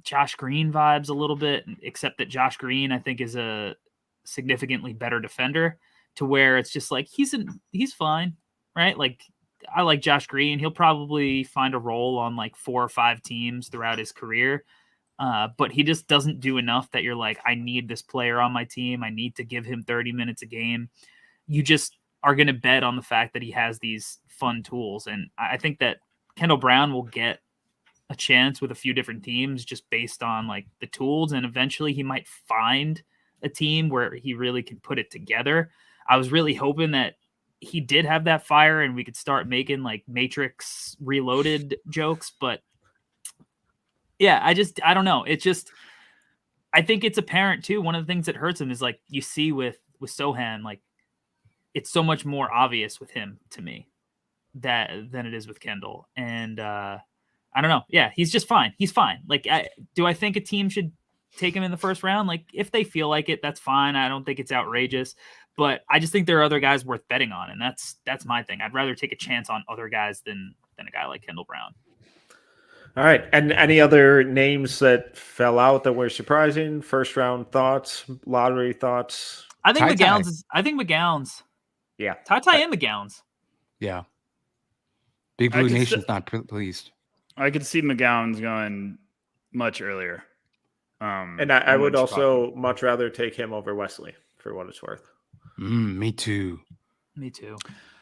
Josh Green vibes a little bit, except that Josh Green, I think, is a significantly better defender, to where it's just he's fine, right? I like Josh Green. He'll probably find a role on 4 or 5 teams throughout his career. But he just doesn't do enough that you're like, I need this player on my team. I need to give him 30 minutes a game. You just are going to bet on the fact that he has these fun tools. And I think that Kendall Brown will get a chance with a few different teams just based on like the tools. And eventually he might find a team where he really can put it together. I was really hoping that he did have that fire and we could start making like Matrix Reloaded jokes, but yeah, I don't know. It's just, I think it's apparent too. One of the things that hurts him is like you see with Sohan, like it's so much more obvious with him to me than it is with Kendall. And I don't know. Yeah, he's just fine. He's fine. Like, do I think a team should take him in the first round? Like, if they feel like it, that's fine. I don't think it's outrageous, but I just think there are other guys worth betting on, and that's my thing. I'd rather take a chance on other guys than a guy like Kendall Brown. All right. And any other names that fell out that were surprising? First round thoughts, lottery thoughts? I think Ty-Ty. McGowan's. Yeah. Ty and McGowan's. Yeah. Big Blue Nation's not pleased. I could see McGowan's going much earlier. And I would also much rather take him over Wesley for what it's worth. Me too. Me too.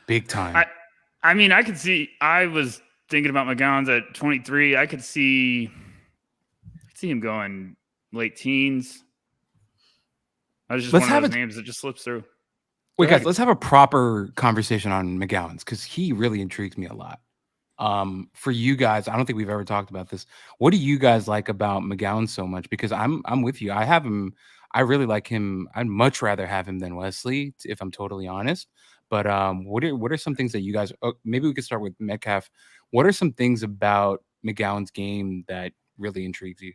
Big time. I mean, I could see. I was thinking about McGowan's at 23. I could see him going late teens. I was just one of those names that just slips through. Wait, guys, let's have a proper conversation on McGowan's because he really intrigues me a lot. For you guys, I don't think we've ever talked about this. What do you guys like about McGowan so much? Because I'm with you. I have him. I really like him. I'd much rather have him than Wesley, if I'm totally honest. But what are some things that you guys? Maybe we could start with Metcalf. What are some things about McGowan's game that really intrigues you?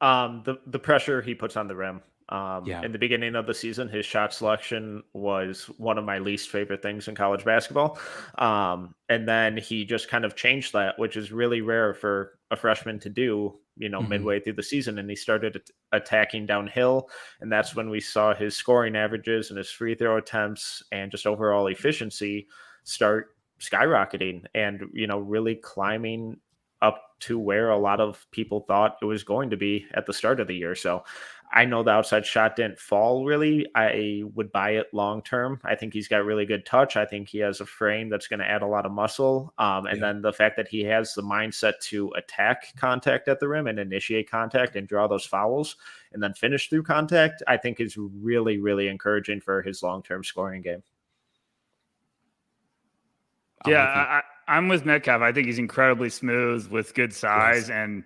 The pressure he puts on the rim. Yeah. In the beginning of the season, his shot selection was one of my least favorite things in college basketball. And then he just kind of changed that, which is really rare for a freshman to do, midway through the season. And he started attacking downhill. And that's when we saw his scoring averages and his free throw attempts and just overall efficiency start skyrocketing and, really climbing up to where a lot of people thought it was going to be at the start of the year. So I know the outside shot didn't fall really. I would buy it long term. I think he's got really good touch. I think he has a frame that's going to add a lot of muscle. Then the fact that he has the mindset to attack contact at the rim and initiate contact and draw those fouls and then finish through contact, I think is really, really encouraging for his long-term scoring game. I'm with Metcalf. I think he's incredibly smooth with good size. Yes. And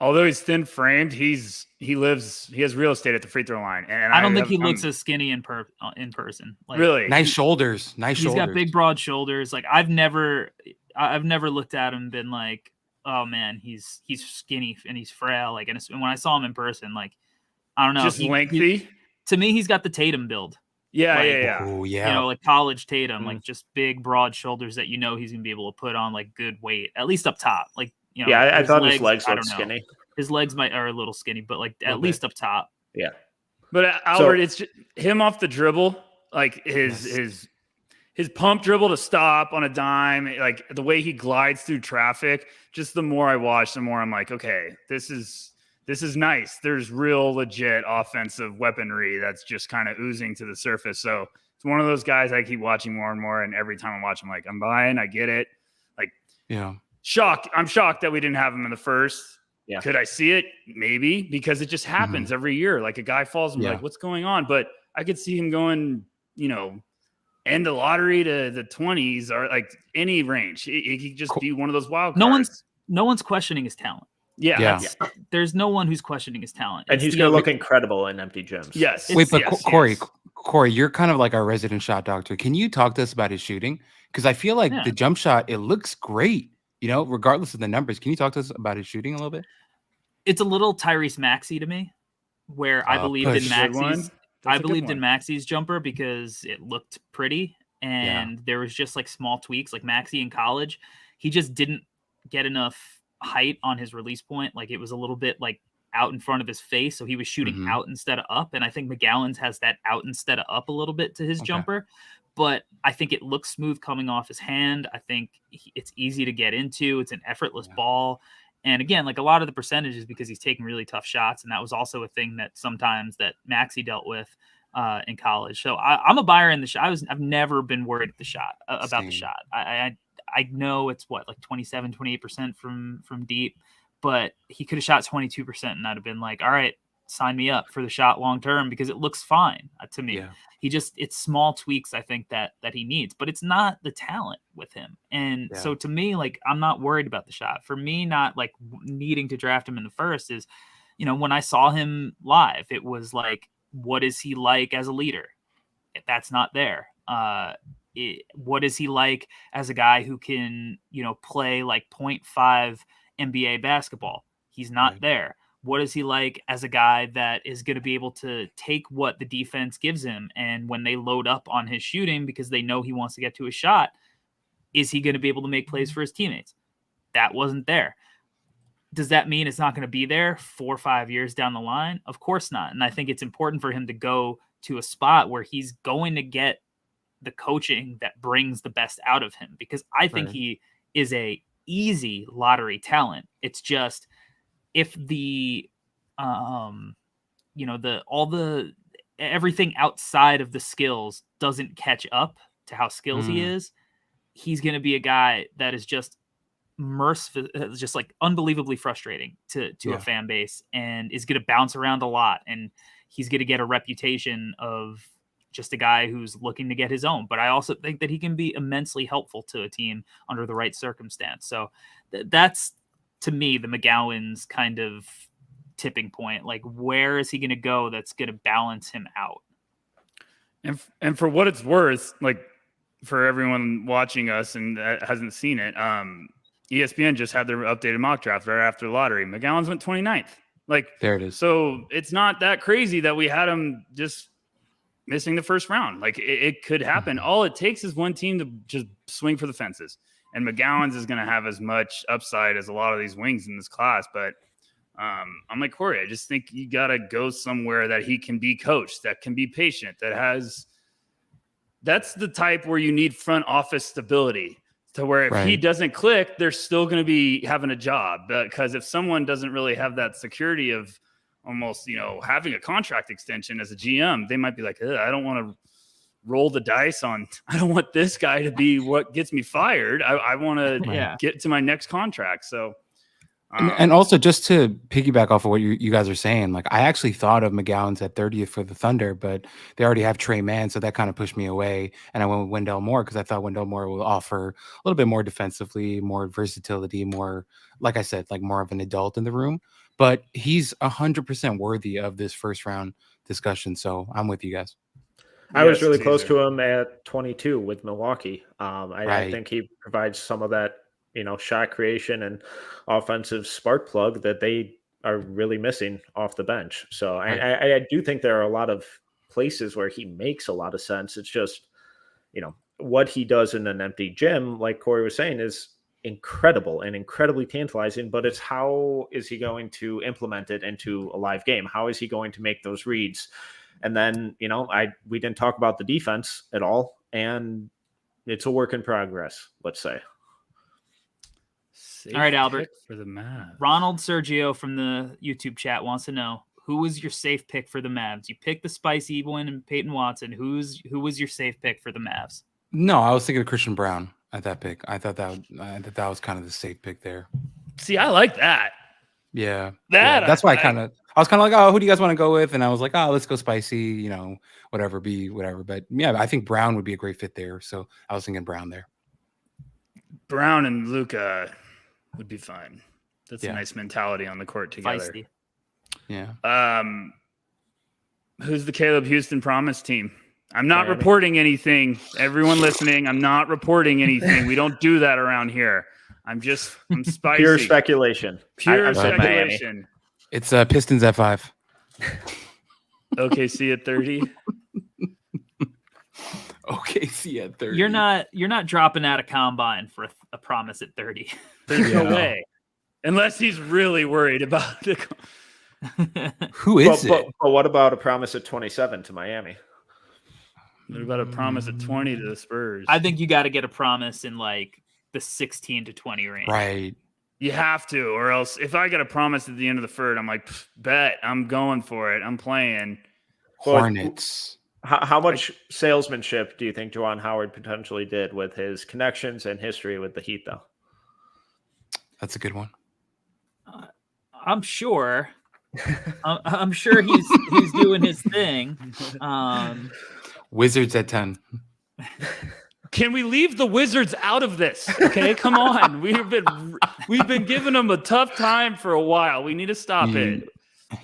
although he's thin framed, he has real estate at the free throw line. And I don't think he looks as skinny in person. Like, really nice shoulders. He's got big, broad shoulders. Like I've never looked at him and been like, oh man, he's skinny and he's frail. Like, and when I saw him in person, like, I don't know, just lengthy. To me, he's got the Tatum build. Yeah. Oh, yeah. Like college Tatum, like just big, broad shoulders that he's gonna be able to put on like good weight, at least up top. Like, I thought his legs looked skinny. His legs are a little skinny, but like at least up top. Yeah. But Albert, it's just him off the dribble, like his pump dribble to stop on a dime, like the way he glides through traffic. Just the more I watch, the more I'm like, okay, this is nice. There's real legit offensive weaponry that's just kind of oozing to the surface. So it's one of those guys I keep watching more and more. And every time I watch him, like, I'm buying, I get it. Like, yeah. I'm shocked that we didn't have him in the first. Yeah. Could I see it? Maybe, because it just happens every year. Like a guy falls and like, what's going on? But I could see him going, end of lottery to the 20s or like any range. He could just be one of those wild cards. No one's questioning his talent. Yeah. There's no one who's questioning his talent. And he's going to look incredible in empty gyms. Yes. Wait, but Corey, you're kind of like our resident shot doctor. Can you talk to us about his shooting? Because I feel like the jump shot, it looks great, regardless of the numbers. Can you talk to us about his shooting a little bit? It's a little Tyrese Maxey to me, where I believed in Maxey's. I believed in Maxey's jumper because it looked pretty, and there was just like small tweaks. Like Maxey in college, he just didn't get enough height on his release point. Like it was a little bit like out in front of his face, so he was shooting out instead of up. And I think McGowan's has that out instead of up a little bit to his jumper. But I think it looks smooth coming off his hand. I think it's easy to get into. It's an effortless ball. And again, like a lot of the percentage is because he's taking really tough shots. And that was also a thing that sometimes that Maxey dealt with in college. So I'm a buyer in the shot. I've never been worried about the shot. I know it's like 27, 28% from deep, but he could have shot 22% and I'd have been like, all right, sign me up for the shot long term because it looks fine to me. Yeah. It's small tweaks I think that he needs, but it's not the talent with him. And so to me, like, I'm not worried about the shot. For me, not like needing to draft him in the first is, when I saw him live, it was like, what is he like as a leader? That's not there. What is he like as a guy who can, play like 0.5 NBA basketball? He's not there. What is he like as a guy that is going to be able to take what the defense gives him? And when they load up on his shooting because they know he wants to get to a shot, is he going to be able to make plays for his teammates? That wasn't there. Does that mean it's not going to be there 4 or 5 years down the line? Of course not. And I think it's important for him to go to a spot where he's going to get the coaching that brings the best out of him, because I think he is a easy lottery talent. It's just, if the everything outside of the skills doesn't catch up to how skills he is, he's going to be a guy that is just just like unbelievably frustrating to a fan base, and is going to bounce around a lot, and he's going to get a reputation of just a guy who's looking to get his own. But I also think that he can be immensely helpful to a team under the right circumstance. So that's, to me, the McGowan's kind of tipping point. Like, where is he going to go that's going to balance him out? And for what it's worth, like, for everyone watching us and that hasn't seen it, ESPN just had their updated mock draft right after the lottery. McGowan's went 29th. Like, there it is. So it's not that crazy that we had him just missing the first round. Like, it could happen. All it takes is one team to just swing for the fences. And McGowan's is going to have as much upside as a lot of these wings in this class. But I'm like Corey, I just think you got to go somewhere that he can be coached, that can be patient, that's the type where you need front office stability, to where if he doesn't click, they're still going to be having a job. Because if someone doesn't really have that security of almost, having a contract extension as a GM, they might be like, I don't want to roll the dice on, I don't want this guy to be what gets me fired. I want to get to my next contract. So, and also, just to piggyback off of what you guys are saying, like, I actually thought of McGowan's at 30th for the Thunder, but they already have Trey Mann, so that kind of pushed me away. And I went with Wendell Moore because I thought Wendell Moore will offer a little bit more defensively, more versatility, more, like I said, like more of an adult in the room. But he's 100% worthy of this first round discussion. So I'm with you guys. I was really close to him at 22 with Milwaukee. I think he provides some of that, shot creation and offensive spark plug that they are really missing off the bench. So I do think there are a lot of places where he makes a lot of sense. It's just, what he does in an empty gym, like Corey was saying, is incredible and incredibly tantalizing, but it's how is he going to implement it into a live game? How is he going to make those reads? And then, we didn't talk about the defense at all, and it's a work in progress, let's say. All right, Albert. For the Mavs. Ronald Sergio from the YouTube chat wants to know, who was your safe pick for the Mavs? You picked the spicy one and Peyton Watson. Who was your safe pick for the Mavs? No, I was thinking of Christian Brown at that pick. I thought that was kind of the safe pick there. See, I like that. Yeah. That's why I was kind of like, oh, who do you guys want to go with? And I was like, oh, let's go spicy, whatever. But yeah, I think Brown would be a great fit there. So I was thinking Brown there. Brown and Luka would be fine. That's a nice mentality on the court together. Feisty. Yeah. Who's the Caleb Houston Promise team? I'm not reporting anything. Everyone listening, I'm not reporting anything. We don't do that around here. I'm spicy. Pure speculation. Pure speculation. It's Pistons at 5. OKC at 30. OKC at 30. You're not dropping out of combine for a promise at 30. There's no way. Unless he's really worried about it. Who is it? But what about a promise at 27 to Miami? What about a promise at 20 to the Spurs? I think you got to get a promise in like the 16 to 20 range. Right. You have to, or else if I get a promise at the end of the third, I'm like, bet, I'm going for it. I'm playing. Hornets. How much salesmanship do you think Juwan Howard potentially did with his connections and history with the Heat, though? That's a good one. I'm sure. I'm sure he's doing his thing. Wizards at 10. Can we leave the Wizards out of this? Okay, come on. We've been giving them a tough time for a while. We need to stop it.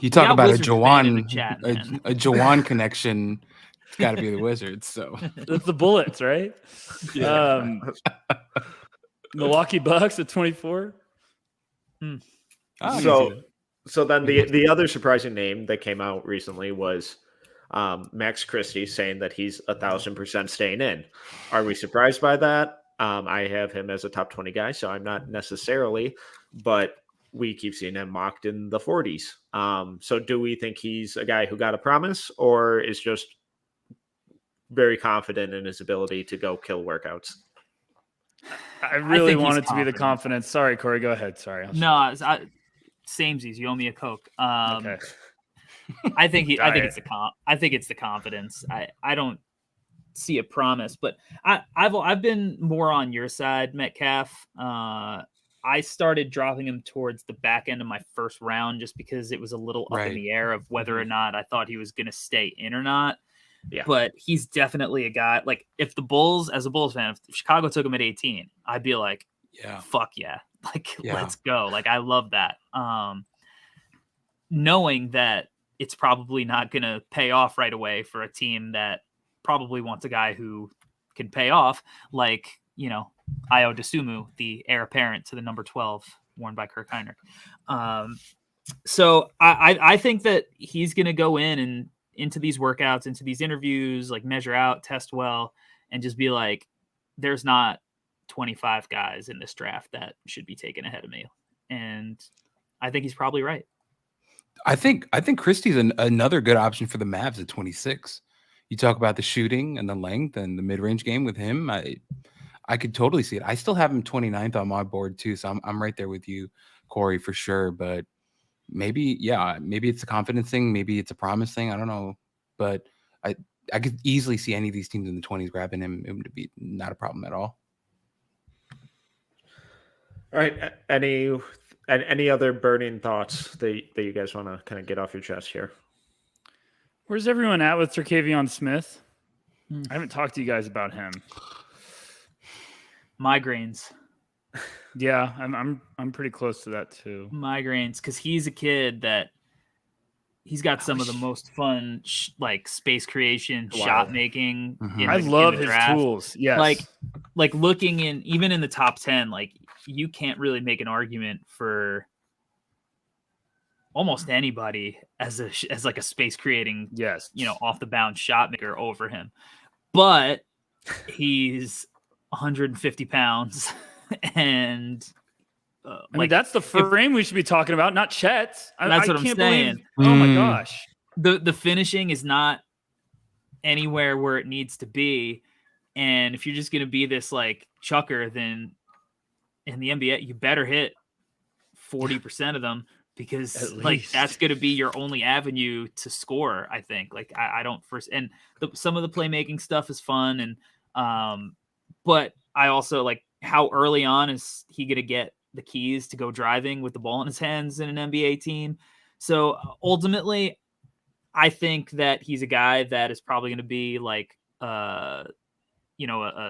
You talk about a Wizards fan in the Jawan, chat, man. a Jawan connection. It's got to be the Wizards. So That's the Bullets, right? Yeah. Milwaukee Bucks at 24. So then the other surprising name that came out recently was Max Christie saying that he's 1,000% staying in. Are we surprised by that? I have him as a top 20 guy, so I'm not necessarily, but we keep seeing him mocked in the 40s. So do we think he's a guy who got a promise or is just very confident in his ability to go kill workouts? I really think want he's it to be the confident. confidence. Sorry, Corey, go ahead. Sorry. No, samesies. You owe me a Coke. Okay. I think it's the confidence. I don't see a promise, but I've been more on your side, Metcalf. I started dropping him towards the back end of my first round just because it was a little up in the air of whether or not I thought he was going to stay in or not. Yeah. But he's definitely a guy. Like if the Bulls, as a Bulls fan, if Chicago took him at 18, I'd be like, yeah, fuck yeah. Like, let's go. Like, I love that. Knowing that it's probably not going to pay off right away for a team that probably wants a guy who can pay off, like, you know, Io DeSumo, the heir apparent to the number 12 worn by Kirk Heinrich. So I think that he's going to go in and into these workouts, into these interviews, like measure out, test well, and just be like, there's not 25 guys in this draft that should be taken ahead of me. And I think he's probably right. I think Christie's another good option for the Mavs at 26. You talk about the shooting and the length and the mid-range game with him. I could totally see it. I still have him 29th on my board too, so I'm right there with you, Corey, for sure. But maybe it's a confidence thing, maybe it's a promise thing. I don't know, but I could easily see any of these teams in the 20s grabbing him. It would be not a problem at all. All right. Any other burning thoughts that you guys want to kind of get off your chest here? Where's everyone at with Terquavion Smith? I haven't talked to you guys about him. Migraines. Yeah, I'm pretty close to that too. Migraines, because he's a kid that he's got some of the most fun like space creation, shot making. I love his tools. Yes, like looking in even in the top 10, like you can't really make an argument for almost anybody as like a space creating, off the bounce shot maker over him. But he's 150 pounds and I mean, that's the frame we should be talking about, not Chet's. That's what I'm saying. Oh my gosh. The finishing is not anywhere where it needs to be. And if you're just going to be this like chucker, then in the NBA, you better hit 40% of them because like that's going to be your only avenue to score. I think like I don't first, and some of the playmaking stuff is fun. And, but I also like how early on is he going to get the keys to go driving with the ball in his hands in an NBA team. So ultimately, I think that he's a guy that is probably going to be like, a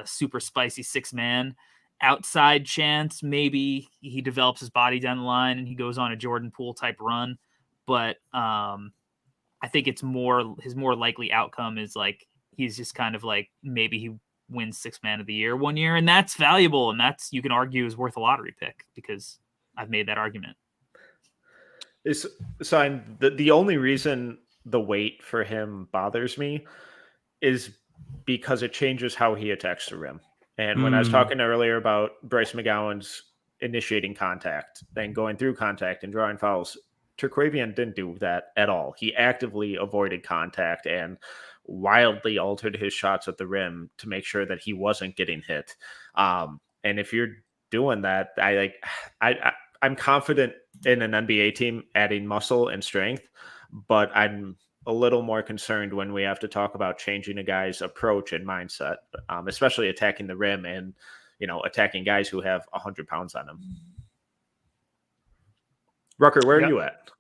super spicy 6-man outside chance. Maybe he develops his body down the line and he goes on a Jordan Poole type run. But I think it's his more likely outcome is like, he's just kind of like, maybe he wins 6-man of the year one year, and that's valuable, and that's, you can argue, is worth a lottery pick because I've made that argument. So the only reason the weight for him bothers me is because it changes how he attacks the rim. And when I was talking earlier about Bryce McGowan's initiating contact, then going through contact and drawing fouls, Terquavion didn't do that at all. He actively avoided contact and wildly altered his shots at the rim to make sure that he wasn't getting hit. And if you're doing that, I'm confident in an NBA team adding muscle and strength, but I'm a little more concerned when we have to talk about changing a guy's approach and mindset, especially attacking the rim and, attacking guys who have 100 pounds on them. Rucker, where are you at?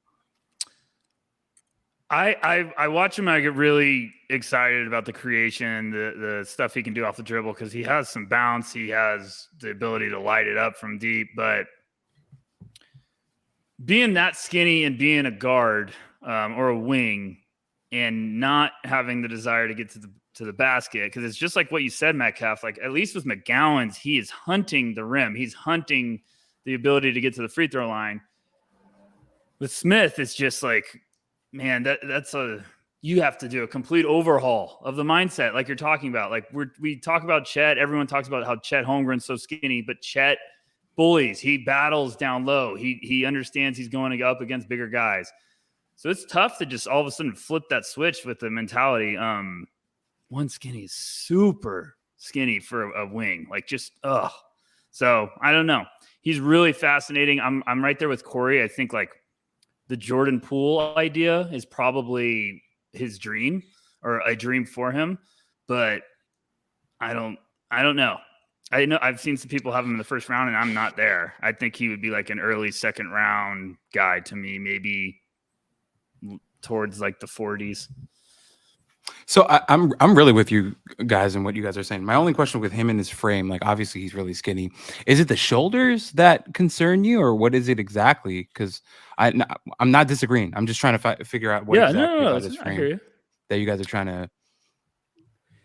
I watch him. I get really excited about the creation, the stuff he can do off the dribble, because he has some bounce. He has the ability to light it up from deep. But being that skinny and being a guard or a wing and not having the desire to get to the basket, because it's just like what you said, Metcalf. Like, at least with McGowan's, he is hunting the rim. He's hunting the ability to get to the free throw line. With Smith, it's just like, man, you have to do a complete overhaul of the mindset, like you're talking about. Like, we talk about Chet. Everyone talks about how Chet Holmgren's so skinny, but Chet bullies. He battles down low. He understands he's going up against bigger guys. So it's tough to just all of a sudden flip that switch with the mentality. One skinny is super skinny for a wing. Like, just ugh. So I don't know. He's really fascinating. I'm right there with Corey. I think like the Jordan Poole idea is probably his dream, or a dream for him, but I don't know. I know I've seen some people have him in the first round, and I'm not there. I think he would be like an early second round guy to me, maybe towards like the 40s. So I'm really with you guys and what you guys are saying. My only question with him and his frame, like obviously he's really skinny. Is it the shoulders that concern you, or what is it exactly? Because I'm not disagreeing. I'm just trying to figure out what exactly about his frame that you guys are trying to.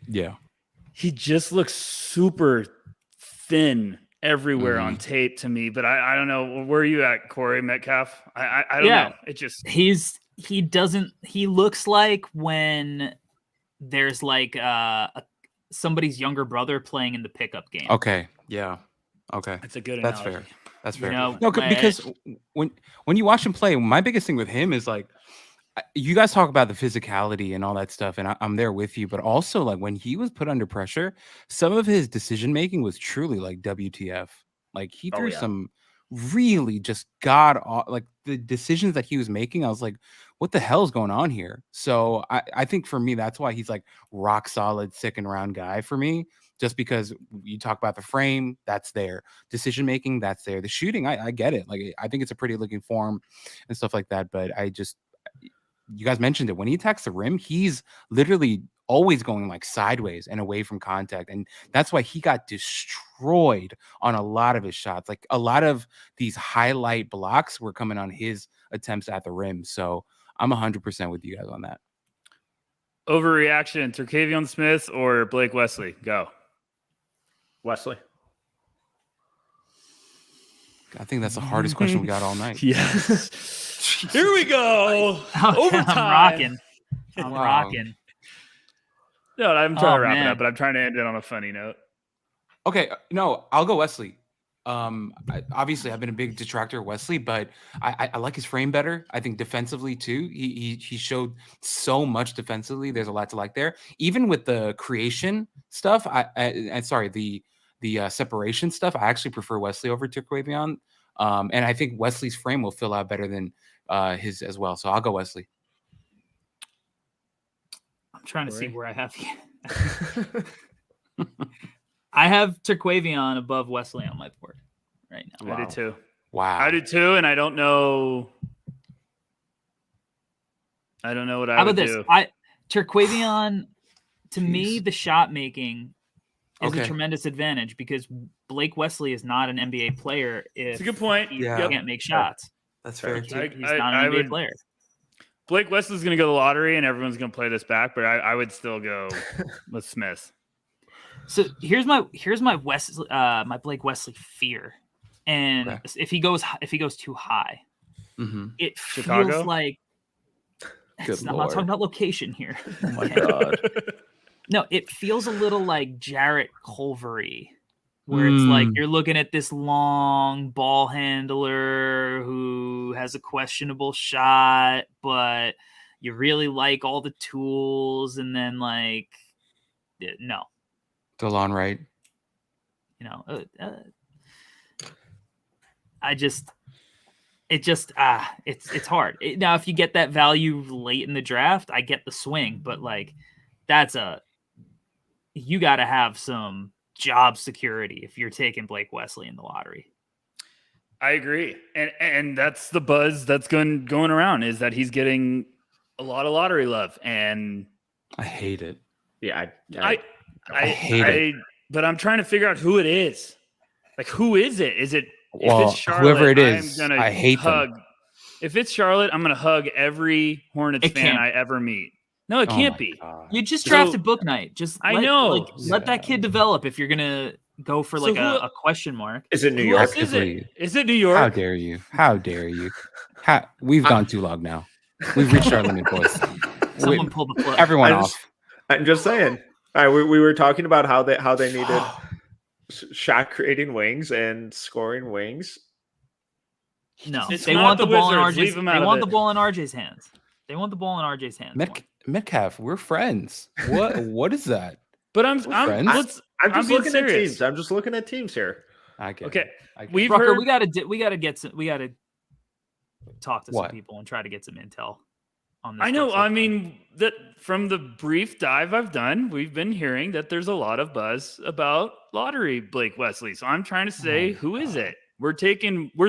Yeah, he just looks super thin everywhere on tape to me. But I don't know. Where are you at, Corey Metcalf? I don't know. It just he looks like when there's like somebody's younger brother playing in the pickup game. Okay. Yeah. Okay. That's a good That's analogy. fair. That's fair. No, because when you watch him play, my biggest thing with him is like, you guys talk about the physicality and all that stuff, and I'm there with you. But also, like, when he was put under pressure, some of his decision making was truly like WTF. Like, he threw some really just like the decisions that he was making. I was like, what the hell is going on here? So I think for me, that's why he's like rock solid second round guy for me. Just because you talk about the frame, that's there. Decision making, that's there. The shooting, I get it. Like, I think it's a pretty looking form and stuff like that. But you guys mentioned it. When he attacks the rim, he's literally always going like sideways and away from contact. And that's why he got destroyed on a lot of his shots. Like, a lot of these highlight blocks were coming on his attempts at the rim. So I'm 100% with you guys on that. Overreaction, Terquavion Smith or Blake Wesley? Go. Wesley. I think that's the hardest question we got all night. Yes. Here we go. Overtime. I'm Wow. rocking. No, I'm trying to wrap it man. up, but I'm trying to end it on a funny note. Okay, no, I'll go Wesley. Obviously, I've been a big detractor of Wesley, but I like his frame better. I think defensively too, he showed so much defensively. There's a lot to like there. Even with the creation stuff, the separation stuff, I actually prefer Wesley over Terquavion. And I think Wesley's frame will fill out better than his as well. So I'll go Wesley. I'm trying to see where I have you. I have Terquavion above Wesley on my board right now. Wow. I did too. Wow. I did too, and I don't know what I How would about do. this? Terquavion, to me, the shot making is a tremendous advantage because Blake Wesley is not an NBA player if It's a good point. he can't make shots. That's fair. He's not an NBA player. Blake Wesley's going to go to the lottery, and everyone's going to play this back, but I would still go with Smith. So here's my my Blake Wesley fear, and if he goes too high, it feels like I'm not talking about location here. Oh my god! No, it feels a little like Jarrett Culver-y, where it's like you're looking at this long ball handler who has a questionable shot, but you really like all the tools, and then like no. DeLon Wright. I it just it's hard. Now, if you get that value late in the draft, I get the swing, but like you got to have some job security if you're taking Blake Wesley in the lottery. I agree, and that's the buzz that's going around, is that he's getting a lot of lottery love, and I hate it. Yeah, I hate it. But I'm trying to figure out who it is. Like, who is it? Is it Well, if it's Charlotte? whoever it is, I'm gonna I hate hug. them. If it's Charlotte, I'm gonna hug every Hornets It fan can't. I ever meet. No, it Oh can't my be. God. You just So- drafted Book Night. Just I know. let that kid develop if you're gonna go for So like who- a question mark. Is it New Who York? else is it? Actively. Is it New How York? dare you? How dare you? We've gone too long now. We've reached our limit, boys. Someone pull the plug. Everyone I off. just- I'm just saying. All right, we were talking about how they needed shot creating wings and scoring wings. No, It's they not want the the ball in Wizards. RJ's. Leave 'em They out of want it. the ball in RJ's hands. They want the ball in RJ's hands. more. Metcalf, we're friends. What is that? But I'm friends. let's I'm just being looking at serious. teams. I'm just looking at teams here. I get Okay, it. I get we've it. Rucker, heard we gotta talk to some What? people and try to get some intel on this. I know. stuff. I mean, that from the brief dive I've done, we've been hearing that there's a lot of buzz about lottery Blake Wesley. So I'm trying to say, who is it? We're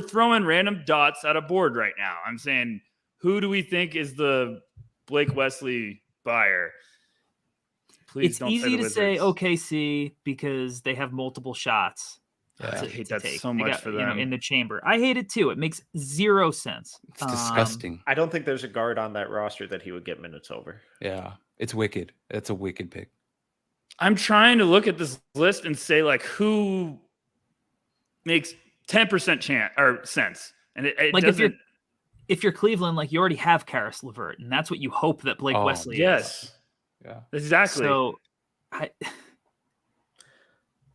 throwing random dots at a board right now. I'm saying, who do we think is the Blake Wesley buyer? Please it's don't say easy the to say Wizards. OKC because they have multiple shots. I to- hate to that take. so They much got, for you know, them. in the chamber. I hate it too. It makes zero sense. It's disgusting. I don't think there's a guard on that roster that he would get minutes over. Yeah, it's wicked. It's a wicked pick. I'm trying to look at this list and say, like, who makes 10% chance or sense, and it Like doesn't. if you're Cleveland, like you already have Karis LeVert, and that's what you hope that Blake Oh, Wesley is. Yes, Yeah. exactly. So I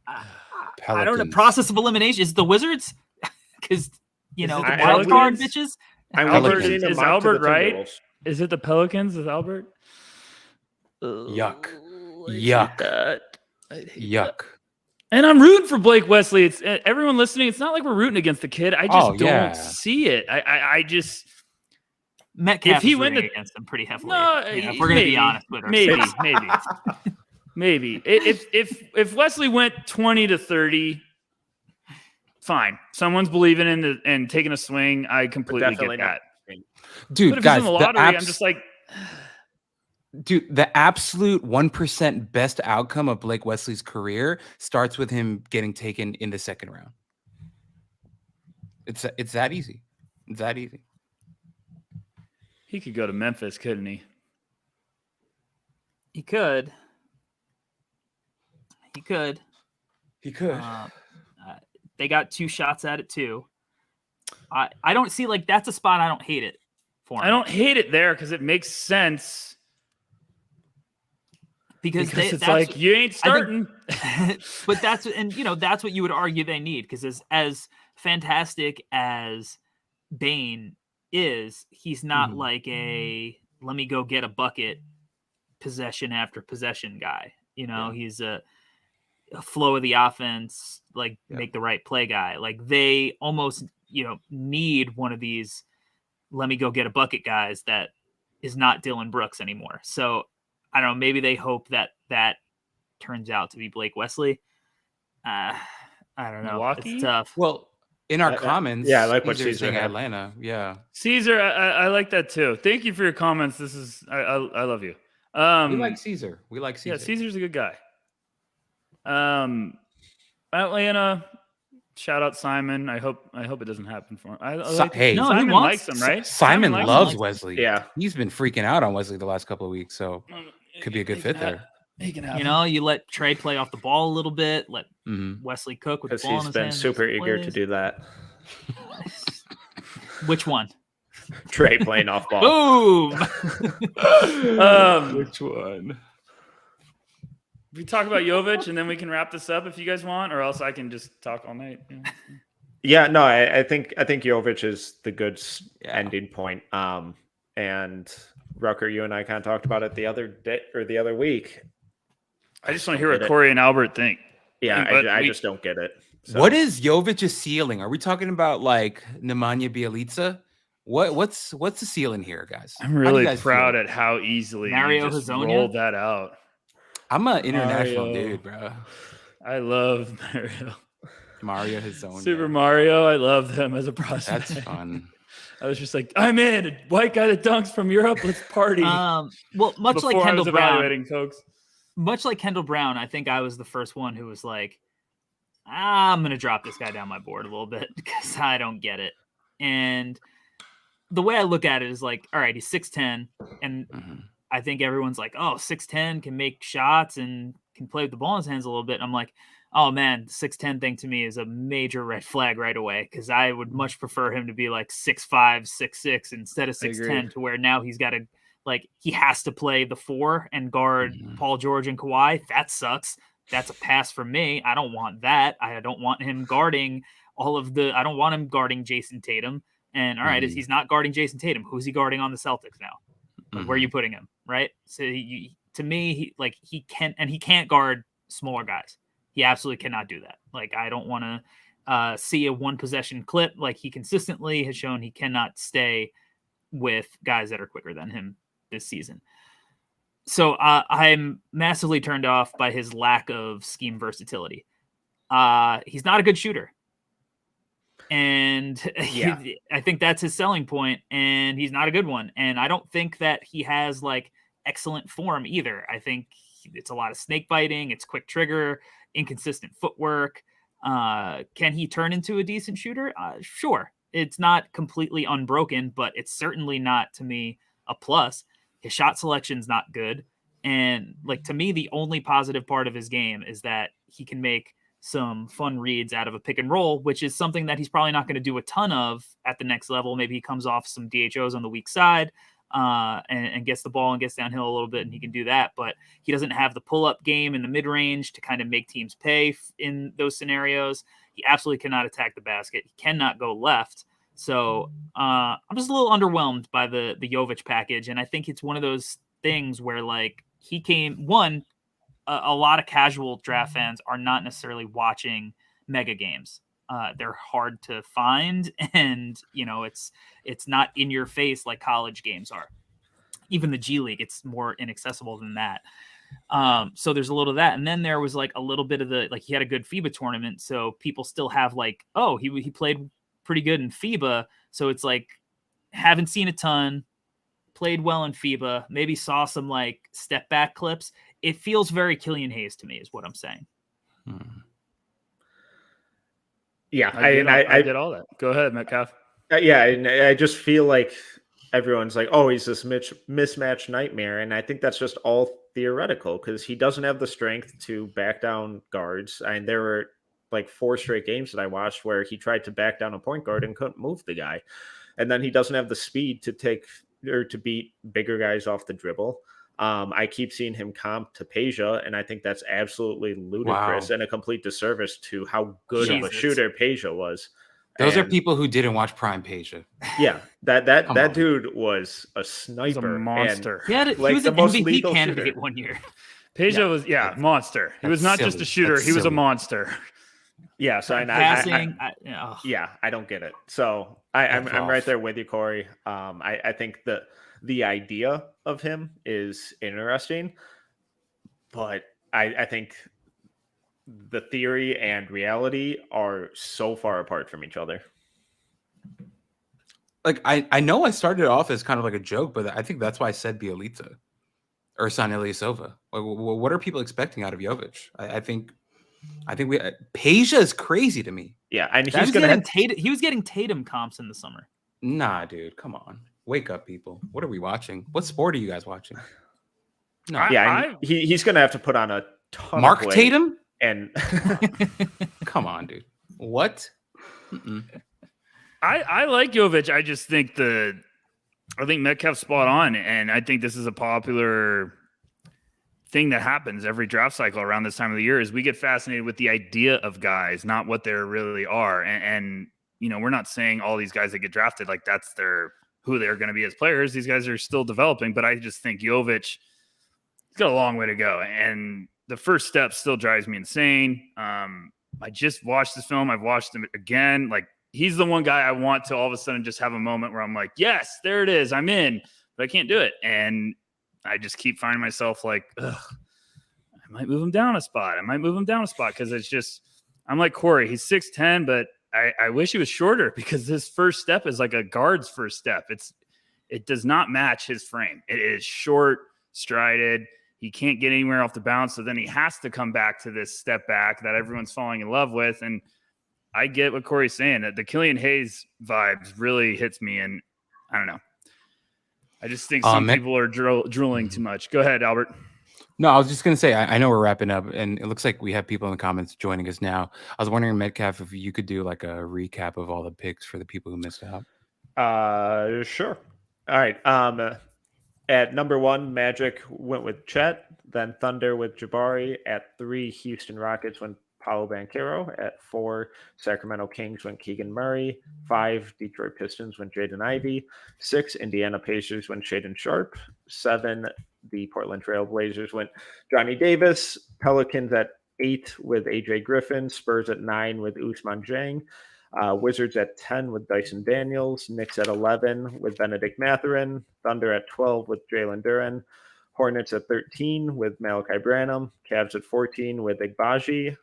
don't know. Pelicans. Process of elimination is the Wizards because you Is know it the the wild card Pelicans? bitches. I'm Albert- seeing a is mock to Albert the right? Timberwolves. Is it the Pelicans? Is Albert? Yuck. I Yuck. hate that. I hate Yuck. And I'm rooting for Blake Wesley. It's everyone listening. It's not like we're rooting against the kid. I just Oh, yeah. don't see it. I just Metcalf If he is went rooting to- against them pretty heavily. no. If we're gonna be honest with maybe, ourselves. maybe. If Wesley went 20 to 30, fine. Someone's believing in and taking a swing. I completely get definitely not. that. Dude, But if guys, he's in the lottery, I'm just like, dude, the absolute 1% best outcome of Blake Wesley's career starts with him getting taken in the second round. It's that easy. It's that easy. he could go to Memphis, couldn't he? He could. He could. He could. They got two shots at it too. I don't see like that's a spot I don't hate it for. I don't hate it there because it makes sense. because Because it's that's, like you ain't starting. but that's that's what you would argue they need because as fantastic as Bane is, he's not Mm-hmm. like a let me go get a bucket possession after possession guy. He's a flow of the offense, like make the right play guy. Like they almost need one of these let me go get a bucket guys that is not Dylan Brooks anymore. So I don't know. Maybe they hope that turns out to be Blake Wesley. I don't know. Milwaukee? It's tough. Well, in our comments, yeah, I like what Caesar's Caesar saying had. Atlanta. Yeah. Caesar, I like that too. Thank you for your comments. This is I love you. We like Caesar. We like Caesar. Yeah, Caesar's a good guy. Atlanta, shout out Simon. I hope it doesn't happen for him. Hey, No, he Simon wants- likes him, right? Simon likes loves him. Wesley. Yeah. He's been freaking out on Wesley the last couple of weeks, so could be a good fit there. He can have You let Trey play off the ball a little bit. Let Mhm. Wesley cook with the Because ball in he's his been hands, super make some eager to plays. do that. Which one? Trey playing off ball. Boom! Which one? We talk about Jovic and then we can wrap this up if you guys want, or else I can just talk all night. Yeah. Yeah, no, I think Jovic is the good Yeah. ending point. And Rucker, you and I kind of talked about it the other day or the other week. I just want to hear Get what it. Corey and Albert think. Yeah, But I we- just don't get it. So, What is Jovic's ceiling? Are we talking about like Nemanja Bjelica? What's the ceiling here, guys? I'm How do you really guys proud feel? at how easily Mario you just Hezonja? rolled that out. I'm an international Mario. dude, bro. I love Mario. Mario Hezonja. Super Mario, I love them as a prospect. That's fun. I was just like, I'm in. A white guy that dunks from Europe. Let's party. Well, much Before like I Kendall was Brown, evaluating folks. much like Kendall Brown, I think I was the first one who was like, I'm going to drop this guy down my board a little bit because I don't get it. And the way I look at it is like, all right, he's 6'10", and I think everyone's like, oh, 6'10", can make shots and can play with the ball in his hands a little bit. And I'm like, oh man, the 6'10" thing to me is a major red flag right away, because I would much prefer him to be like 6'5", 6'6" instead of 6'10", to where now he's got to, like, he has to play the 4 and guard Paul George and Kawhi. That sucks. That's a pass for me. I don't want that. I don't want him guarding I don't want him guarding Jason Tatum. And all right, if he's not guarding Jason Tatum, who's he guarding on the Celtics now? Like, where are you putting him? Right. So to me, he can't guard smaller guys. He absolutely cannot do that. Like, I don't want to see a 1-possession clip. Like, he consistently has shown he cannot stay with guys that are quicker than him this season. So I'm massively turned off by his lack of scheme versatility. He's not a good shooter. And I think that's his selling point, and he's not a good one. And I don't think that he has like excellent form either. I think it's a lot of snake biting. It's quick trigger, inconsistent footwork. Can he turn into a decent shooter? Sure. It's not completely unbroken, but it's certainly not, to me, a plus. His shot selection's not good. And like, to me, the only positive part of his game is that he can make some fun reads out of a pick and roll, which is something that he's probably not going to do a ton of at the next level. Maybe he comes off some DHOs on the weak side and gets the ball and gets downhill a little bit, and he can do that. But he doesn't have the pull-up game in the mid-range to kind of make teams pay in those scenarios. He absolutely cannot attack the basket. He cannot go left. So I'm just a little underwhelmed by the Jovic package. And I think it's one of those things where, like, he came a lot of casual draft fans are not necessarily watching mega games. They're hard to find, and it's not in your face like college games are. Even the G League, it's more inaccessible than that. So there's a little of that. And then there was like a little bit of he had a good FIBA tournament. So people still have like, oh, he played pretty good in FIBA. So it's like, haven't seen a ton, played well in FIBA, maybe saw some like step back clips. It feels very Killian Hayes to me, is what I'm saying. Yeah, I did all that. Go ahead, Metcalf. Yeah, and I just feel like everyone's like, oh, he's this mismatch nightmare. And I think that's just all theoretical, because he doesn't have the strength to back down guards. And there were like 4 straight games that I watched where he tried to back down a point guard and couldn't move the guy. And then he doesn't have the speed to beat bigger guys off the dribble. I keep seeing him comp to Peja, and I think that's absolutely ludicrous and a complete disservice to how good of a shooter Peja was. Those are people who didn't watch Prime Peja. Yeah, that dude was a sniper. He was a monster. He was an MVP candidate one year. Peja was monster. He was not just a shooter. He was a monster. Yeah, so passing. I don't get it. So I'm right there with you, Corey. I think the idea of him is interesting, but I think the theory and reality are so far apart from each other. Like, I know I started off as kind of like a joke, but I think that's why I said Bjelica or San Ilyasova. Like, what are people expecting out of Jovic? I think Peja is crazy to me. Yeah, and he was getting Tatum comps in the summer. Nah, dude, come on. Wake up, people. What are we watching? What sport are you guys watching? No. He's going to have to put on a ton Mark of weight. Tatum? And come on, dude. What? I like Jovic. I just think I think Metcalf's spot on, and I think this is a popular thing that happens every draft cycle around this time of the year. Is we get fascinated with the idea of guys, not what they really are. And we're not saying all these guys that get drafted like that's who they're going to be as players. These guys are still developing, but I just think Jovic, he's got a long way to go, and the first step still drives me insane. I just watched this film. I've watched him again. Like, he's the one guy I want to all of a sudden just have a moment where I'm like, yes, there it is. I'm in, but I can't do it. And I just keep finding myself like, ugh, I might move him down a spot. Because it's just, I'm like Corey. He's 6'10", but I wish he was shorter because his first step is like a guard's first step. It does not match his frame. It is short, strided. He can't get anywhere off the bounce. So then he has to come back to this step back that everyone's falling in love with. And I get what Corey's saying, that the Killian Hayes vibes really hits me. And I don't know. I just think some people are drooling too much. Go ahead, Albert. No, I was just going to say, I know we're wrapping up, and it looks like we have people in the comments joining us now. I was wondering, Metcalf, if you could do like a recap of all the picks for the people who missed out. Sure. All right. At number 1, Magic went with Chet. Then Thunder with Jabari. At 3, Houston Rockets went Paolo Banchero. At 4, Sacramento Kings went Keegan Murray. 5, Detroit Pistons went Jaden Ivey. 6, Indiana Pacers went Shaedon Sharpe. 7, the Portland Trail Blazers went Johnny Davis. Pelicans at 8 with AJ Griffin. Spurs at 9 with Ousmane Dieng. Wizards at 10 with Dyson Daniels. Knicks at 11 with Benedict Mathurin. Thunder at 12 with Jalen Duren. Hornets at 13 with Malachi Branham. Cavs at 14 with Igbaji.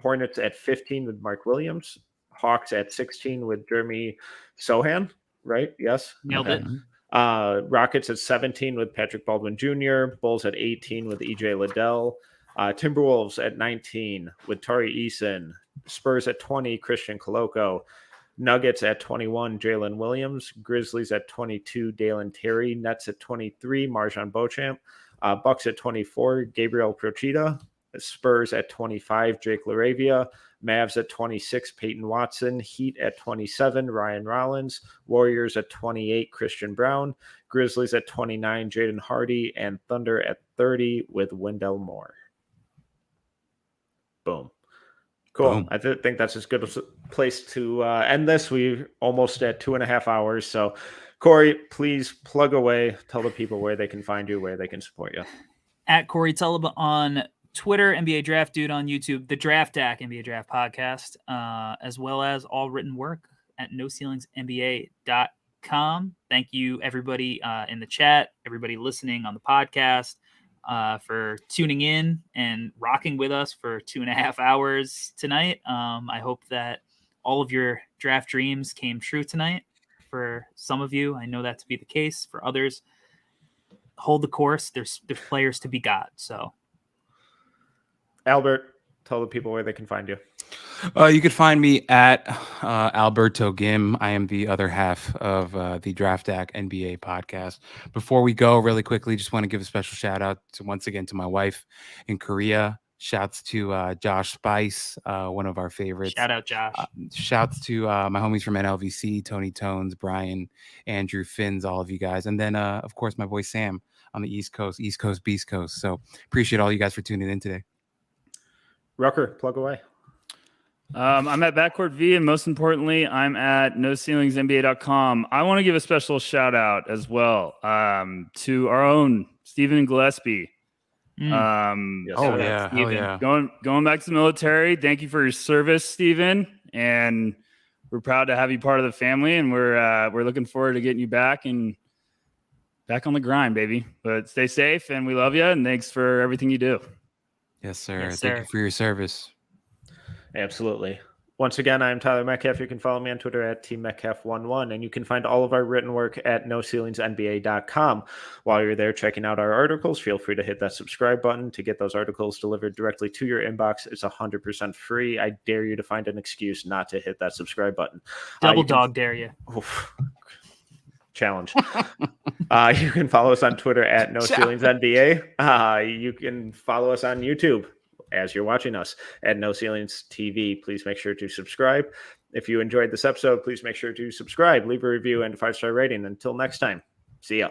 Hornets at 15 with Mark Williams. Hawks at 16 with Jeremy Sohan. Right? Yes. Nailed it. Rockets at 17 with Patrick Baldwin Jr. Bulls at 18 with EJ Liddell. Timberwolves at 19 with Tari Eason. Spurs at 20, Christian Coloco. Nuggets at 21, Jalen Williams. Grizzlies at 22, Dalen Terry. Nets at 23, Marjan Beauchamp. Bucks at 24, Gabriel Procida. Spurs at 25, Jake LaRavia. Mavs at 26, Peyton Watson. Heat at 27, Ryan Rollins. Warriors at 28, Christian Brown. Grizzlies at 29, Jaden Hardy. And Thunder at 30 with Wendell Moore. Boom. Cool. Boom. I think that's as good a place to end this. We're almost at 2.5 hours. So, Corey, please plug away. Tell the people where they can find you, where they can support you. At Corey Tulaba on Twitter, NBA Draft Dude on YouTube, the Draft Deck NBA Draft Podcast, as well as all written work at NoCeilingsNBA.com. Thank you, everybody in the chat, everybody listening on the podcast, for tuning in and rocking with us for 2.5 hours tonight. I hope that all of your draft dreams came true tonight. For some of you, I know that to be the case. For others, hold the course. There's players to be got. So, Albert, tell the people where they can find you. You could find me at Alberto Gim. I am the other half of the Draft Deck NBA podcast. Before we go, really quickly, just want to give a special shout out once again to my wife in Korea. Shouts to Josh Spice, one of our favorites. Shout out, Josh. Shouts to my homies from NLVC, Tony Tones, Brian, Andrew, Finns, all of you guys. And then, of course, my boy Sam on the East Coast, Beast Coast. So appreciate all you guys for tuning in today. Rucker, plug away. I'm at Backcourt V, and most importantly, I'm at NoCeilingsNBA.com. I want to give a special shout out as well to our own Stephen Gillespie. Yes, oh yeah, Steven. hell yeah. Going back to the military. Thank you for your service, Stephen, and we're proud to have you part of the family. And we're looking forward to getting you back and back on the grind, baby. But stay safe, and we love you. And thanks for everything you do. Yes, sir. Yes, Thank sir. you for your service. Absolutely. Once again, I'm Tyler Metcalf. You can follow me on Twitter at TMetcalf11, and you can find all of our written work at NoCeilingsNBA.com. While you're there checking out our articles, feel free to hit that subscribe button to get those articles delivered directly to your inbox. It's 100% free. I dare you to find an excuse not to hit that subscribe button. Dare you. Oof. Challenge. You can follow us on Twitter at NoCeilingsNBA. You can follow us on YouTube as you're watching us at No Ceilings TV. Please make sure to subscribe. If you enjoyed this episode, please make sure to subscribe, leave a review, and a 5-star rating. Until next time, see ya.